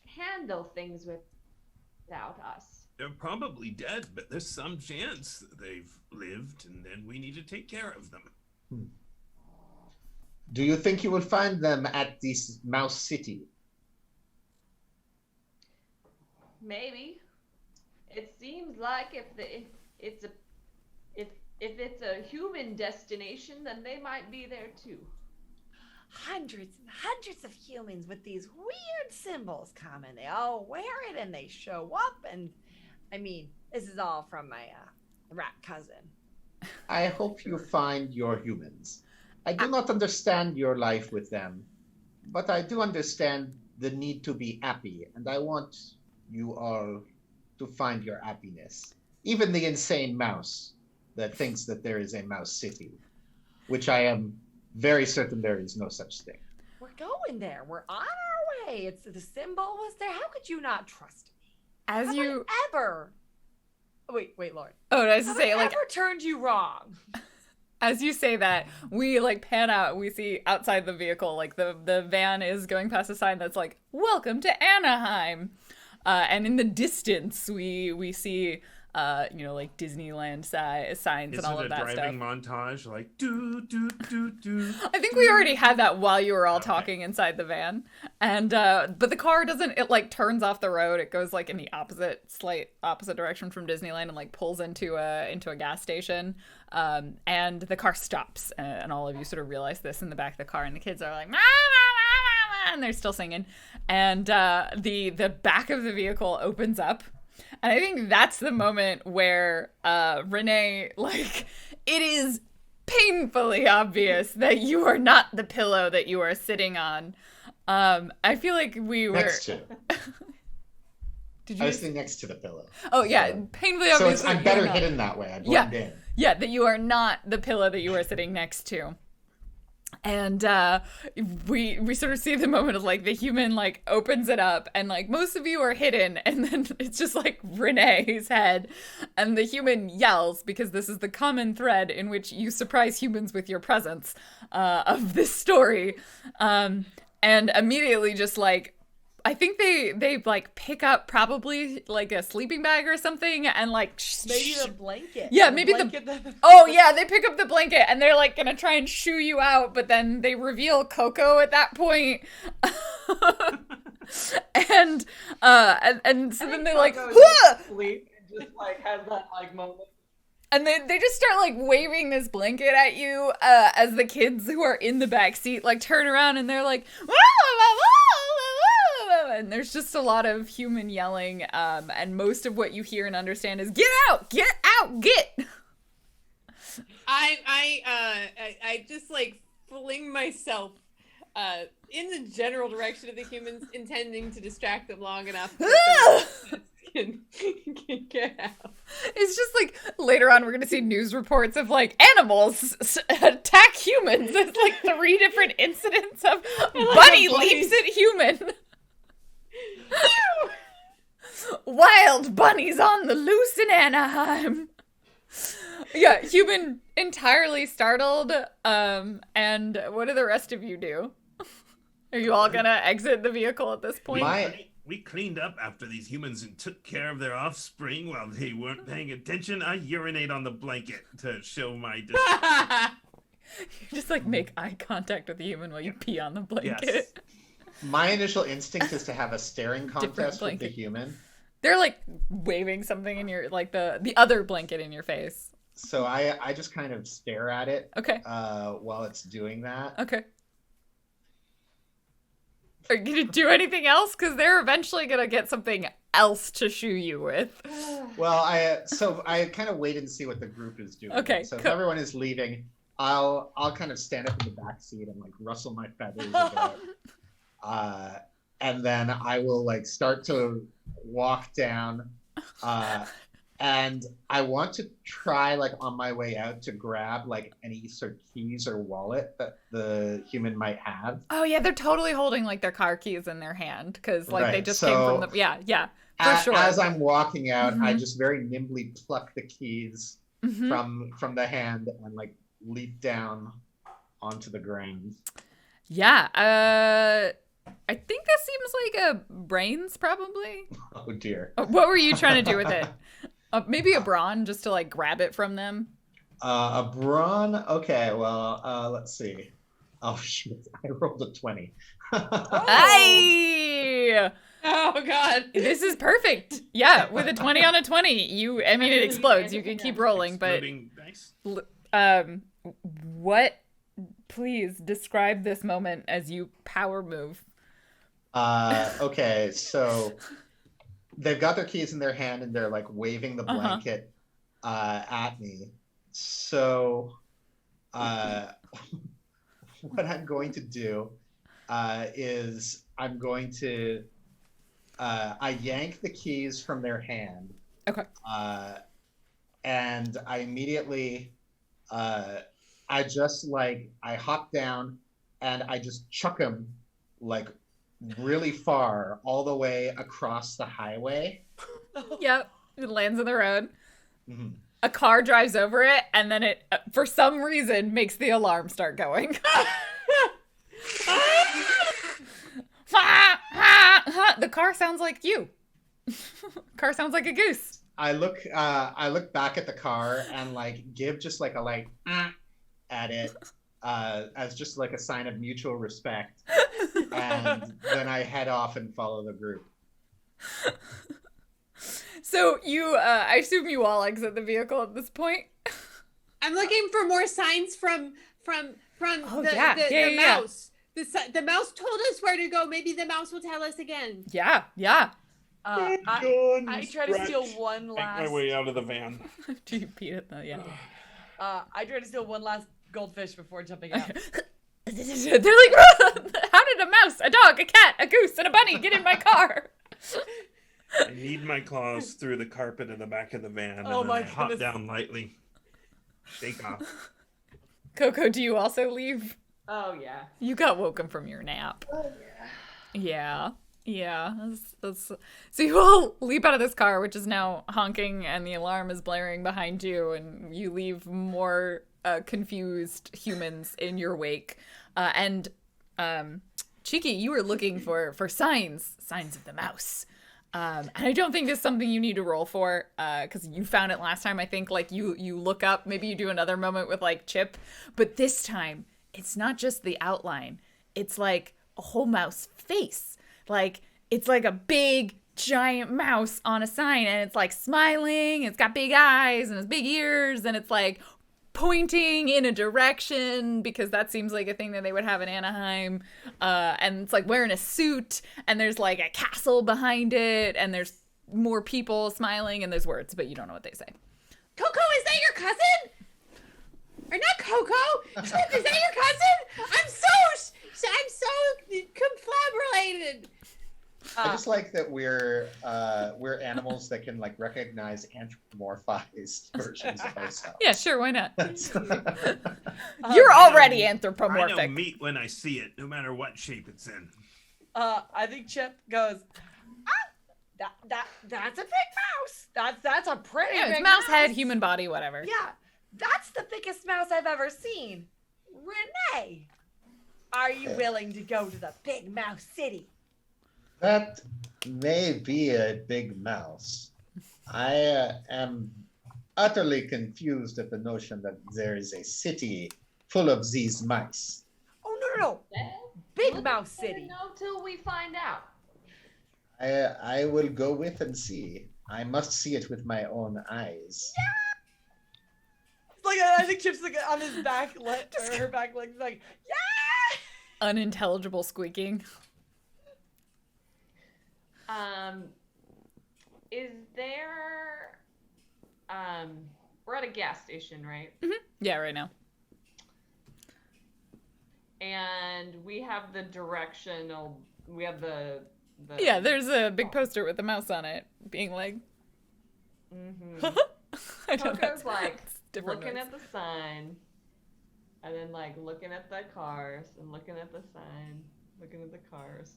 handle things without us. They're probably dead, but there's some chance that they've lived, and then we need to take care of them. Do you think you will find them at this Mouse City? Maybe. It seems like if it's a human destination, then they might be there too. Hundreds and hundreds of humans with these weird symbols come, and they all wear it, and they show up. And I mean, this is all from my rat cousin. I hope you find your humans. I do not understand your life with them, but I do understand the need to be happy, and I want you all to find your happiness. Even the insane mouse that thinks that there is a Mouse City, which I am very certain there is no such thing. We're going there. We're on our way. It's the symbol was there. How could you not trust me? As Have you, I ever? Wait, Lauren. oh, I was to Have say, I like, ever turned you wrong? as you say that, we like pan out. We see outside the vehicle, like the van is going past a sign that's like, "Welcome to Anaheim," and in the distance, we see like Disneyland signs Is and all it of a that stuff. driving montage like do do do do? I think we already had that while you were all talking inside the van, and but the car doesn't. It like turns off the road. It goes like in the slight opposite direction from Disneyland, and like pulls into a gas station. And the car stops, and all of you sort of realize this in the back of the car, and the kids are like, "Mama, mama," and they're still singing, and the back of the vehicle opens up. And I think that's the moment where Renee, like, it is painfully obvious that you are not the pillow that you are sitting on. I feel like we were... Next to. Did you... I was sitting next to the pillow. Oh, yeah, So, painfully obvious. so I'm better hidden that way. I blend in. Yeah, that you are not the pillow that you are sitting next to. And we sort of see the moment of like the human like opens it up, and like most of you are hidden, and then it's just like Renee's head, and the human yells, because this is the common thread in which you surprise humans with your presence of this story, and immediately just like, I think they like pick up probably like a sleeping bag or something, and like Maybe the blanket. Yeah, maybe blanket Oh yeah, they pick up the blanket and they're like gonna try and shoo you out, but then they reveal Coco at that point. and so then they like sleep and just like has that like moment. And they just start like waving this blanket at you as the kids who are in the back seat like turn around, and they're like, and there's just a lot of human yelling, and most of what you hear and understand is get out, get. I just like fling myself in the general direction of the humans, intending to distract them long enough that can get out. It's just like later on we're gonna see news reports of like animals attack humans. It's like 3 different incidents of bunny leaps at human. Wild bunnies on the loose in Anaheim. Yeah, human entirely startled. And what do the rest of you do? Are you all gonna exit the vehicle at this point? We cleaned up after these humans and took care of their offspring while they weren't paying attention. I urinate on the blanket to show my distress. You just like make eye contact with the human while you pee on the blanket. Yes. My initial instinct is to have a staring contest with the blanket. human. They're like waving something in your like the other blanket in your face. So I just kind of stare at it. Okay. While it's doing that. Okay. Are you gonna do anything else? Because they're eventually gonna get something else to shoo you with. Well, I kind of wait and see what the group is doing. Okay, So if cool. everyone is leaving, I'll kind of stand up in the back seat and like rustle my feathers a bit. And then I will like start to walk down. And I want to try like on my way out to grab like any sort of keys or wallet that the human might have. Oh yeah, they're totally holding like their car keys in their hand because like they Right, just so came from the for sure. As I'm walking out, I Mhm. just very nimbly pluck the keys Mhm. from the hand and like leap down onto the ground. Yeah. I think this seems like a brains probably. Oh dear. What were you trying to do with it? Maybe a brawn just to like grab it from them. A brawn. Okay, well, let's see. Oh shit! I rolled a 20. Hey! Oh god. This is perfect. Yeah, with a 20 on a 20, I mean, it explodes. You can keep rolling, but Exploding dice. what? Please describe this moment as you power move. Okay, so they've got their keys in their hand and they're like waving the blanket at me. So what I'm going to do is I'm going to I yank the keys from their hand. Okay. And I immediately I just like I hop down and I just chuck them like really far all the way across the highway. Yep, it lands on the road. Mm-hmm. A car drives over it, and then it, for some reason, makes the alarm start going. The car sounds like you. Car sounds like a goose. I look back at the car and like give just like a like at it as just like a sign of mutual respect, and then I head off and follow the group. So you, I assume you all exit the vehicle at this point. I'm looking for more signs from the mouse. The mouse told us where to go. Maybe the mouse will tell us again. Yeah. I try to steal one last. Make my way out of the van. Do you beat it though? Yeah. I try to steal one last goldfish before jumping out. They're like, how did a mouse, a dog, a cat, a goose, and a bunny get in my car? I knead my claws through the carpet in the back of the van, and Oh then my I hop goodness. down lightly. Shake off. Coco, do you also leave? Oh yeah. You got woken from your nap. Oh, yeah. Yeah. So you all leap out of this car, which is now honking, and the alarm is blaring behind you, and you leave more confused humans in your wake. And Cheeky, you were looking for signs of the mouse. And I don't think this is something you need to roll for, because you found it last time. I think like you look up, maybe you do another moment with like Chip, but this time it's not just the outline. It's like a whole mouse face. Like it's like a big giant mouse on a sign, and it's like smiling. It's got big eyes and it's big ears, and it's like pointing in a direction, because that seems like a thing that they would have in Anaheim. And it's like wearing a suit, and there's like a castle behind it, and there's more people smiling, and there's words, but you don't know what they say. Coco, is that your cousin? Or not Coco? Chip, is that your cousin? I'm so confabulated. I just like that we're animals that can like recognize anthropomorphized versions of ourselves. Yeah, sure, why not? That's- You're already I know anthropomorphic. meat when I see it, no matter what shape it's in. I think Chip goes, that's a big mouse. That's a pretty Yeah, big it's mouse head, human body, whatever. Yeah, that's the biggest mouse I've ever seen. Renee, are you willing to go to the Big Mouse City? That may be a big mouse. I am utterly confused at the notion that there is a city full of these mice. Oh no! Big We'll Mouse never City. know till we find out. I will go with and see. I must see it with my own eyes. Like I think Chip's like on his back leg, or her back leg, like yeah. Unintelligible squeaking. Is there we're at a gas station, right? Yeah, right now. And we have the directional, we have the Yeah, there's a big poster with a mouse on it, being like, I don't know. Coco's like It's different looking noise. at the sign, and then like looking at the cars, and looking at the sign, looking at the cars.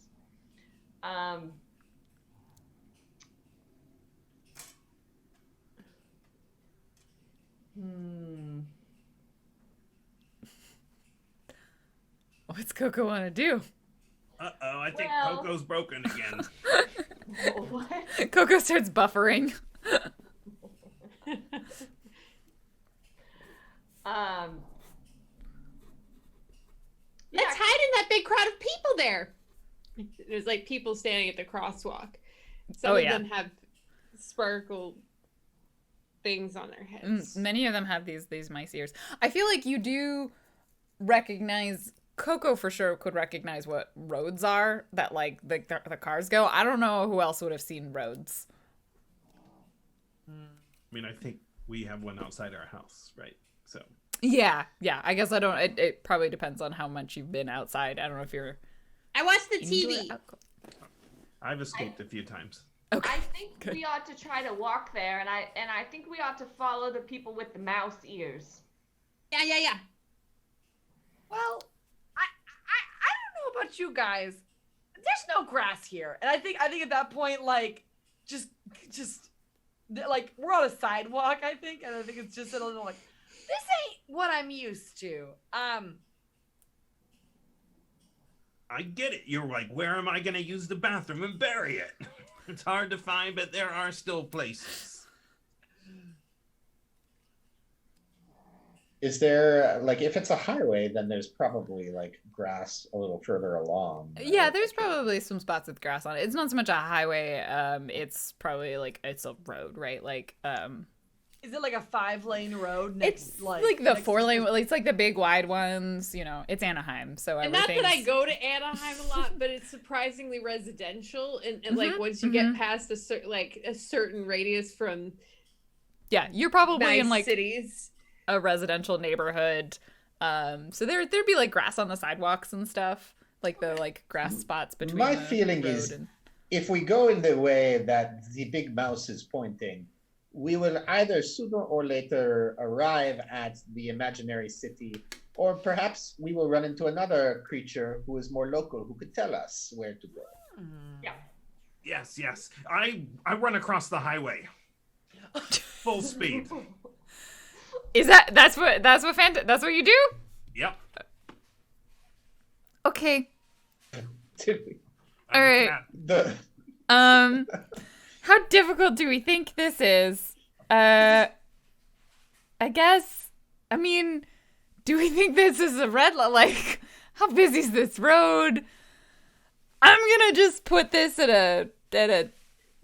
What's Coco want to do? Uh-oh, I think Well- Coco's broken again. What? Coco starts buffering. Let's hide in that big crowd of people there. There's like people standing at the crosswalk. Some Oh, of yeah. them have sparkle things on their heads. Many of them have these mice ears. I feel like you do recognize, Coco for sure could recognize what roads are that like the cars go. I don't know who else would have seen roads. I mean, I think we have one outside our house, right? So Yeah. I guess I don't. It probably depends on how much you've been outside. I don't know if you're. I watched the indoor, TV. outdoor. I've escaped a few times. Okay. I think we ought to try to walk there, and I think we ought to follow the people with the mouse ears. Yeah. Well, I don't know about you guys. There's no grass here, and I think at that point, like, just like we're on a sidewalk. I think, and I think it's just a little like, this ain't what I'm used to. I get it. You're like, where am I going to use the bathroom and bury it? It's hard to find, but there are still places. Is there like if it's a highway, then there's probably like grass a little further along. Yeah, there's probably some spots with grass on it. It's not so much a highway. It's probably like it's a road, right? Like, Is it like a 5-lane road? it's like the 4-lane. It's like the big wide ones. You know, it's Anaheim, so And not that I everything's- go to Anaheim a lot, but it's surprisingly residential. And like once you get past a certain radius from Yeah, you're probably nice in like cities. a residential neighborhood. So there'd be like grass on the sidewalks and stuff, like the like grass spots between. My the feeling road is and... if we go in the way that the big mouse is pointing, we will either sooner or later arrive at the imaginary city, or perhaps we will run into another creature who is more local, who could tell us where to go. Yeah. Yes, yes. I run across the highway. Full speed. Is that's what you do? Yep. Okay. I'm All a right. cat. The How difficult do we think this is? I guess. I mean, do we think this is a red light? Like, how busy is this road? I'm gonna just put this at a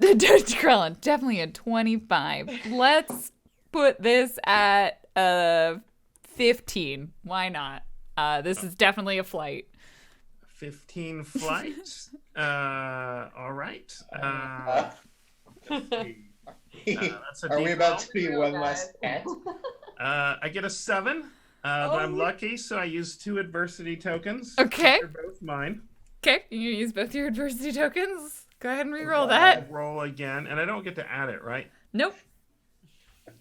Krellin, definitely a 25. Let's put this at a 15. Why not? This is definitely a flight. 15 flights. All right. Let's see. That's a Are we D12. about to be Real one guys. last pet? I get a 7, but I'm lucky, so I use 2 adversity tokens. Okay. They're both mine. Okay, you use both your adversity tokens. Go ahead and re-roll God. that. Roll again, and I don't get to add it, right? Nope.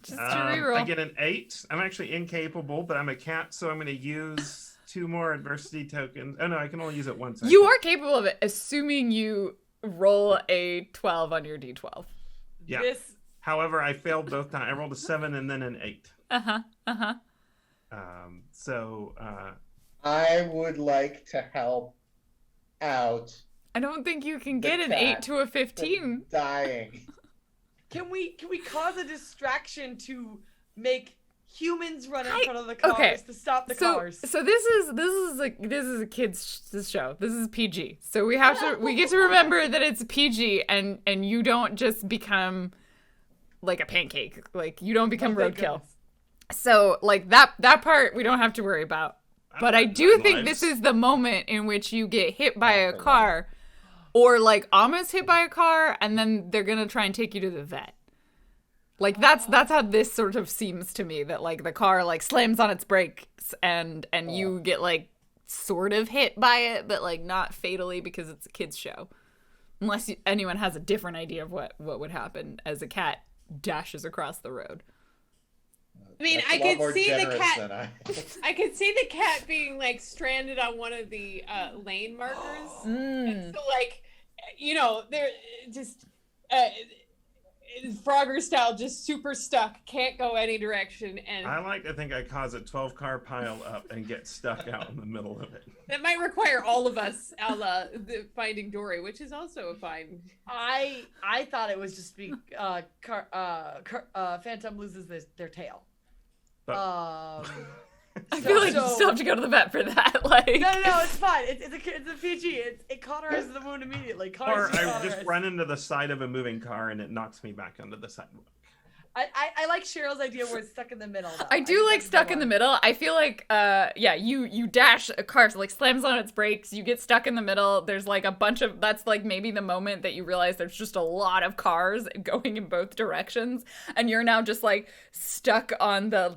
Just to I re-roll. get an 8. I'm actually incapable, but I'm a cat, so I'm going to use 2 more adversity tokens. Oh no, I can only use it once. I You think. are capable of it, assuming you roll a 12 on your d12. Yeah. This However, I failed both times. I rolled a 7 and then an 8. Uh-huh. So I would like to help out. I don't think you can The get an cat. 8 to a 15. Dying. can we cause a distraction to make humans run in front of the okay. cars to stop the So cars? this is a kids show. This is PG. So we get to remember that it's PG and you don't just become like a pancake. Like you don't become Oh, thank roadkill. goodness. So like that part we don't have to worry about. But I do think lives. this is the moment in which you get hit by a car or like almost hit by a car and then they're going to try and take you to the vet. Like that's how this sort of seems to me, that like the car like slams on its brakes and you get like sort of hit by it, but like not fatally because it's a kids show. Unless anyone has a different idea of what would happen as a cat dashes across the road. I mean, That's a I lot could more see the generous cat. than I- I could see the cat being like stranded on one of the lane markers. And so, like, you know, they're just Frogger style, just super stuck, can't go any direction, and I like to think I cause a 12-car pile up and get stuck out in the middle of it. that might require all of us, a la the Finding Dory, which is also a fine. I thought it was just Phantom loses their tail. But- I feel like you still have to go to the vet for that. Like No, it's fine. It's a PG. It cauterizes the wound immediately. Or Cauterizes I cauterized. just run into the side of a moving car and it knocks me back onto the sidewalk. I like Cheryl's idea where it's stuck in the middle. Though. I do think like that's stuck the in the one. middle. I feel like you dash a car, so like slams on its brakes, you get stuck in the middle. There's like a bunch of that's like maybe the moment that you realize there's just a lot of cars going in both directions, and you're now just like stuck on the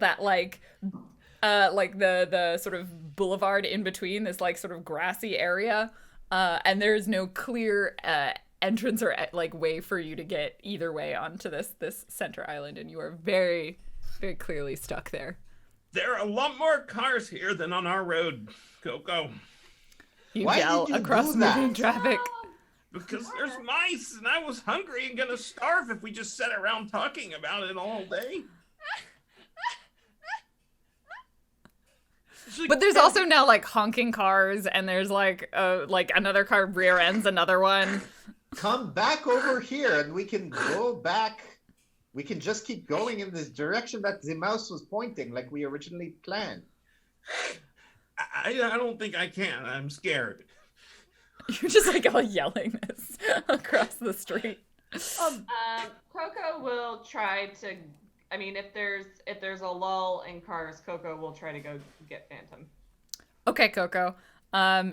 sort of boulevard in between, this like sort of grassy area, and there's no clear entrance or like way for you to get either way onto this center island, and you are very, very clearly stuck there. There are a lot more cars here than on our road. Go. You Why yell did you across do that? moving traffic. Because there's mice and I was hungry and gonna starve if we just sat around talking about it all day. But there's also now like honking cars, and there's like another car rear ends another one. Come back over here and we can go back We can just keep going in this direction that the mouse was pointing, like we originally planned. I don't think I can. I'm scared. You're just like all yelling this across the street. Coco will try to. I mean, if there's a lull in cars, Coco will try to go get Phantom. Okay, Coco.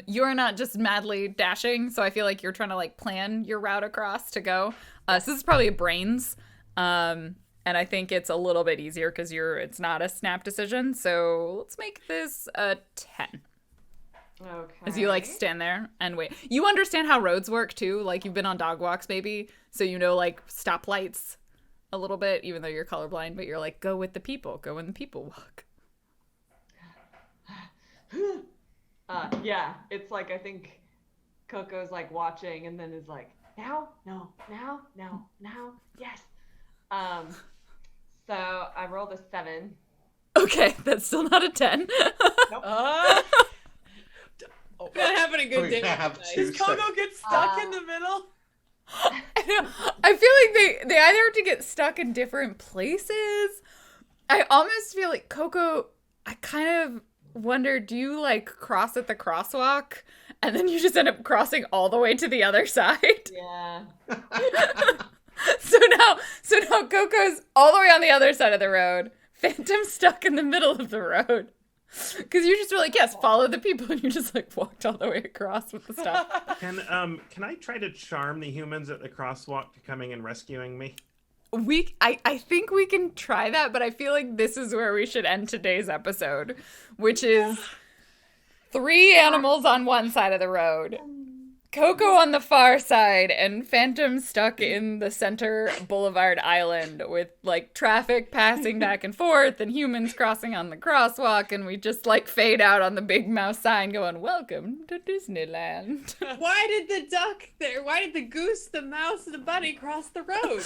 You're not just madly dashing, so I feel like you're trying to like plan your route across to go. So this is probably a brains. And I think it's a little bit easier because it's not a snap decision. So let's make this a 10. Okay. As you like stand there and wait. You understand how roads work too. Like you've been on dog walks maybe. So you know like stoplights a little bit, even though you're colorblind, but you're like, go with the people. Go when the people walk. Yeah, it's like I think Coco's like watching and then is like, now, yes. So I rolled a 7. Okay, that's still not a 10. We're not having a good day. Does Coco get stuck in the middle? I feel like they either have to get stuck in different places. I almost feel like Coco, I kind of wonder, do you like cross at the crosswalk and then you just end up crossing all the way to the other side? Yeah. So now Coco's all the way on the other side of the road. Phantom's stuck in the middle of the road. Because you just were like, yes, follow the people, and you just like walked all the way across with the stuff. Can I try to charm the humans at the crosswalk to coming and rescuing me? I think we can try that, but I feel like this is where we should end today's episode, which is 3 animals on one side of the road, Coco on the far side, and Phantom stuck in the center boulevard island with like traffic passing back and forth and humans crossing on the crosswalk, and we just like fade out on the big mouse sign going, welcome to Disneyland. Why did the goose, the mouse, and the bunny cross the road?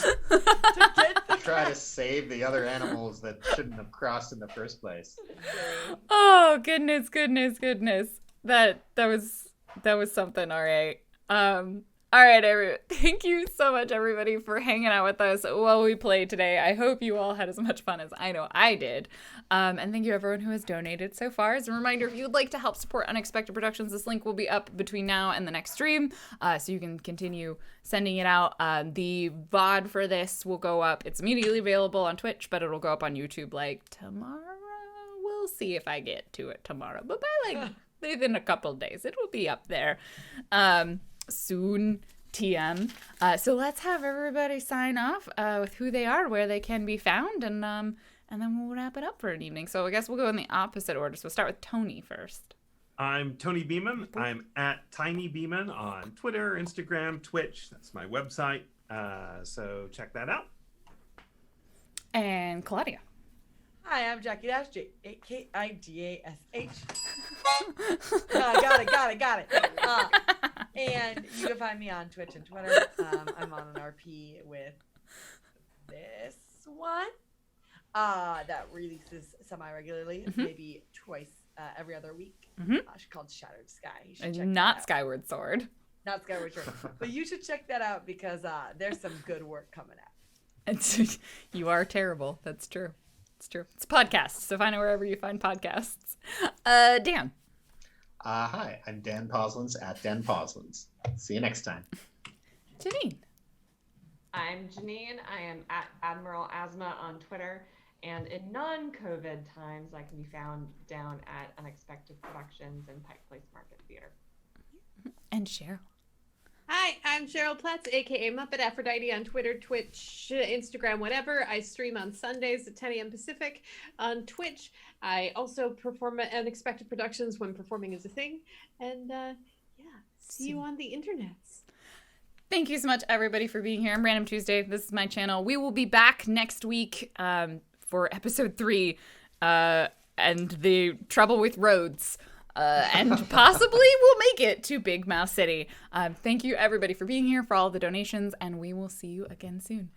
Try to save the other animals that shouldn't have crossed in the first place. Oh, goodness. That was something, all right. All right, thank you so much, everybody, for hanging out with us while we played today. I hope you all had as much fun as I know I did. And thank you, everyone who has donated so far. As a reminder, if you would like to help support Unexpected Productions, this link will be up between now and the next stream, so you can continue sending it out. The VOD for this will go up. It's immediately available on Twitch, but it'll go up on YouTube like tomorrow. We'll see if I get to it tomorrow, but by like within a couple of days, it will be up there. Soon, TM. So let's have everybody sign off with who they are, where they can be found, and then we'll wrap it up for an evening. So I guess we'll go in the opposite order. So we'll start with Tony first. I'm Tony Beeman. I'm at Tiny Beeman on Twitter, Instagram, Twitch. That's my website. So check that out. And Claudia. Hi, I'm Jackie Dash, Jkidash. Got it. And you can find me on Twitch and Twitter. I'm on an RP with this one that releases semi-regularly, maybe twice every other week. She's called Shattered Sky. Not Skyward Sword. Not Skyward Sword. But you should check that out because there's some good work coming out. You are terrible. That's true. It's true. It's a podcast, so find it wherever you find podcasts. Dan. Hi, I'm Dan Poslins at Dan Poslins. See you next time. Janine. I'm Janine. I am at Admiral Asthma on Twitter. And in non-COVID times, I can be found down at Unexpected Productions in Pike Place Market Theater. And Cheryl. Hi, I'm Cheryl Platz, aka Muppet Aphrodite on Twitter, Twitch, Instagram, whatever. I stream on Sundays at 10 a.m. Pacific on Twitch. I also perform at Unexpected Productions when performing is a thing. And see you on the internets. Thank you so much, everybody, for being here. I'm Random Tuesday. This is my channel. We will be back next week for episode 3 and the trouble with roads. And possibly we'll make it to Big Mouse City. Thank you, everybody, for being here, for all the donations, and we will see you again soon.